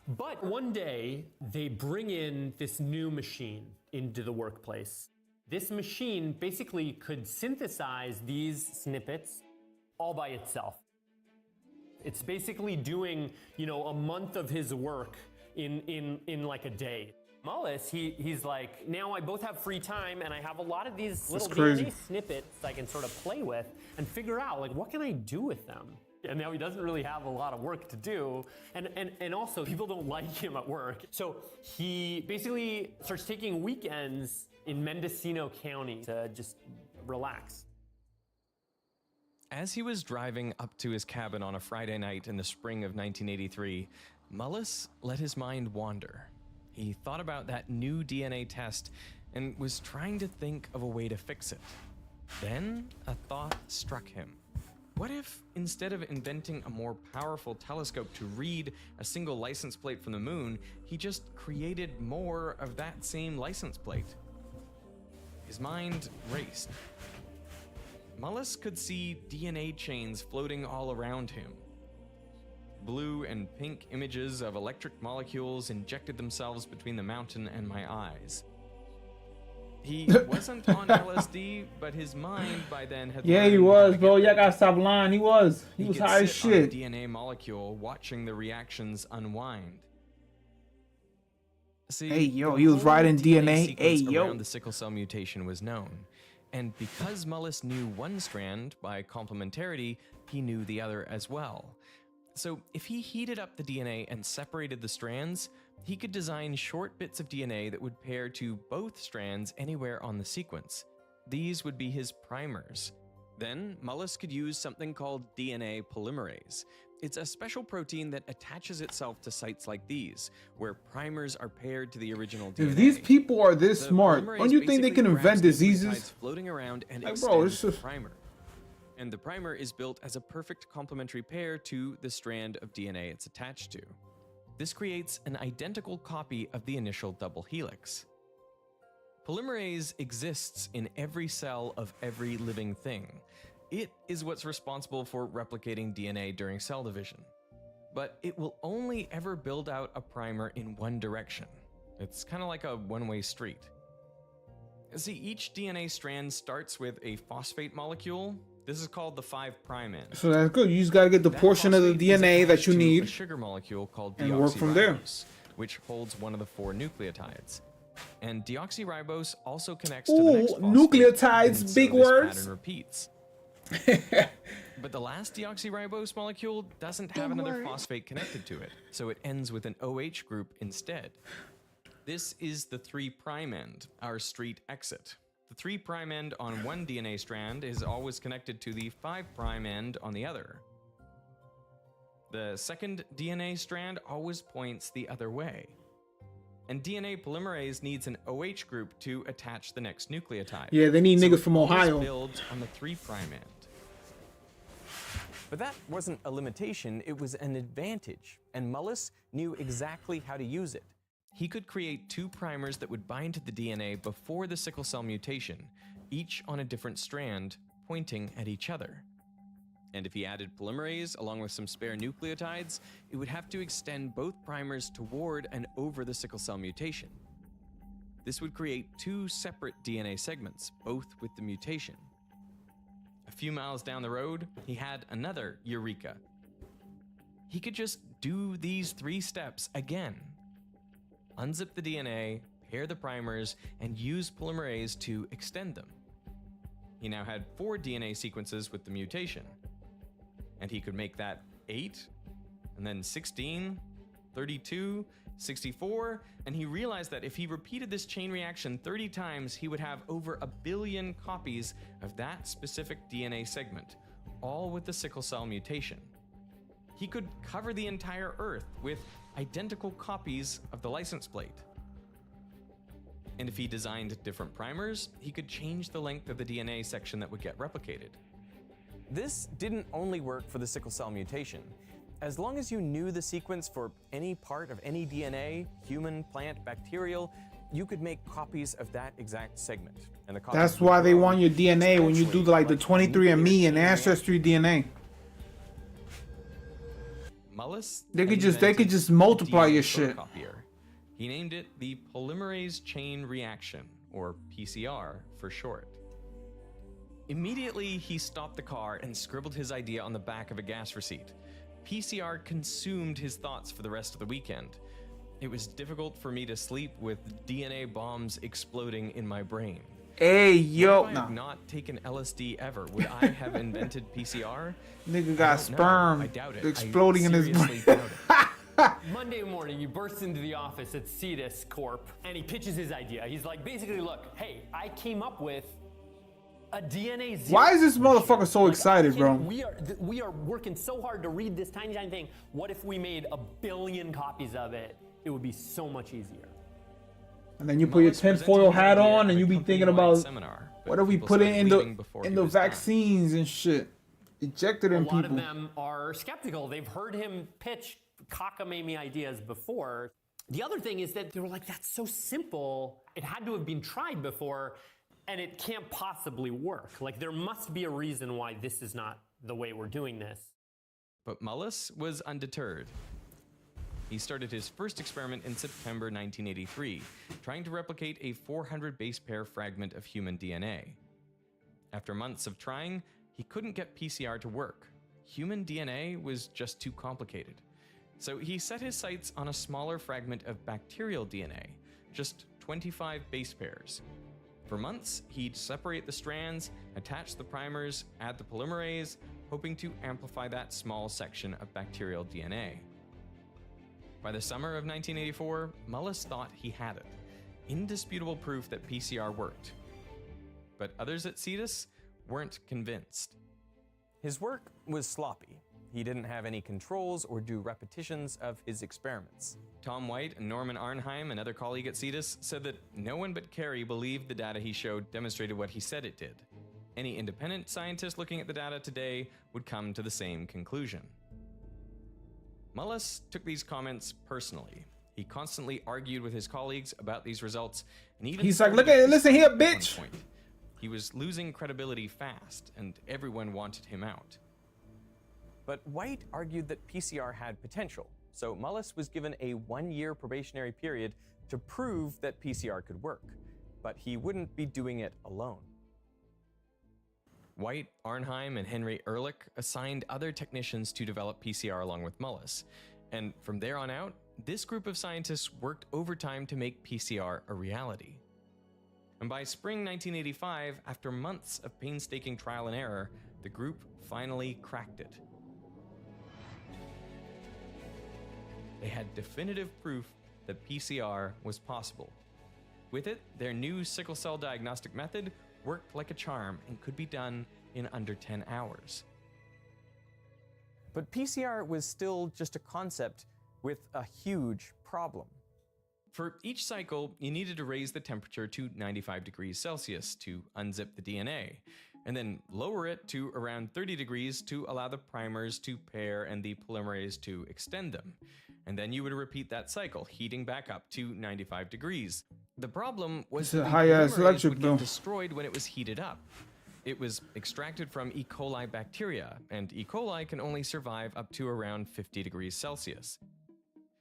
But one day, they bring in this new machine into the workplace. This machine basically could synthesize these snippets all by itself. It's basically doing, a month of his work in like a day. Mullis, he's like, now I both have free time and I have a lot of these little crazy. DNA snippets I can sort of play with and figure out, like, what can I do with them? And now he doesn't really have a lot of work to do. And also, people don't like him at work. So he basically starts taking weekends in Mendocino County to just relax. As he was driving up to his cabin on a Friday night in the spring of 1983, Mullis let his mind wander. He thought about that new DNA test and was trying to think of a way to fix it. Then a thought struck him. What if, instead of inventing a more powerful telescope to read a single license plate from the moon, he just created more of that same license plate? His mind raced. Mullis could see DNA chains floating all around him. Blue and pink images of electric molecules injected themselves between the mountain and my eyes. He wasn't on LSD, but his mind by then had Yeah, he was, bro. Y'all gotta stop lying. He was could high as sit on a shit. DNA molecule, watching the reactions unwind. See, Hey, yo, the he was whole riding DNA. sequence Hey, yo. around the sickle cell mutation was known, and because Mullis knew one strand by complementarity, he knew the other as well. So if he heated up the DNA and separated the strands, he could design short bits of DNA that would pair to both strands anywhere on the sequence. These would be his primers. Then Mullis could use something called DNA polymerase. It's a special protein that attaches itself to sites like these, where primers are paired to the original DNA. If these people are this The smart, polymerase don't you think they basically can grabs invent nucleotides diseases? floating around and Like, bro, it's extends the just- primer. And the primer is built as a perfect complementary pair to the strand of DNA it's attached to. This creates an identical copy of the initial double helix. Polymerase exists in every cell of every living thing. It is what's responsible for replicating DNA during cell division. But it will only ever build out a primer in one direction. It's kind of like a one-way street. See, each DNA strand starts with a phosphate molecule. This is called the 5' end. So that's good. You just gotta get the That portion of the phosphate is DNA that attached you to need a sugar molecule called and work from there. deoxyribose, which holds one of the 4 nucleotides. And deoxyribose also connects to the Ooh, next phosphate, nucleotides, and so big this words. pattern repeats. But the last deoxyribose molecule doesn't have Big another words. phosphate connected to it, so it ends with an OH group instead. This is the 3' end, our street exit. The 3' end on one DNA strand is always connected to the 5' end on the other. The second DNA strand always points the other way. And DNA polymerase needs an OH group to attach the next nucleotide. Yeah, they need So niggas it from always Ohio. builds on the 3' end. But that wasn't a limitation, it was an advantage, and Mullis knew exactly how to use it. He could create 2 primers that would bind to the DNA before the sickle cell mutation, each on a different strand, pointing at each other. And if he added polymerase along with some spare nucleotides, it would have to extend both primers toward and over the sickle cell mutation. This would create 2 separate DNA segments, both with the mutation. A few miles down the road, he had another eureka. He could just do these 3 steps again. Unzip the DNA, pair the primers, and use polymerase to extend them. He now had 4 DNA sequences with the mutation. And he could make that 8, and then 16, 32, 64, and he realized that if he repeated this chain reaction 30 times, he would have over 1 billion copies of that specific DNA segment, all with the sickle cell mutation. He could cover the entire Earth with identical copies of the license plate. And if he designed different primers, he could change the length of the DNA section that would get replicated. This didn't only work for the sickle cell mutation. As long as you knew the sequence for any part of any DNA, human, plant, bacterial, you could make copies of that exact segment. And the copies That's would why they grow want your DNA when you do like the 23andMe and Ancestry DNA. Mullis They could invented just the multiply DNA your shit. photocopier. He named it the polymerase chain reaction, or PCR for short. Immediately, he stopped the car and scribbled his idea on the back of a gas receipt. PCR consumed his thoughts for the rest of the weekend. It was difficult for me to sleep with DNA bombs exploding in my brain. Hey, yo, What if I had not taken LSD ever? Would I have invented PCR? Nigga I got don't know. sperm I doubt it. exploding I in his seriously brain. doubt it. Monday morning, he bursts into the office at Cetus Corp and he pitches his idea. He's like, basically, look, hey, I came up with A DNA zero. Why is this motherfucker so excited, bro? We are working so hard to read this tiny thing. What if we made 1 billion copies of it? It would be so much easier. And then you put your tinfoil hat on, and you be thinking about what if we put it in the vaccines and shit, injected in people. A lot people. of them are skeptical. They've heard him pitch cockamamie ideas before. The other thing is that they were like, "That's so simple. It had to have been tried before, and it can't possibly work. Like there must be a reason why this is not the way we're doing this." But Mullis was undeterred. He started his first experiment in September 1983, trying to replicate a 400 base pair fragment of human DNA. After months of trying, he couldn't get PCR to work. Human DNA was just too complicated. So he set his sights on a smaller fragment of bacterial DNA, just 25 base pairs. For months, he'd separate the strands, attach the primers, add the polymerase, hoping to amplify that small section of bacterial DNA. By the summer of 1984, Mullis thought he had it. Indisputable proof that PCR worked. But others at CETUS weren't convinced. His work was sloppy. He didn't have any controls or do repetitions of his experiments. Tom White and Norman Arnheim, another colleague at CETUS, said that no one but Carey believed the data he showed demonstrated what he said it did. Any independent scientist looking at the data today would come to the same conclusion. Mullis took these comments personally. He constantly argued with his colleagues about these results, and even he's like, listen here, bitch. He was losing credibility fast, and everyone wanted him out. But White argued that PCR had potential, so Mullis was given a 1-year probationary period to prove that PCR could work. But he wouldn't be doing it alone. White, Arnheim, and Henry Ehrlich assigned other technicians to develop PCR along with Mullis. And from there on out, this group of scientists worked overtime to make PCR a reality. And by spring 1985, after months of painstaking trial and error, the group finally cracked it. They had definitive proof that PCR was possible. With it, their new sickle cell diagnostic method worked like a charm and could be done in under 10 hours. But PCR was still just a concept with a huge problem. For each cycle, you needed to raise the temperature to 95 degrees Celsius to unzip the DNA, and then lower it to around 30 degrees to allow the primers to pair and the polymerase to extend them. And then you would repeat that cycle, heating back up to 95 degrees. The problem was that the polymerase would get destroyed when it was heated up. It was extracted from E. coli bacteria, and E. coli can only survive up to around 50 degrees Celsius.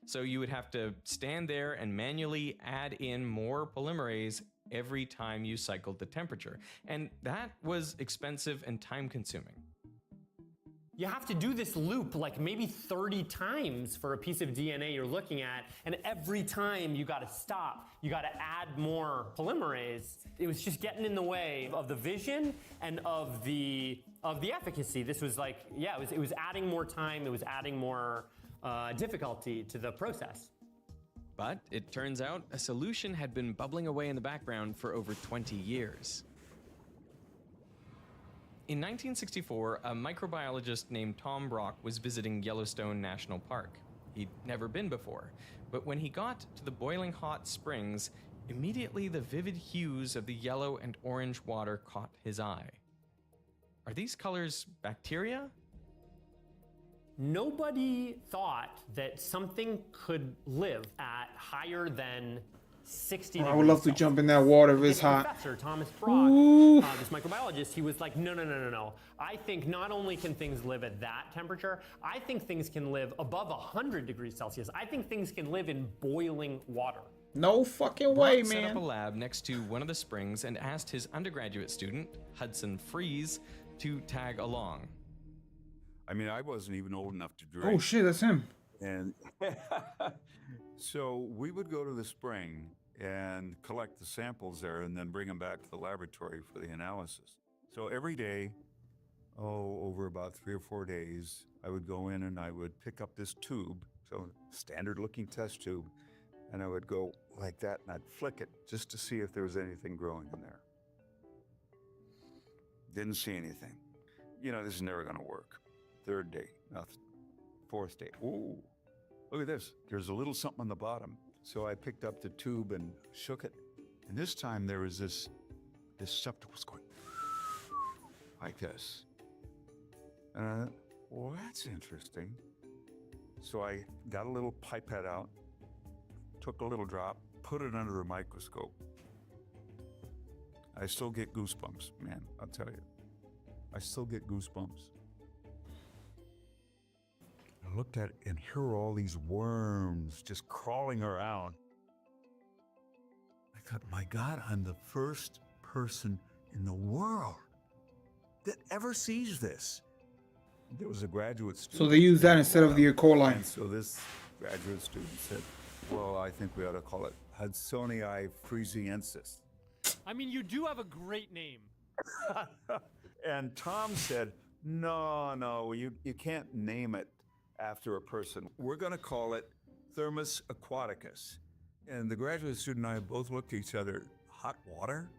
So you would have to stand there and manually add in more polymerase every time you cycled the temperature. And that was expensive and time-consuming. You have to do this loop like maybe 30 times for a piece of DNA you're looking at, and every time you gotta stop, you gotta add more polymerase. It was just getting in the way of the vision and of the efficacy. This was like, yeah, it was adding more time, it was adding more difficulty to the process. But it turns out a solution had been bubbling away in the background for over 20 years. In 1964, a microbiologist named Tom Brock was visiting Yellowstone National Park. He'd never been before, but when he got to the boiling hot springs, immediately the vivid hues of the yellow and orange water caught his eye. Are these colors bacteria? Nobody thought that something could live at higher than 60 degrees. I would love to jump in that water if it's hot. Professor Thomas Brock, this microbiologist, he was like, no. I think not only can things live at that temperature, I think things can live above 100 degrees Celsius. I think things can live in boiling water. No fucking way, Brock man. set up a lab next to one of the springs and asked his undergraduate student, Hudson Freeze, to tag along. I mean, I wasn't even old enough to drink. Oh shit, that's him. And so we would go to the spring and collect the samples there and then bring them back to the laboratory for the analysis. So every day, over about 3 or 4 days, I would go in and I would pick up this tube, so standard looking test tube, and I would go like that and I'd flick it just to see if there was anything growing in there. Didn't see anything. You know, this is never going to work. Third day, nothing. Fourth day, ooh, look at this. There's a little something on the bottom. So I picked up the tube and shook it. And this time there was this stuff that was going like this. And I thought, well, that's interesting. So I got a little pipette out, took a little drop, put it under a microscope. I still get goosebumps, man, I'll tell you. I still get goosebumps. I looked at it, and here are all these worms just crawling around. I thought, my God, I'm the first person in the world that ever sees this. There was a graduate student. So they use that instead of the E. coli. And so this graduate student said, well, I think we ought to call it Hudsonii friesiensis. I mean, you do have a great name. And Tom said, no, you can't name it after a person. We're going to call it Thermus aquaticus. And the graduate student and I both looked at each other, hot water?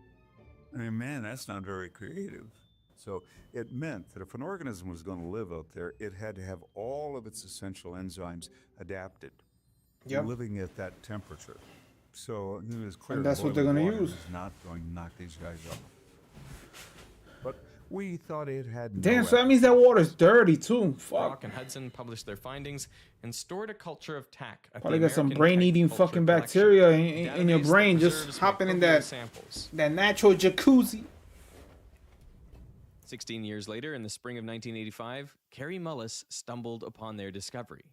I mean, man, that's not very creative. So it meant that if an organism was going to live out there, it had to have all of its essential enzymes adapted to living at that temperature. So it was clear. And that's what they're going to use. Is not going to knock these guys off. But we thought it had. Damn, so that means that water's dirty too. Fuck. Brock and Hudson published their findings and stored a culture of tack. Probably got some brain-eating fucking bacteria in your brain, just hopping in that natural jacuzzi. 16 years later, in the spring of 1985, Kary Mullis stumbled upon their discovery.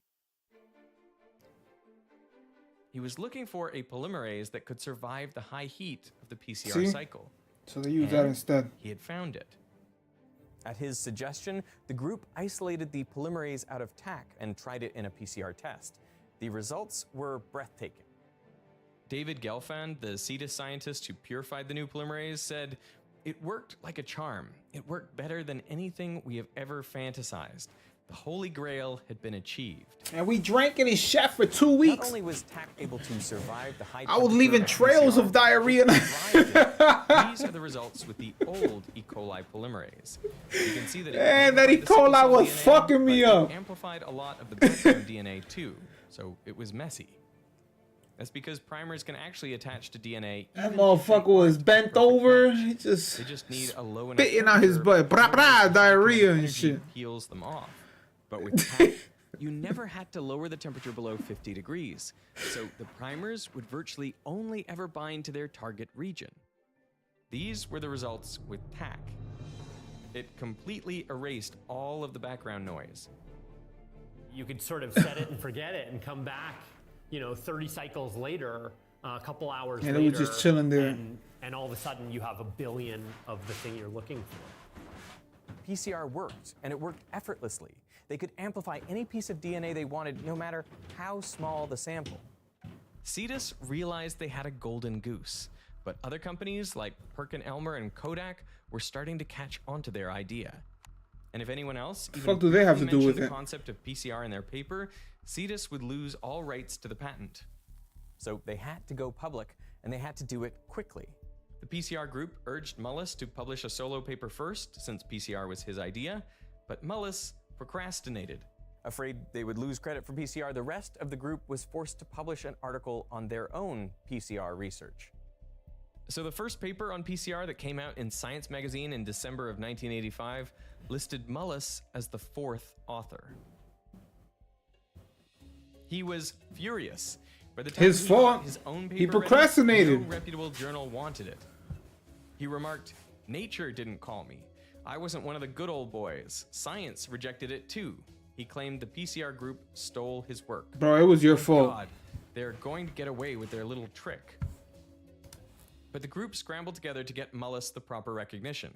He was looking for a polymerase that could survive the high heat of the PCR cycle. So they use that instead. He had found it. At his suggestion, the group isolated the polymerase out of tack and tried it in a PCR test. The results were breathtaking. David Gelfand, the CETUS scientist who purified the new polymerase, said, "It worked like a charm. It worked better than anything we have ever fantasized. The Holy Grail had been achieved." And we drank it in chef for 2 weeks. Not only was tack able to survive the high I was leaving trails of diarrhea. These are the results with the old E. coli polymerase. You can see that that E. coli was DNA, fucking me up. It amplified a lot of the background DNA too, so it was messy. That's because primers can actually attach to DNA. That motherfucker was bent over. He They just need a low enough spitting out his butt. Brah, brah, diarrhea and shit. Peels them off. But with tack, you never had to lower the temperature below 50 degrees. So the primers would virtually only ever bind to their target region. These were the results with tack. It completely erased all of the background noise. You could sort of set it and forget it and come back, 30 cycles later, a couple hours later. And it was just chilling there. And all of a sudden you have a billion of the thing you're looking for. PCR worked, and it worked effortlessly. They could amplify any piece of DNA they wanted, no matter how small the sample. CETUS realized they had a golden goose, but other companies like Perkin-Elmer and Kodak were starting to catch on to their idea. And if anyone else even fuck do they have to do mentioned with the it? concept of PCR in their paper, CETUS would lose all rights to the patent. So they had to go public, and they had to do it quickly. The PCR group urged Mullis to publish a solo paper first, since PCR was his idea, but Mullis procrastinated. Afraid they would lose credit for PCR, the rest of the group was forced to publish an article on their own PCR research. So the first paper on PCR that came out in Science magazine in December of 1985 listed Mullis as the 4th author. He was furious. By the time His he fault. got his own paper He ready, procrastinated. no reputable journal wanted it. He remarked, "Nature didn't call me. I wasn't one of the good old boys. Science rejected it too." He claimed the PCR group stole his work. Bro, it was your Thank fault. God, they're going to get away with their little trick. But the group scrambled together to get Mullis the proper recognition.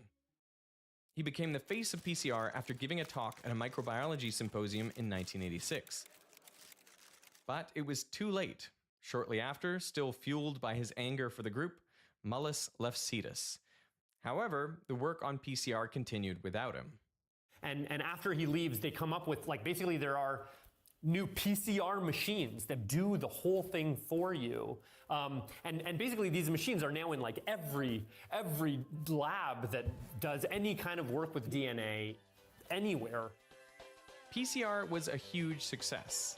He became the face of PCR after giving a talk at a microbiology symposium in 1986. But it was too late. Shortly after, still fueled by his anger for the group, Mullis left CETUS. However, the work on PCR continued without him. And after he leaves, they come up with, basically there are new PCR machines that do the whole thing for you. And basically these machines are now in like every lab that does any kind of work with DNA anywhere. PCR was a huge success.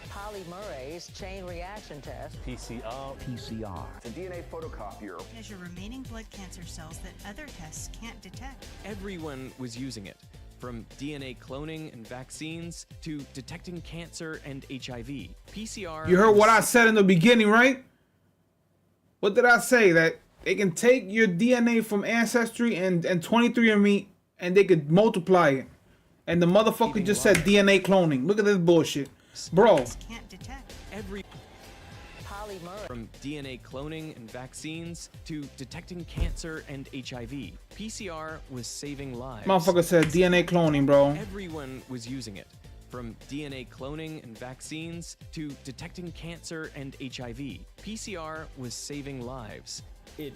Polymerase chain reaction test. PCR. The DNA photocopier. Measure remaining blood cancer cells that other tests can't detect. Everyone was using it, from DNA cloning and vaccines to detecting cancer and HIV. PCR. You heard what I said in the beginning, right? What did I say? That they can take your DNA from Ancestry and 23andMe and they could multiply it. And the motherfucker just said DNA cloning. Look at this bullshit. Bro. Can't detect. Polymerase. From DNA cloning and vaccines to detecting cancer and HIV. PCR was saving lives. Motherfucker said DNA cloning, bro. Everyone was using it. From DNA cloning and vaccines to detecting cancer and HIV. PCR was saving lives. It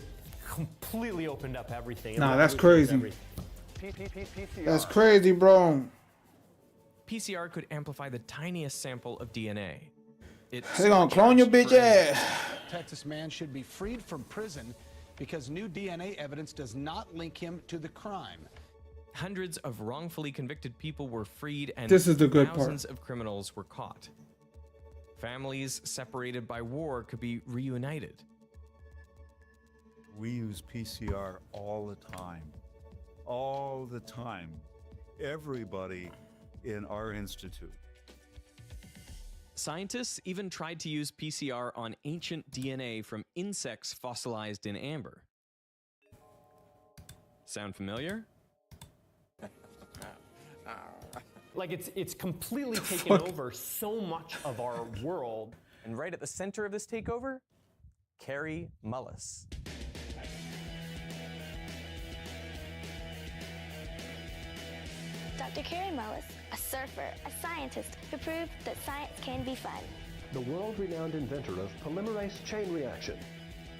completely opened up everything. Nah, that's crazy. PCR. That's crazy, bro. PCR could amplify the tiniest sample of DNA. They gonna clone your bitch ass. Texas man should be freed from prison because new DNA evidence does not link him to the crime. Hundreds of wrongfully convicted people were freed and This is the good part. thousands of criminals were caught. Families separated by war could be reunited. We use PCR all the time. All the time. Everybody in our institute. Scientists even tried to use PCR on ancient DNA from insects fossilized in amber. Sound familiar? Like it's completely taken over so much of our world. And right at the center of this takeover, Kary Mullis. Dr. Kary Mullis, a surfer, a scientist who proved that science can be fun. The world-renowned inventor of polymerase chain reaction.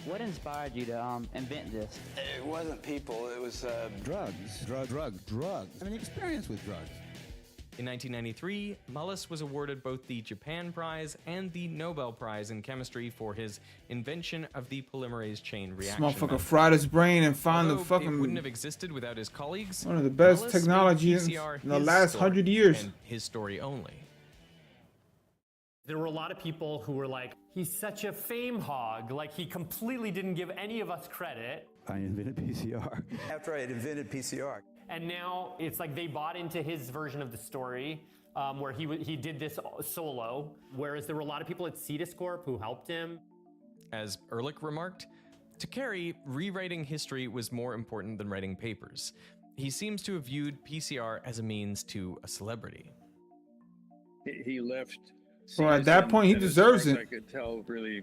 What inspired you to invent this? It wasn't people, it was drugs. Drugs. I mean, experience with drugs. In 1993, Mullis was awarded both the Japan Prize and the Nobel Prize in Chemistry for his invention of the polymerase chain This reaction. motherfucker method. fried his brain and found the Although it fucking wouldn't have existed without his colleagues. one of the best Mullis made technology in PCR the his last story, 100 years. and his story only. There were a lot of people who were like, he's such a fame hog. Like, he completely didn't give any of us credit. I invented PCR. After I had invented PCR. And now it's like they bought into his version of the story, where he did this solo, whereas there were a lot of people at Cetus Corp who helped him. As Ehrlich remarked, to Kary, rewriting history was more important than writing papers. He seems to have viewed PCR as a means to a celebrity. He left. Well, at that point, he and as deserves far as it. I could tell, really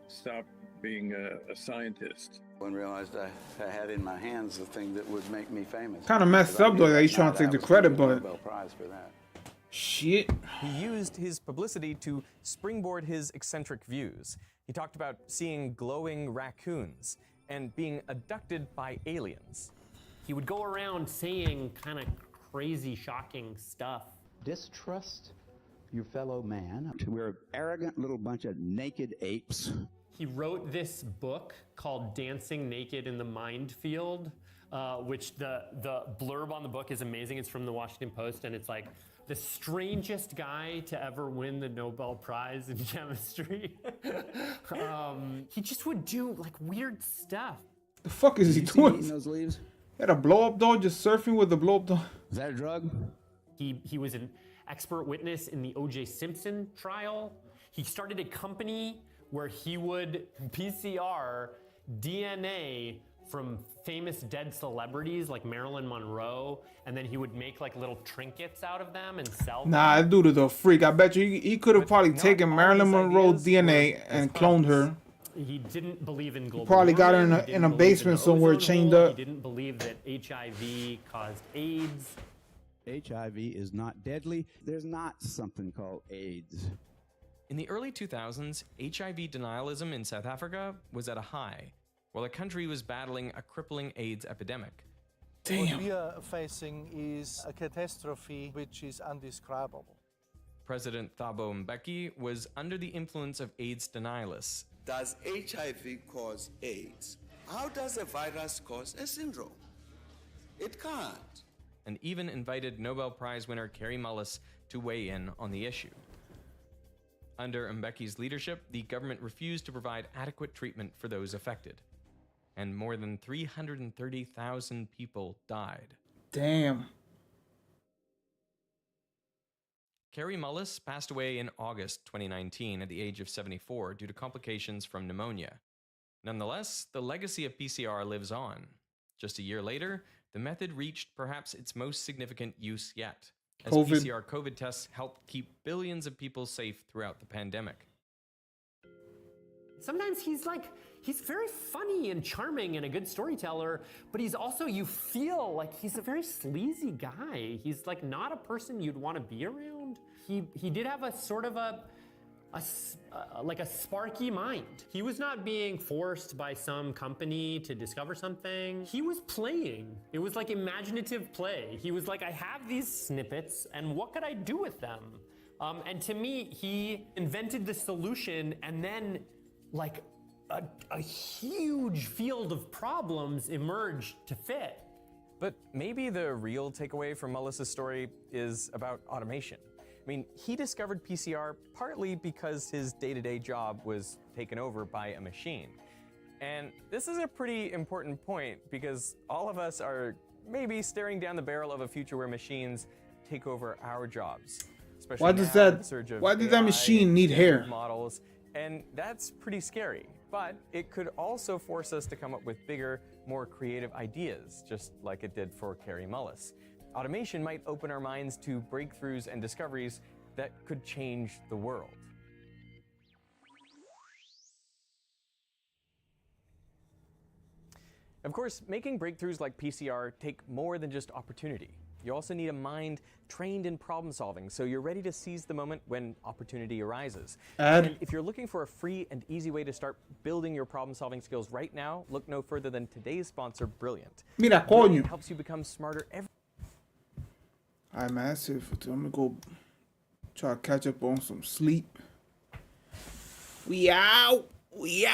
stopped being a scientist. And realized I had in my hands the thing that would make me famous. Kinda messed up, though, that he's trying to take the credit, but- Nobel Prize for that. Shit. He used his publicity to springboard his eccentric views. He talked about seeing glowing raccoons and being abducted by aliens. He would go around saying kind of crazy, shocking stuff. Distrust your fellow man. We're an arrogant little bunch of naked apes. He wrote this book called Dancing Naked in the Mind Field, which the blurb on the book is amazing. It's from the Washington Post, and it's like, the strangest guy to ever win the Nobel Prize in chemistry. He just would do like weird stuff. The fuck is he doing? Those leaves? He had a blow up doll just surfing with the blow up doll. Is that a drug? He was an expert witness in the O.J. Simpson trial. He started a company where he would PCR DNA from famous dead celebrities like Marilyn Monroe, and then he would make like little trinkets out of them and sell them. Nah, that dude is a freak. I bet you he could have probably taken Marilyn Monroe's DNA and cloned her. He didn't believe in global Probably got her in warming. a- He in didn't a believe basement the somewhere ozone chained hole. up. He didn't believe that HIV caused AIDS. HIV is not deadly. There's not something called AIDS. In the early 2000s, HIV denialism in South Africa was at a high, while the country was battling a crippling AIDS epidemic. Damn. What we are facing is a catastrophe which is undescribable. President Thabo Mbeki was under the influence of AIDS denialists. Does HIV cause AIDS? How does a virus cause a syndrome? It can't. And even invited Nobel Prize winner Kary Mullis to weigh in on the issue. Under Mbeki's leadership, the government refused to provide adequate treatment for those affected. And more than 330,000 people died. Damn. Kary Mullis passed away in August 2019 at the age of 74 due to complications from pneumonia. Nonetheless, the legacy of PCR lives on. Just a year later, the method reached perhaps its most significant use yet, as PCR COVID tests helped keep billions of people safe throughout the pandemic. Sometimes he's very funny and charming and a good storyteller, but he's also, you feel like he's a very sleazy guy. He's like not a person you'd want to be around. He did have a sort of like a sparky mind. He was not being forced by some company to discover something. He was playing. It was like imaginative play. He was like, I have these snippets, and what could I do with them? And to me, he invented the solution, and then like a huge field of problems emerged to fit. But maybe the real takeaway from Mullis's story is about automation. I mean, he discovered PCR partly because his day-to-day job was taken over by a machine. And this is a pretty important point because all of us are maybe staring down the barrel of a future where machines take over our jobs. Especially Why does that? with the surge of Why did that AI machine need hair? models, and that's pretty scary. But it could also force us to come up with bigger, more creative ideas, just like it did for Kary Mullis. Automation might open our minds to breakthroughs and discoveries that could change the world. Of course, making breakthroughs like PCR take more than just opportunity. You also need a mind trained in problem solving, so you're ready to seize the moment when opportunity arises. And if you're looking for a free and easy way to start building your problem solving skills right now, look no further than today's sponsor, Brilliant. Mira, Brilliant coño. helps you become smarter every. Alright, massive. I'm gonna go try to catch up on some sleep. We out. We out.